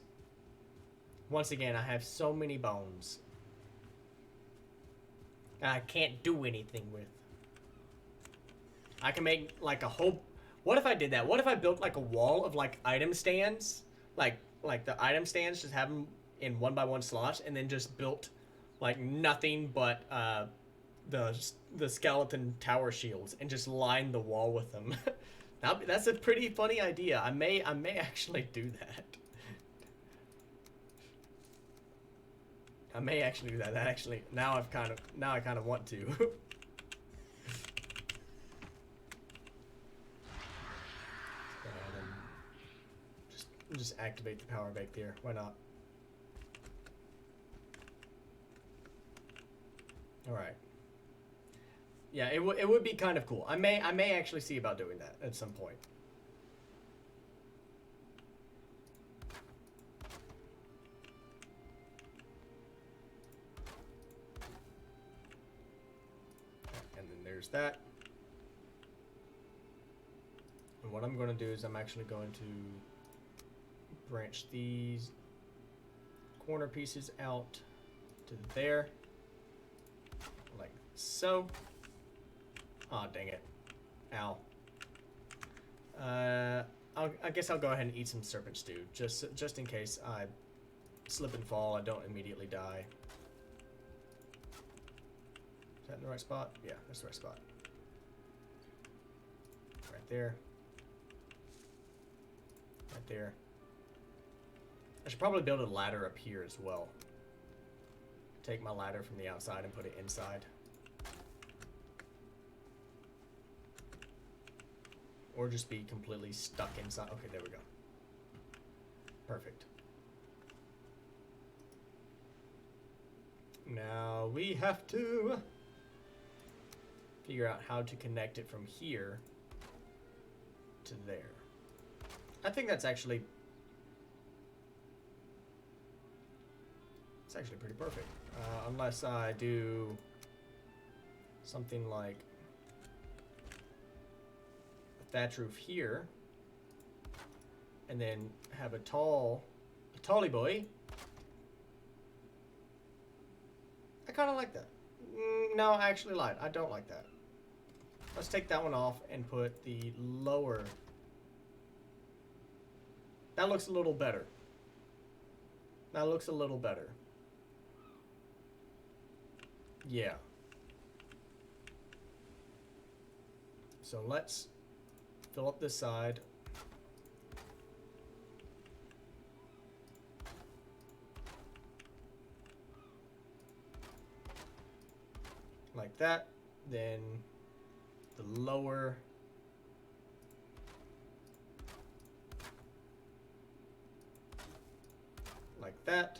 Once again, I have so many bones that I can't do anything with. I can make like a whole... What if I did that? What if I built like a wall of like item stands? Like the item stands, just have them in 1x1 slots, and then just built like nothing but the skeleton tower shields and just line the wall with them. That's a pretty funny idea. I may actually do that. I may actually do that. That actually now I kind of want to. Just activate the power bank there. Why not? All right. Yeah, it would be kind of cool. I may actually see about doing that at some point. And then there's that. And what I'm going to do is I'm actually going to branch these corner pieces out to there, like so. Aw, dang it. Ow. I guess I'll go ahead and eat some serpent stew, just in case I slip and fall, I don't immediately die. Is that in the right spot? Yeah, that's the right spot. Right there. Right there. I should probably build a ladder up here as well. Take my ladder from the outside and put it inside. Or just be completely stuck inside. Okay, there we go. Perfect. Now we have to figure out how to connect it from here to there. I think that's actually... It's actually pretty perfect. Unless I do something like a thatch roof here, and then have a tally boy. I kind of like that. No, I actually lied. I don't like that. Let's take that one off and put the lower. That looks a little better. That looks a little better. Yeah. So let's fill up this side. Like that. Then the lower. Like that.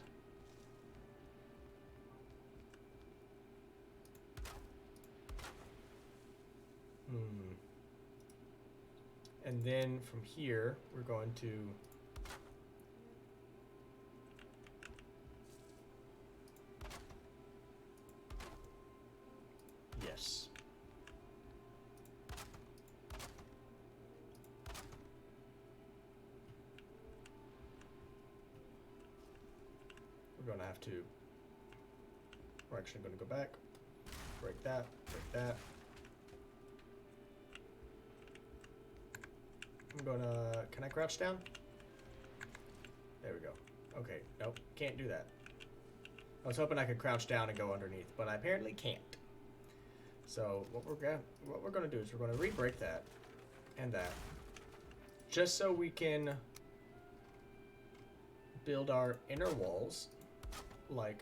And then from here, we're going to yes. We're going to have to, we're actually going to go back, break that, break that. I'm gonna, can I crouch down? There we go. Okay, nope, can't do that. I was hoping I could crouch down and go underneath, but I apparently can't. So what we're gonna do is we're gonna re-break that and that, just so we can build our inner walls like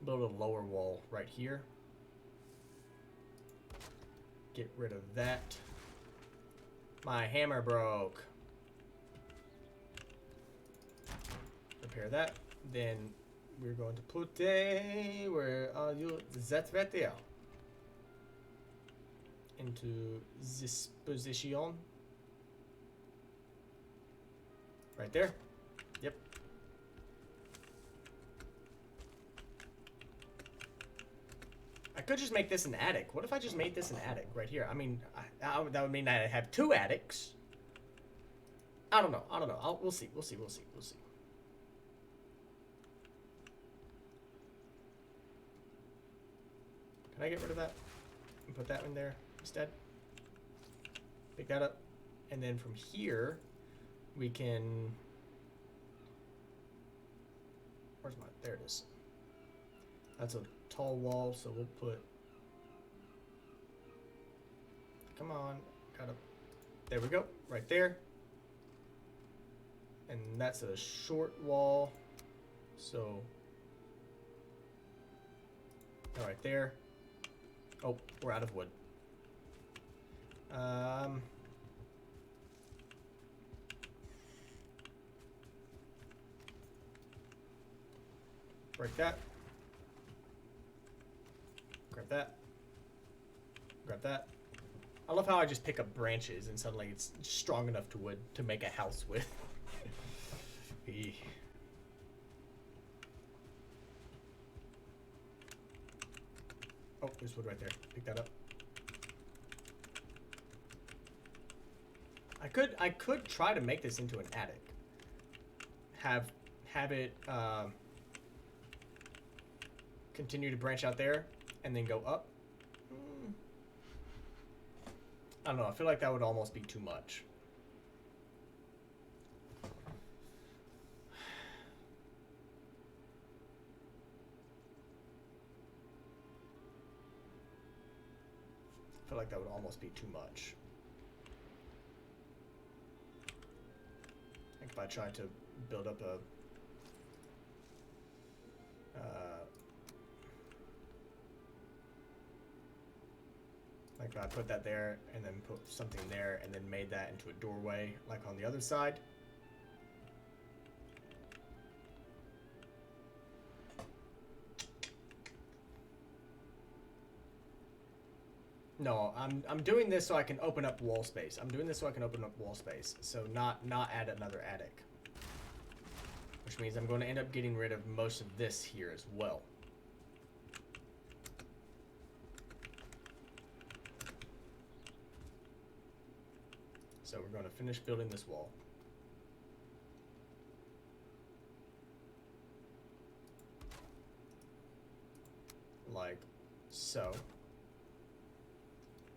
build a lower wall right here. Get rid of that. My hammer broke. Repair that. Then we're going to put a, where are you? That right there. Into this position. Right there. Yep. I could just make this an attic. What if I just made this an attic right here? I mean, that would mean I'd have two attics. I don't know. I don't know. We'll see. We'll see. We'll see. We'll see. Can I get rid of that and put that in there instead? Pick that up. And then from here, we can... Where's my... There it is. That's a tall wall, so we'll put... Come on. Gotta... There we go. Right there. And that's a short wall. So... Right there. Oh, we're out of wood. Break that. Grab that. Grab that. I love how I just pick up branches and suddenly it's strong enough to wood to make a house with. Oh, there's wood right there. Pick that up. I could try to make this into an attic. Have it continue to branch out there and then go up. I don't know. I feel like that would almost be too much. I feel like that would almost be too much. I think if I tried to build up a like if I put that there and then put something there and then made that into a doorway like on the other side. No, I'm doing this so I can open up wall space. I'm doing this so I can open up wall space. So not add another attic. Which means I'm going to end up getting rid of most of this here as well. So we're going to finish building this wall. Like so.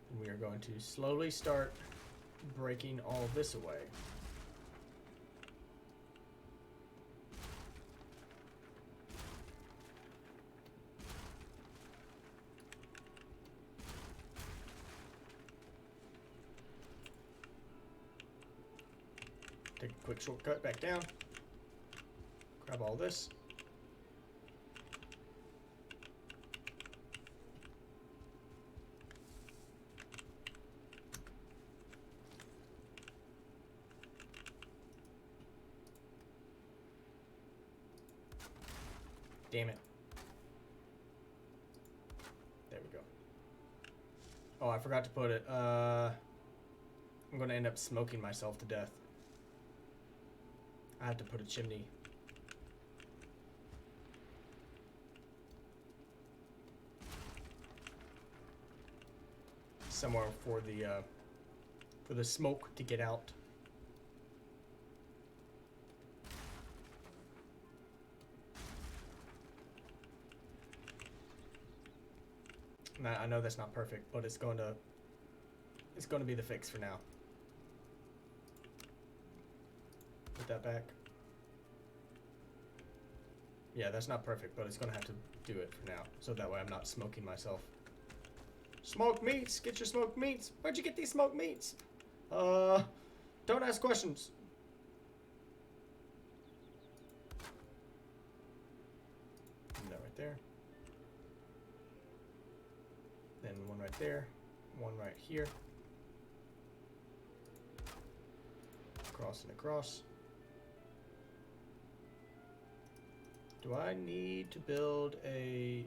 And we are going to slowly start breaking all this away. Take a quick shortcut back down. Grab all this. Damn it. There we go. Oh, I forgot to put it. I'm going to end up smoking myself to death. I have to put a chimney. Somewhere for the smoke to get out. Now, I know that's not perfect, but it's going to be the fix for now. Put that back. Yeah, that's not perfect, but it's going to have to do it for now. So that way I'm not smoking myself. Smoked meats! Get your smoked meats! Where'd you get these smoked meats? Don't ask questions. And that right there. Then one right there. One right here. Across and across. Do I need to build a...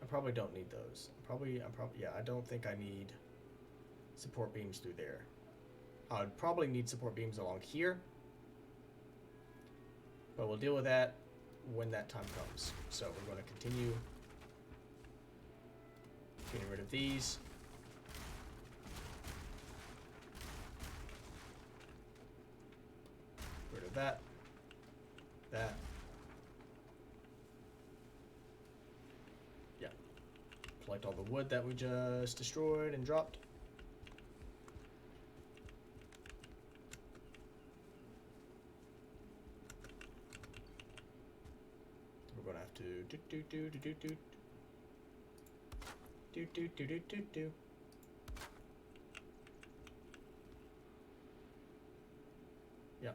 I probably don't need those. Yeah, I don't think I need support beams through there. I would probably need support beams along here. But we'll deal with that when that time comes. So we're going to continue getting rid of these. Rid of that. That. Yeah. Collect all the wood that we just destroyed and dropped. We're going to have to do. Yeah.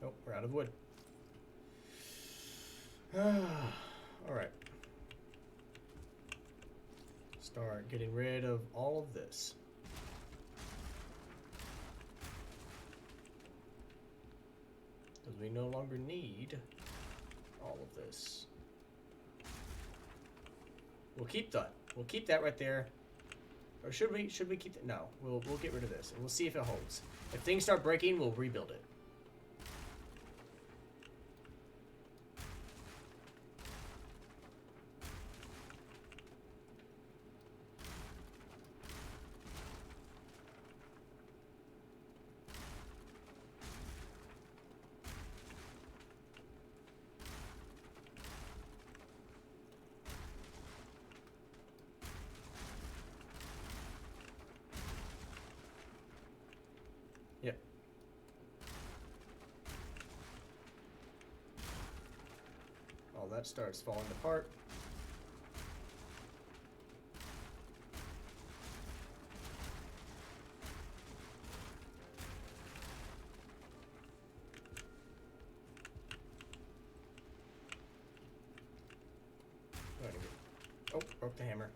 Oh, we're out of wood. Alright. Start getting rid of all of this. Because we no longer need all of this. We'll keep that. We'll keep that right there. Or should we keep that? No. We'll get rid of this and we'll see if it holds. If things start breaking, we'll rebuild it. all that starts falling apart. Oh, broke the hammer.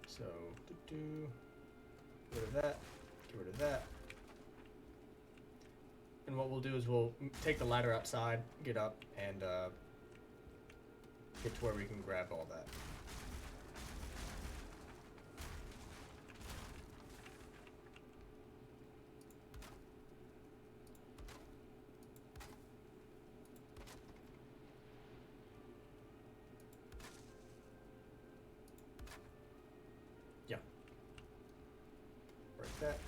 So, get rid of that, get rid of that. And what we'll do is we'll take the ladder outside, get up, and get to where we can grab all that. Yeah. Break that.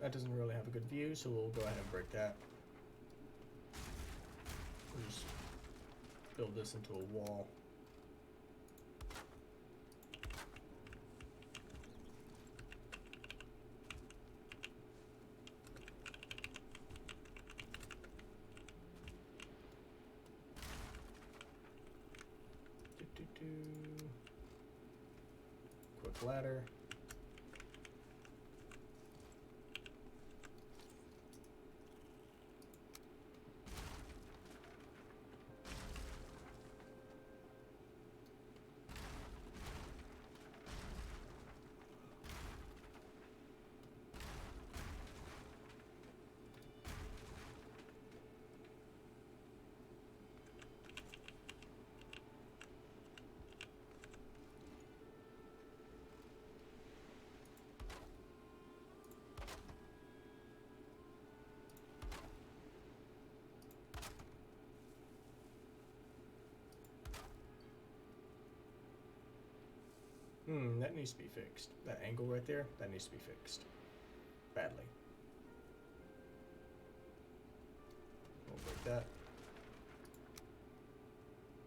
That doesn't really have a good view, so we'll go ahead and break that. We'll just build this into a wall. Quick ladder. That needs to be fixed. That angle right there, that needs to be fixed. Badly. We'll break that.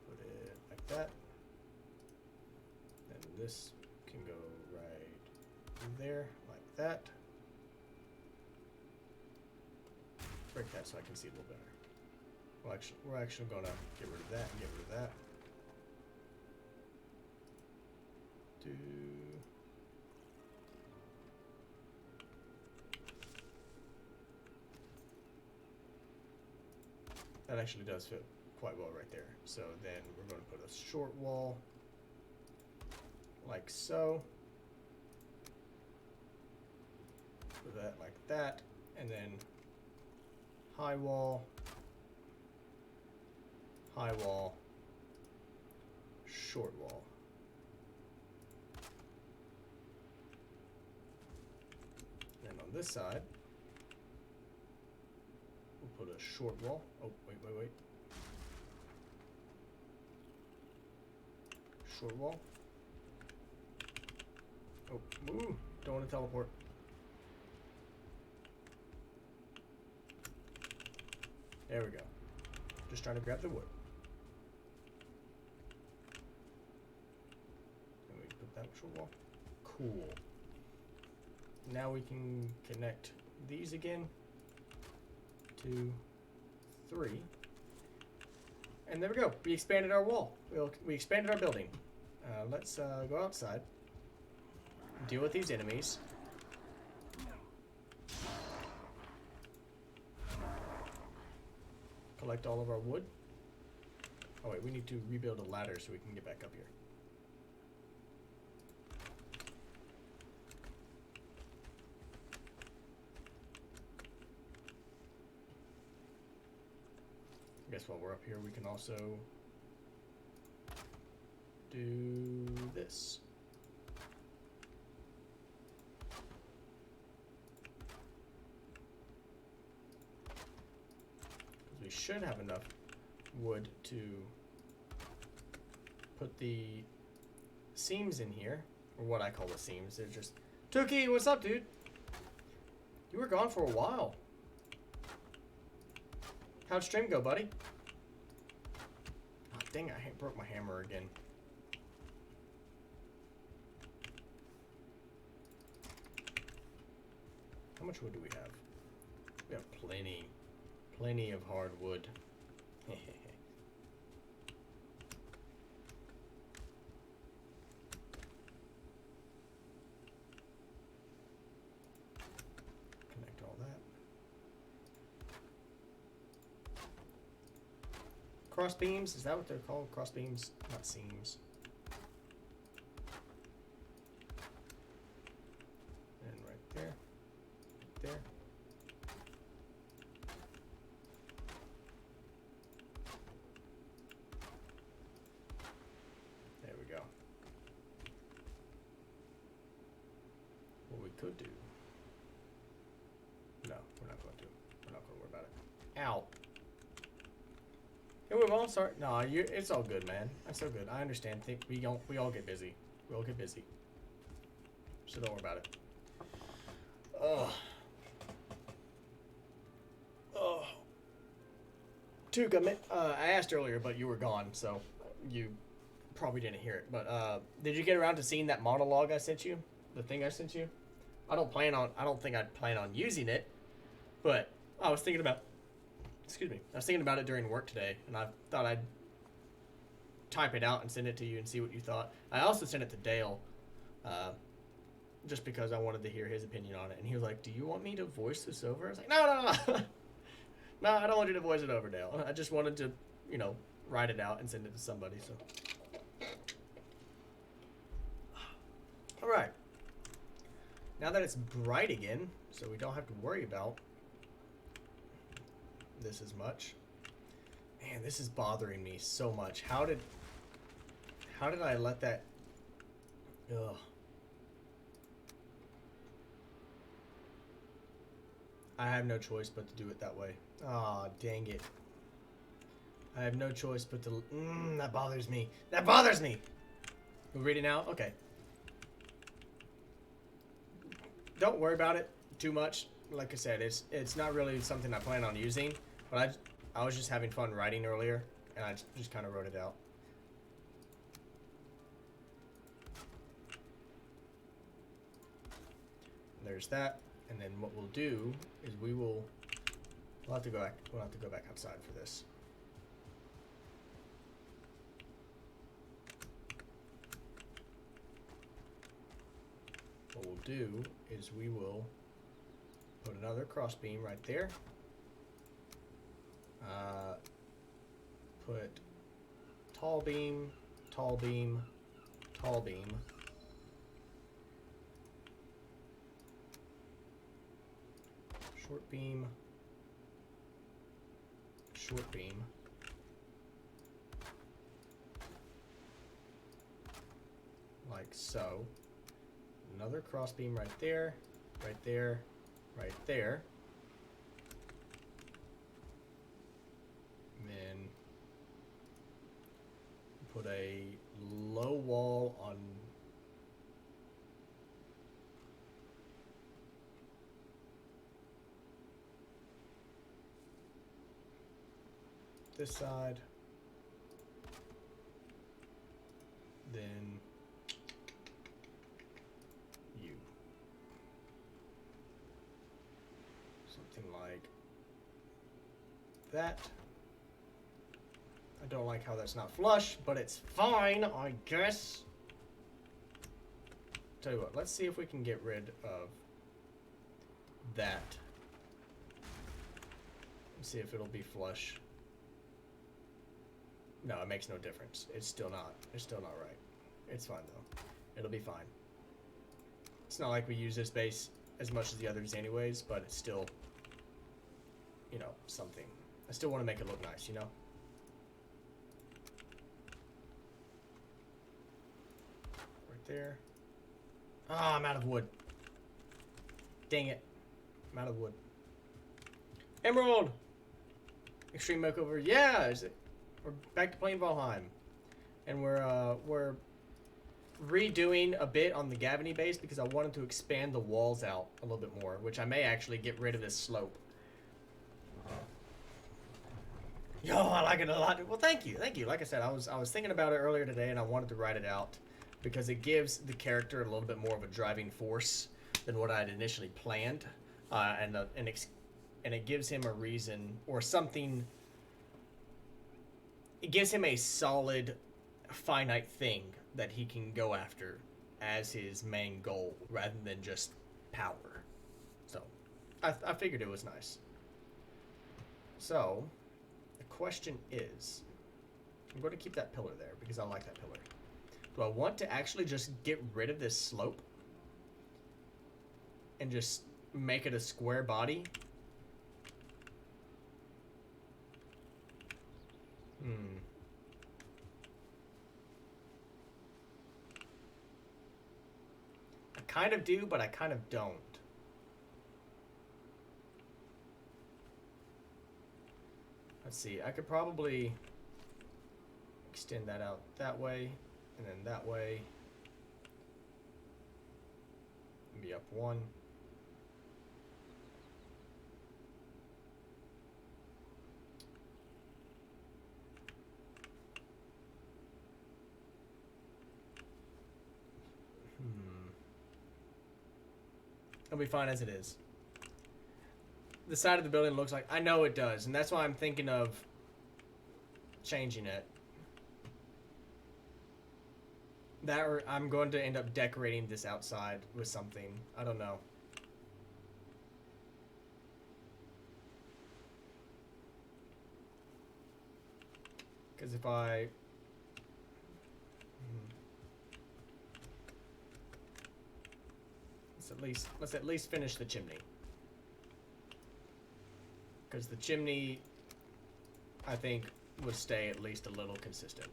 Put it like that. And this can go right there, like that. Break that so I can see a little better. Well, we're actually gonna get rid of that and get rid of that. That actually does fit quite well right there. So then we're going to put a short wall like so. Put that like that, and then high wall, short wall. And on this side, we'll put a short wall. Oh, wait. Short wall. Oh, move. Don't want to teleport. There we go. Just trying to grab the wood. And we put that wall. Cool. Now we can connect these again. 2, 3. And there we go. We expanded our wall. We expanded our building. Let's go outside. Deal with these enemies. Collect all of our wood. Oh wait, we need to rebuild a ladder so we can get back up here. I guess while we're up here, we can also do this. Because we should have enough wood to put the seams in here, or what I call the seams. They're just... Tuki, what's up, dude? You were gone for a while. How'd stream go, buddy? Oh, dang it, I broke my hammer again. How much wood do we have? We have plenty. Plenty of hardwood. Connect all that. Cross beams, is that what they're called? Cross beams, not seams. And right there. Right there. There we go. What we could do. No, we're not going to. We're not going to worry about it. Ow. Hey, we won't start. No, it's all good, man. That's so good. I understand. We all get busy. We all get busy. So don't worry about it. Ugh. Oh. Tuka, I asked earlier, but you were gone, so you probably didn't hear it. But did you get around to seeing that monologue I sent you? The thing I sent you? I don't think I'd plan on using it, but I was thinking about. Excuse me. I was thinking about it during work today, and I thought I'd type it out and send it to you and see what you thought. I also sent it to Dale, just because I wanted to hear his opinion on it. And he was like, "Do you want me to voice this over?" I was like, "No. No, I don't want you to voice it over, Dale. I just wanted to, write it out and send it to somebody." So, all right. Now that it's bright again, so we don't have to worry about this as much. Man, this is bothering me so much. How did I let that... Ugh. I have no choice but to do it that way. Aw, dang it. I have no choice but to... that bothers me. That bothers me! We're reading now? Okay. Don't worry about it too much. Like I said, it's not really something I plan on using, but I was just having fun writing earlier, and I just kind of wrote it out. There's that, and then what we'll do is we'll have to go back. We'll have to go back outside for this. What we'll do is we will put another cross beam right there. Put tall beam, tall beam, tall beam. Short beam, short beam. Like so. Another cross beam right there, right there, right there. And then put a low wall on this side. Then you. Something like that. I don't like how that's not flush, but it's fine, I guess. Tell you what, let's see if we can get rid of that. Let's see if it'll be flush. No, it makes no difference. It's still not right. It's fine though. It'll be fine. It's not like we use this base as much as the others anyways, but it's still, you know, something. I still want to make it look nice, you know? Right there. Ah, I'm out of wood. Dang it. I'm out of wood. Emerald! Extreme makeover. Yeah! We're back to playing Valheim. And we're redoing a bit on the Gavany base because I wanted to expand the walls out a little bit more, which I may actually get rid of this slope. Yo, I like it a lot. Well, thank you. Like I said, I was thinking about it earlier today and I wanted to write it out because it gives the character a little bit more of a driving force than what I had initially planned. And it gives him a reason or something. It gives him a solid, finite thing that he can go after as his main goal rather than just power. So, I figured it was nice. So, the question is, I'm going to keep that pillar there because I like that pillar. Do I want to actually just get rid of this slope and just make it a square body? I kind of do, but I kind of don't. Let's see, I could probably extend that out that way, and then that way. Be up one. It'll be fine as it is. The side of the building looks like... I know it does, and that's why I'm thinking of changing it. That or I'm going to end up decorating this outside with something. I don't know. Because if I... Let's at least finish the chimney. Because the chimney, I think, would stay at least a little consistent.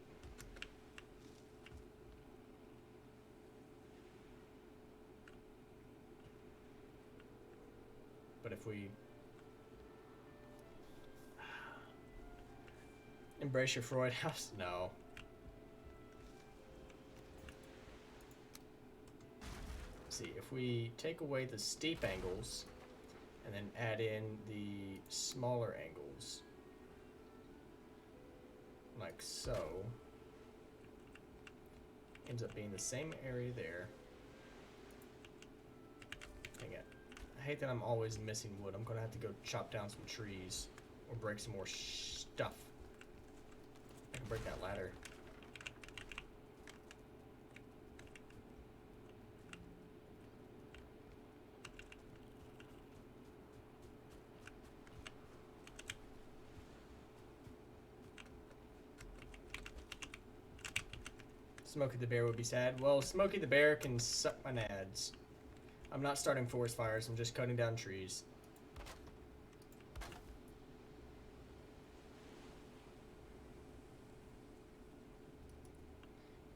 But if we embrace your Freud house, no. See, if we take away the steep angles and then add in the smaller angles, like so, ends up being the same area there. Dang it. I hate that I'm always missing wood. I'm gonna have to go chop down some trees or break some more stuff. I can break that ladder. Smokey the Bear would be sad. Well, Smokey the Bear can suck my nads. I'm not starting forest fires, I'm just cutting down trees.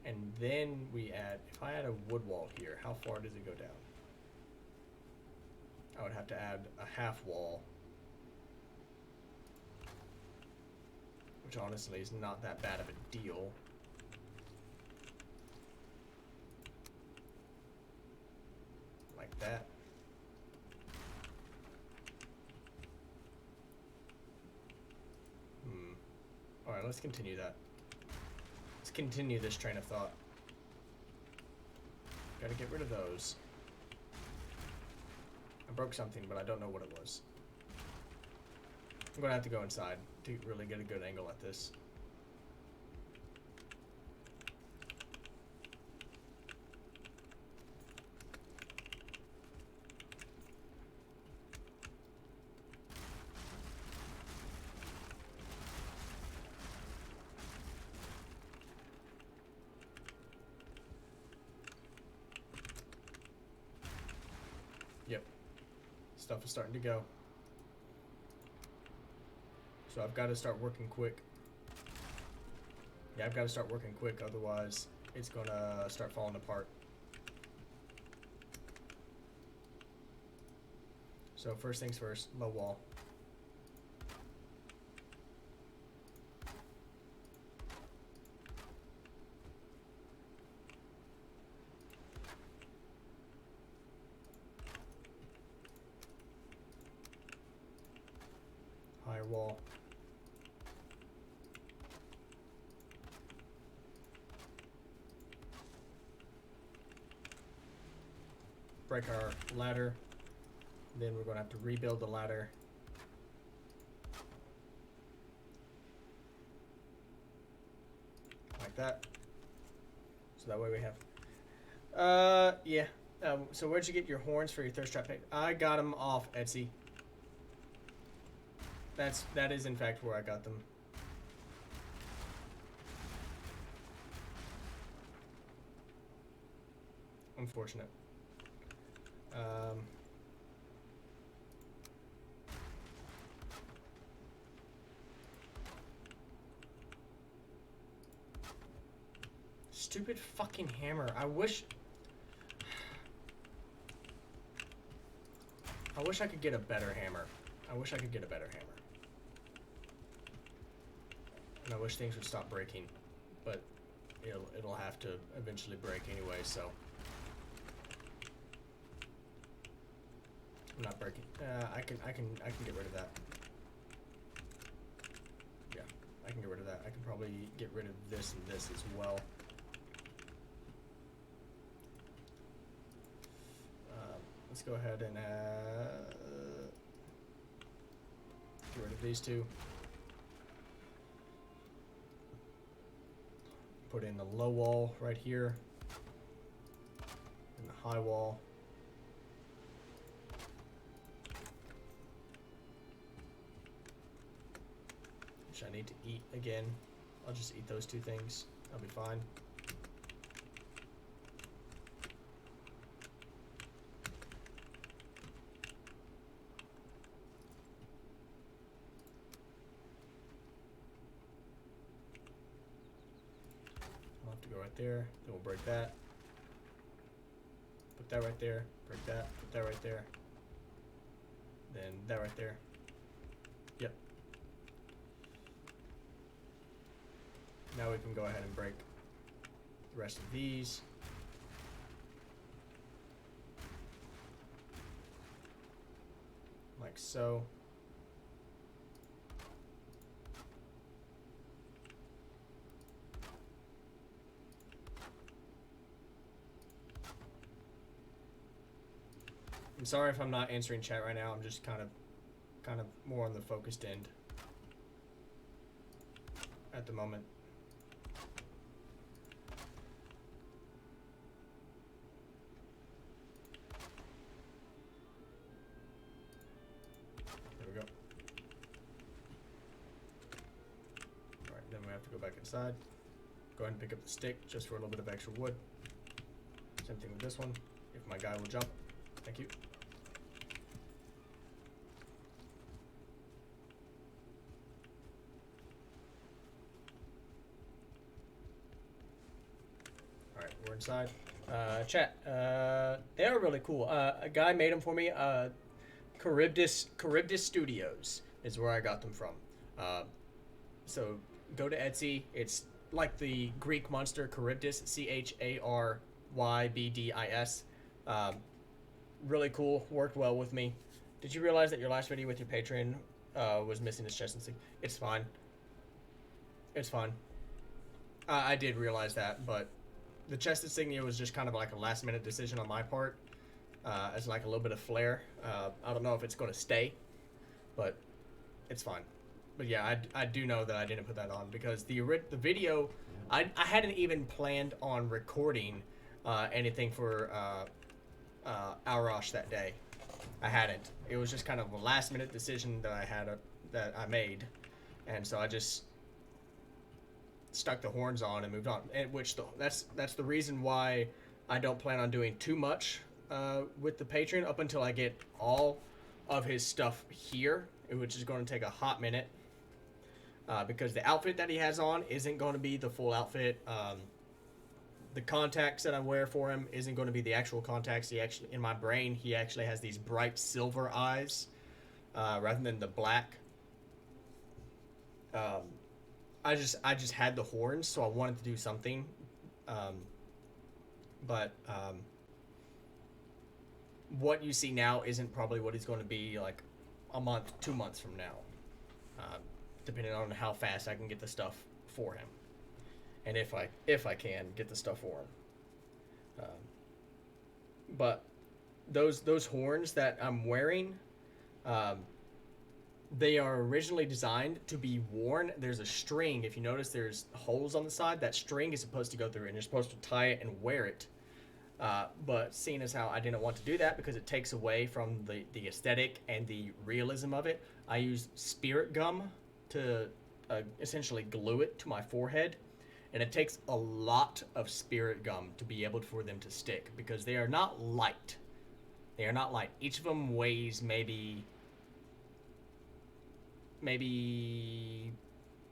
And then we add, if I add a wood wall here, how far does it go down? I would have to add a half wall. Which honestly is not that bad of a deal. Like that. let's continue that. Let's continue this train of thought. Gotta get rid of those. I broke something, but I don't know what it was. I'm gonna have to go inside to really get a good angle at this. Yep. Stuff is starting to go. So I've got to start working quick. Yeah, I've got to start working quick, otherwise it's gonna start falling apart. So first things first, low wall. Higher wall. Break our ladder. Then we're going to have to rebuild the ladder. Like that. So that way we have... yeah. So where'd you get your horns for your thirst trap pick? I got them off Etsy. That is in fact where I got them. Unfortunate. Stupid fucking hammer. I wish I could get a better hammer. I wish I could get a better hammer. And I wish things would stop breaking, but it'll have to eventually break anyway, so I'm not breaking. I can get rid of that. Yeah, I can get rid of that. I can probably get rid of this and this as well. Let's go ahead and get rid of these two. Put in the low wall right here and the high wall. Which I need to eat again. I'll just eat those two things. I'll be fine. Go right there, then we'll break that. Put that right there, break that, put that right there. Then that right there. Yep. Now we can go ahead and break the rest of these. Like so. I'm sorry if I'm not answering chat right now. I'm just kind of more on the focused end at the moment. There we go. All right, then we have to go back inside. Go ahead and pick up the stick just for a little bit of extra wood. Same thing with this one. If my guy will jump. Thank you. Alright, we're inside. Chat. They are really cool. A guy made them for me. Charybdis Studios is where I got them from. So go to Etsy. It's like the Greek monster Charybdis. Charybdis. Really cool. Worked well with me. Did you realize that your last video with your Patreon was missing his chest and stick? It's fine. It's fun. I did realize that, but the chest insignia was just kind of like a last minute decision on my part, as like a little bit of flair. I don't know if it's going to stay, but it's fine. But yeah, I do know that I didn't put that on because the video, I hadn't even planned on recording anything for Aurosh that day. I hadn't. It was just kind of a last minute decision that that I made, and so I just stuck the horns on and moved on. And that's the reason why I don't plan on doing too much with the patron up until I get all of his stuff here, which is going to take a hot minute. Because the outfit that he has on isn't going to be the full outfit. The contacts that I wear for him isn't going to be the actual contacts. He actually, in my brain, he actually has these bright silver eyes rather than the black. I just had the horns, so I wanted to do something. But what you see now isn't probably what he's going to be like a month, 2 months from now. Depending on how fast I can get the stuff for him, and if I can get the stuff for him. But those horns that I'm wearing, they are originally designed to be worn. There's a string. If you notice, there's holes on the side. That string is supposed to go through, and you're supposed to tie it and wear it. But seeing as how I didn't want to do that because it takes away from the aesthetic and the realism of it, I used spirit gum to essentially glue it to my forehead, and it takes a lot of spirit gum to be able for them to stick because they are not light. They are not light. Each of them weighs maybe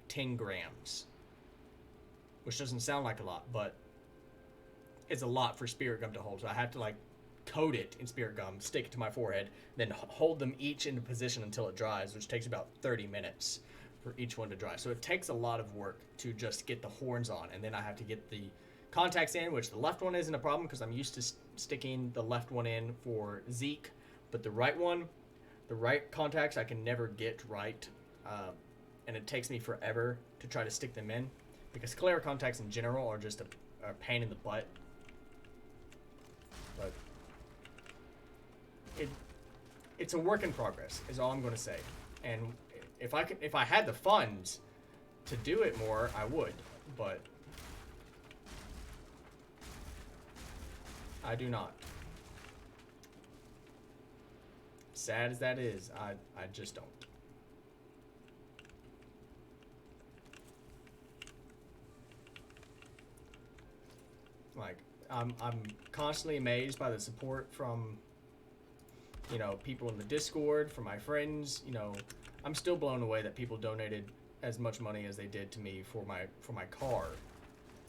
10 grams, which doesn't sound like a lot, but it's a lot for spirit gum to hold. So I have to like coat it in spirit gum, stick it to my forehead, then hold them each into position until it dries, which takes about 30 minutes for each one to dry. So it takes a lot of work to just get the horns on, and then I have to get the contacts in, which the left one isn't a problem because I'm used to sticking the left one in for Zeke, but the right contacts I can never get right, and it takes me forever to try to stick them in because clear contacts in general are just a pain in the butt. But it's a work in progress is all I'm going to say. And if I had the funds to do it more, I would, but I do not. Sad as that is, I just don't. Like I'm constantly amazed by the support from people in the Discord, from my friends. I'm still blown away that people donated as much money as they did to me for my car.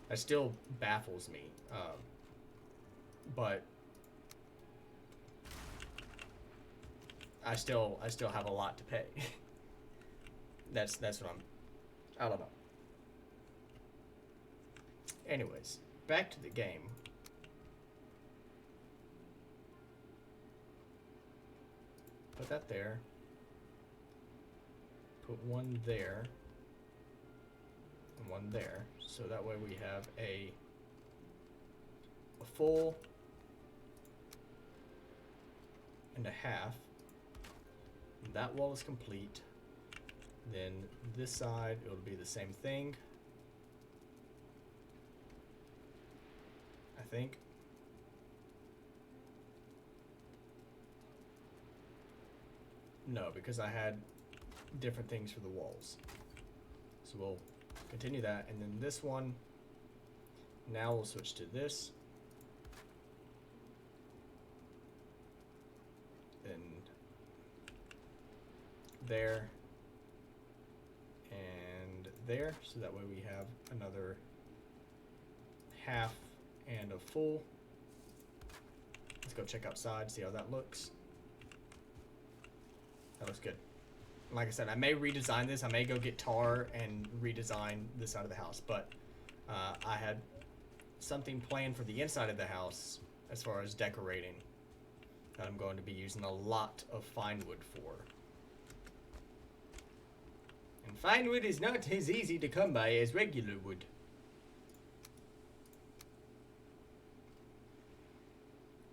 That still baffles me. But I still have a lot to pay. that's what I don't know. Anyways, back to the game. Put that there. Put one there. And one there. So that way we have a full and a half. That wall is complete. Then this side, it'll be the same thing. I think. No, because I had different things for the walls. So we'll continue that. And then this one, now we'll switch to this. Then there. And there. So that way we have another half and a full. Let's go check outside, see how that looks. That looks good. Like I said, I may redesign this. I may go get tar and redesign this side of the house. But I had something planned for the inside of the house as far as decorating that I'm going to be using a lot of fine wood for. And fine wood is not as easy to come by as regular wood.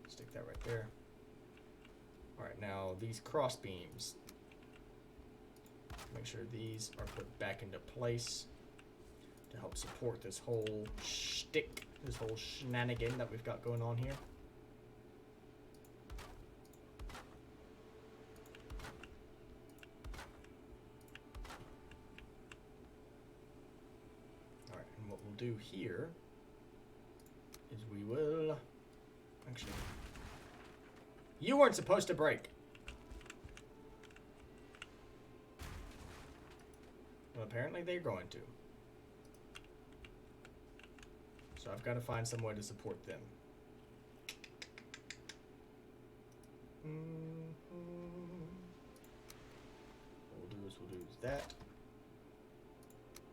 Stick that right there. Alright, now these cross beams. Make sure these are put back into place to help support this whole shtick, this whole shenanigan that we've got going on here. Alright, and what we'll do here is we will... Actually, you weren't supposed to break. Well, apparently they're going to. So I've got to find some way to support them. What we'll do is that.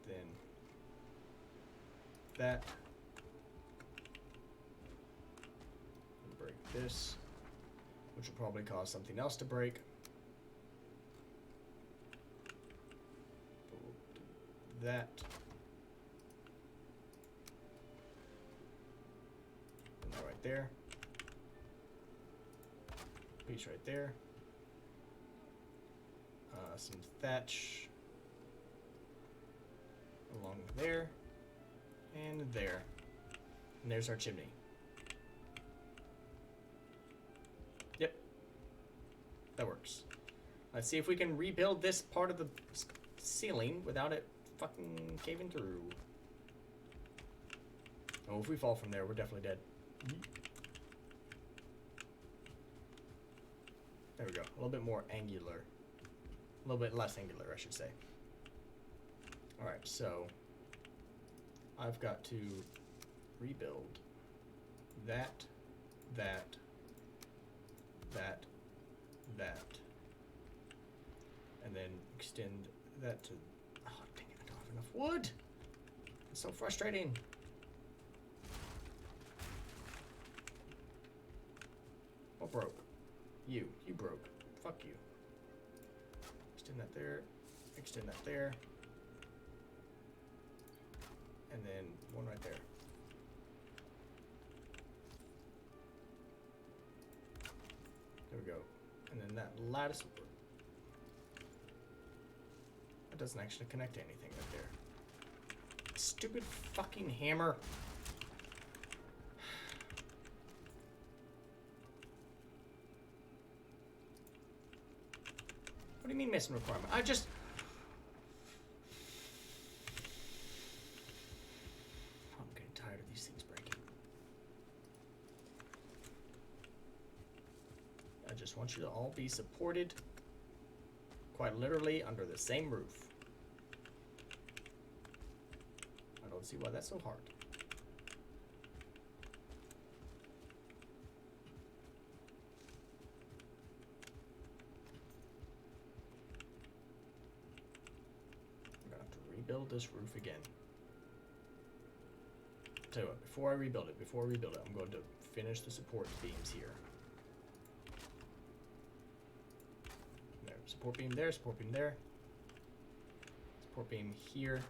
Then that. And break this, which will probably cause something else to break. But we'll do that. And that right there. Piece right there. Some thatch along there and there. And there's our chimney. Yep. That works. Let's see if we can rebuild this part of the ceiling without it fucking caving through. Oh, if we fall from there, we're definitely dead. There we go. A little bit more angular. A little bit less angular, I should say. Alright, so I've got to rebuild that, that, and then extend that to... Oh, dang it, I don't have enough wood! It's so frustrating. What broke? You broke. Fuck you. Extend that there, extend that there, and then one right there. There we go. And then that lattice, that doesn't actually connect to anything right there. Stupid fucking hammer. What do you mean missing requirement? I'm getting tired of these things breaking. I just want you to all be supported, quite literally, under the same roof. I don't see why that's so hard. Build this roof again. Tell you what, before I rebuild it, I'm going to finish the support beams here. There, support beam there, support beam there. Support beam here,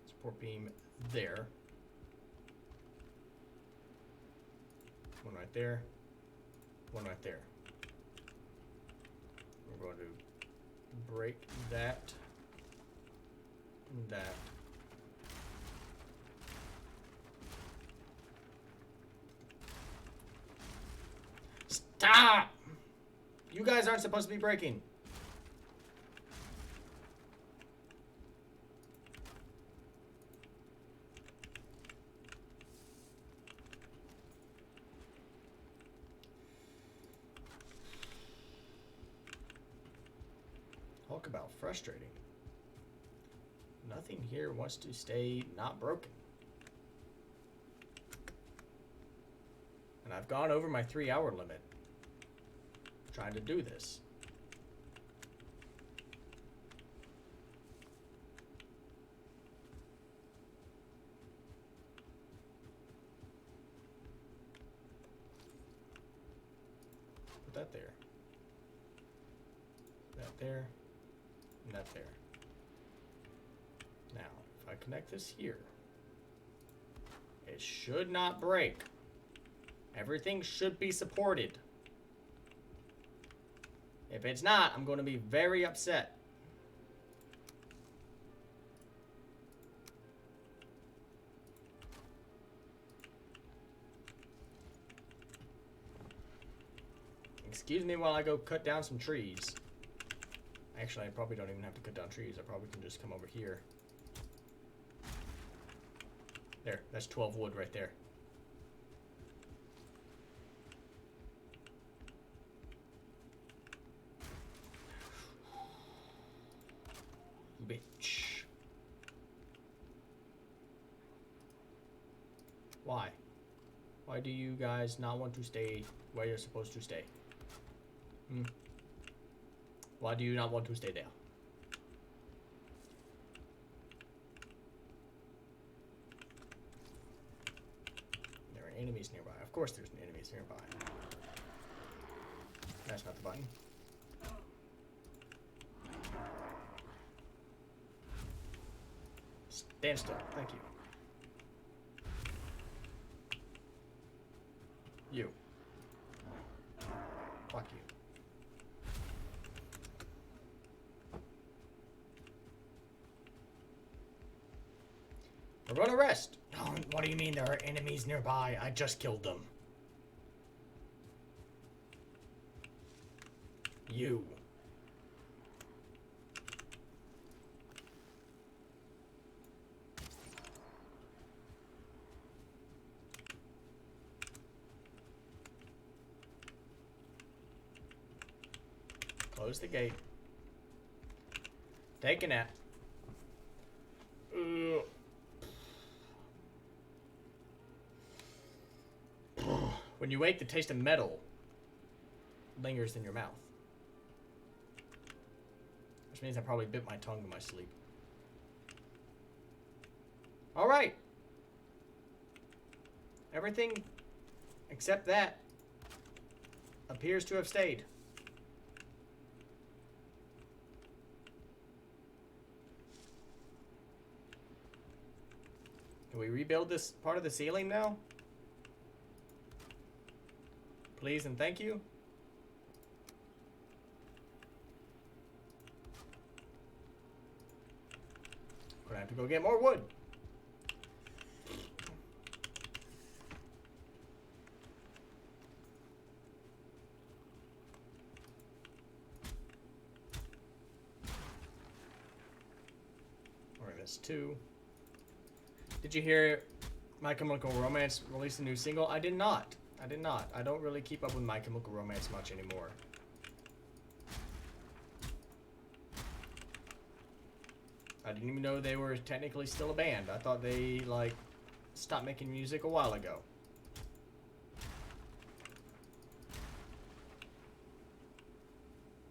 support beam there. One right there, one right there. We're going to break that. That. Stop! You guys aren't supposed to be breaking. Talk about frustrating. Nothing here wants to stay not broken. And I've gone over my 3-hour limit trying to do this. Put that there. That there. And that there. connect this here. It should not break. Everything should be supported. If it's not, I'm going to be very upset. Excuse me while I go cut down some trees. Actually, I probably don't even have to cut down trees. I probably can just come over here. There, that's 12 wood right there. Bitch. Why? Why do you guys not want to stay where you're supposed to stay? Hmm? Why do you not want to stay there? There are enemies nearby. Of course there's enemies nearby. That's not the button. Stand still. Thank you. You. Fuck you. We're gonna rest. Oh, what do you mean there are enemies nearby? I just killed them. You. Close the gate. Take a nap. When you wake, the taste of metal lingers in your mouth. Which means I probably bit my tongue in my sleep. Alright. Everything except that appears to have stayed. Can we rebuild this part of the ceiling now? Please and thank you. Gonna have to go get more wood. Alright, that's 2. Did you hear My Chemical Romance released a new single? I did not. I did not. I don't really keep up with My Chemical Romance much anymore. I didn't even know they were technically still a band. I thought they, like, stopped making music a while ago.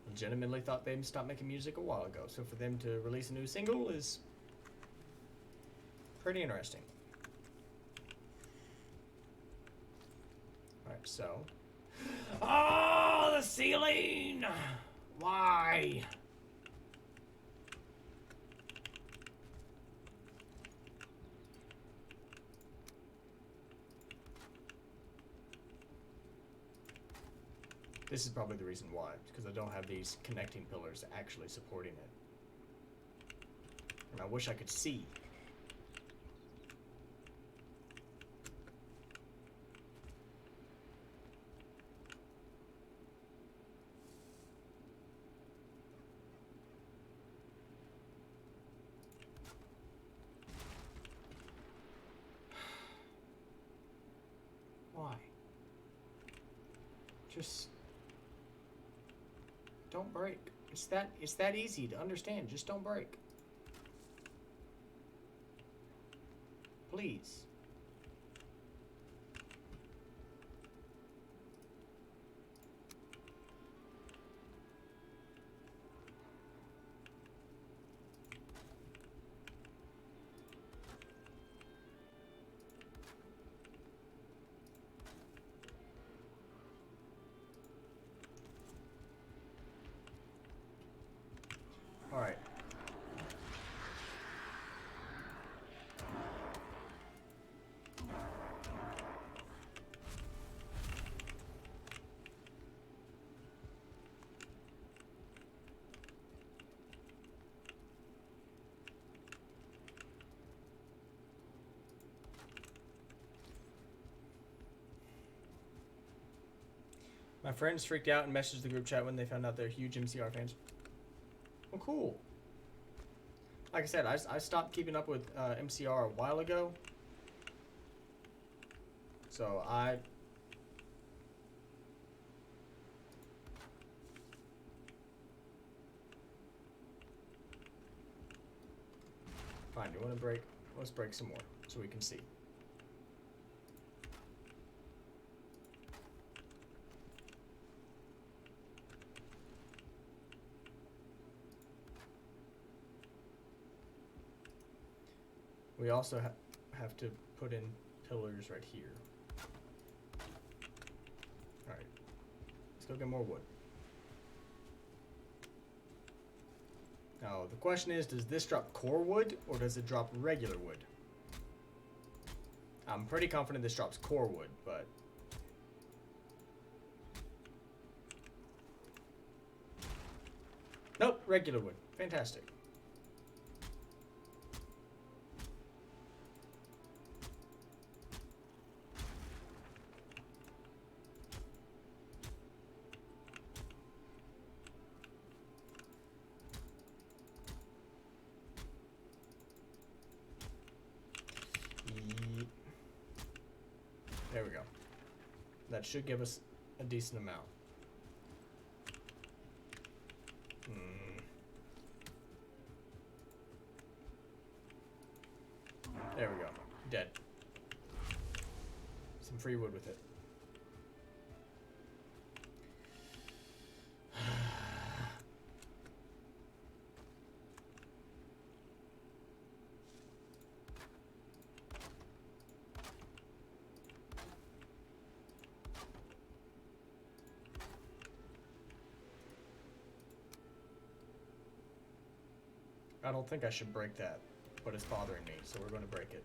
Legitimately thought they stopped making music a while ago. So for them to release a new single is pretty interesting. Alright, so. Oh, the ceiling! Why? This is probably the reason why, because I don't have these connecting pillars actually supporting it. And I wish I could see. Why? Just don't break. It's that easy to understand. Just don't break. Please. Alright. My friends freaked out and messaged the group chat when they found out they're huge MCR fans. Well, cool. Like I said, I stopped keeping up with MCR a while ago. So Fine, you want to break? Let's break some more so we can see. We also have to put in pillars right here. Alright. Let's go get more wood. Now, the question is, does this drop core wood, or does it drop regular wood? I'm pretty confident this drops core wood, but... Nope, regular wood. Fantastic. There we go. That should give us a decent amount. There we go. Dead. Some free wood with it. I don't think I should break that, but it's bothering me, so we're going to break it.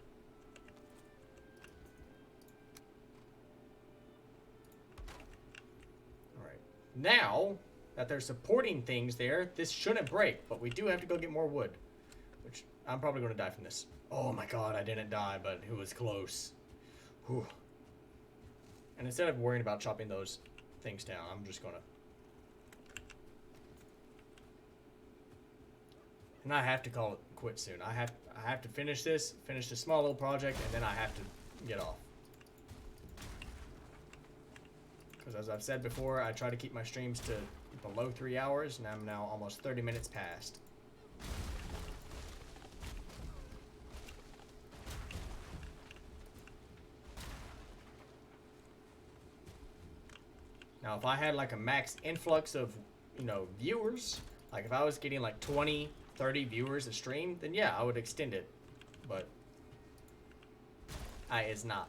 Alright. Now that they're supporting things there, this shouldn't break, but we do have to go get more wood. Which, I'm probably going to die from this. Oh my god, I didn't die, but it was close. Whew. And instead of worrying about chopping those things down, I'm just going to... And I have to call it quit soon. I have to finish this small little project, and then I have to get off. Because as I've said before, I try to keep my streams to below 3 hours, and I'm now almost 30 minutes past. Now, if I had like a max influx of, you know, viewers, like if I was getting like 20, 30 viewers a stream, then yeah, I would extend it. But I is not.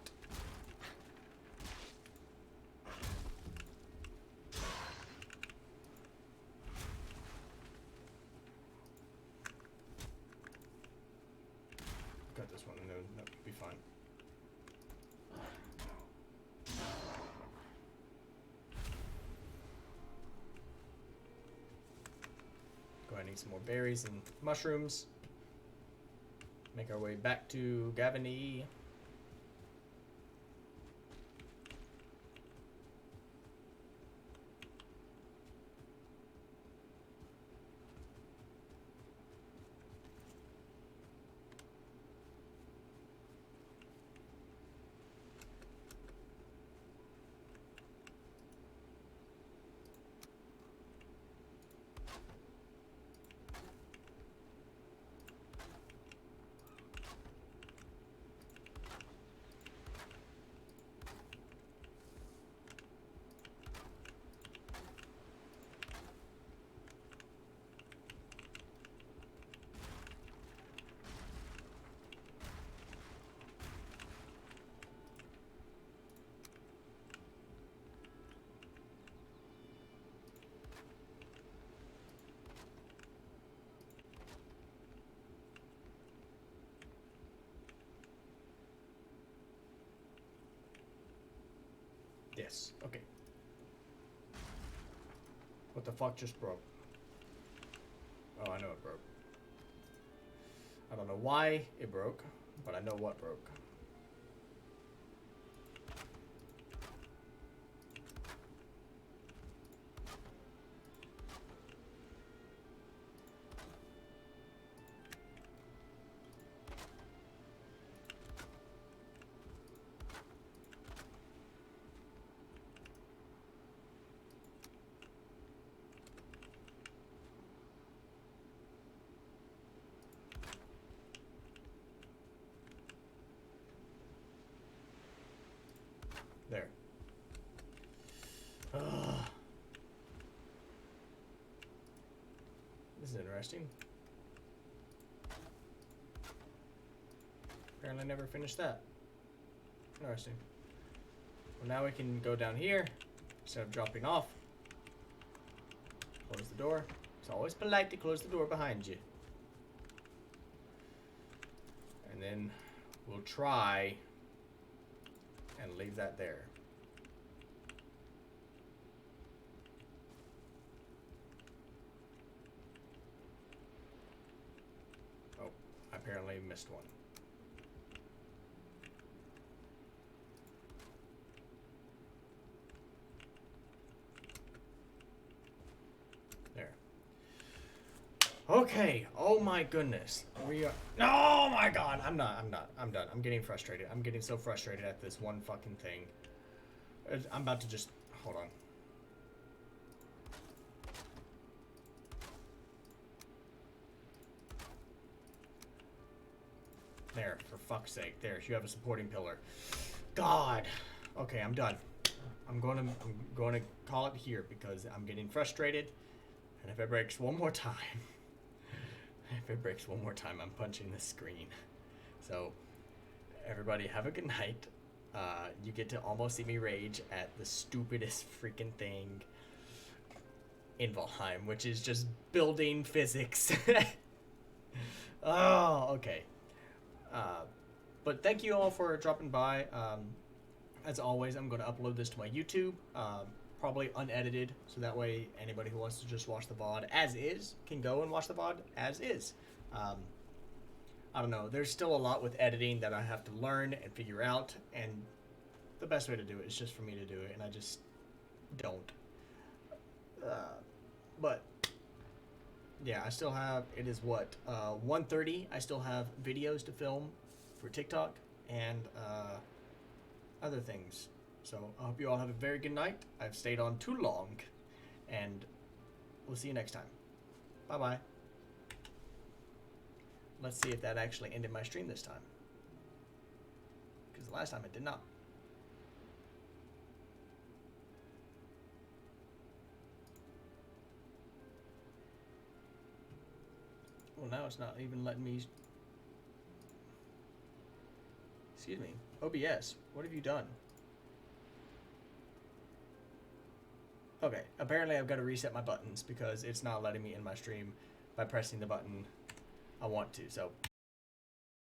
Got this one, and then that'll be fine. Go ahead and eat some more berries and mushrooms. Make our way back to Gavany. Yes, okay. What the fuck just broke? Oh, I know it broke. I don't know why it broke, but I know what broke. Interesting. Apparently never finished that. Interesting. Well, now we can go down here instead of dropping off. Close the door. It's always polite to close the door behind you. And then we'll try and leave that there. Oh, I apparently missed one. There. Okay. Oh my goodness. We are. Oh my god. I'm done. I'm getting frustrated. I'm getting so frustrated at this one fucking thing. I'm about to just. Hold on. There, for fuck's sake. There, you have a supporting pillar. God. Okay, I'm done. I'm going to call it here because I'm getting frustrated. And if it breaks one more time, I'm punching the screen. So, everybody have a good night. You get to almost see me rage at the stupidest freaking thing in Valheim, which is just building physics. Oh, okay. But thank you all for dropping by. As always, I'm going to upload this to my YouTube, probably unedited, so that way anybody who wants to just watch the VOD as is can go and watch the VOD as is. I don't know. There's still a lot with editing that I have to learn and figure out, and the best way to do it is just for me to do it, and I just don't. But yeah, I still have, it is what, 1:30. I still have videos to film for TikTok and other things. So I hope you all have a very good night. I've stayed on too long, and we'll see you next time. Bye-bye. Let's see if that actually ended my stream this time, because the last time it did not. Well, now it's not even letting me. Excuse me. OBS, what have you done? Okay, apparently I've got to reset my buttons because it's not letting me in my stream by pressing the button I want to, so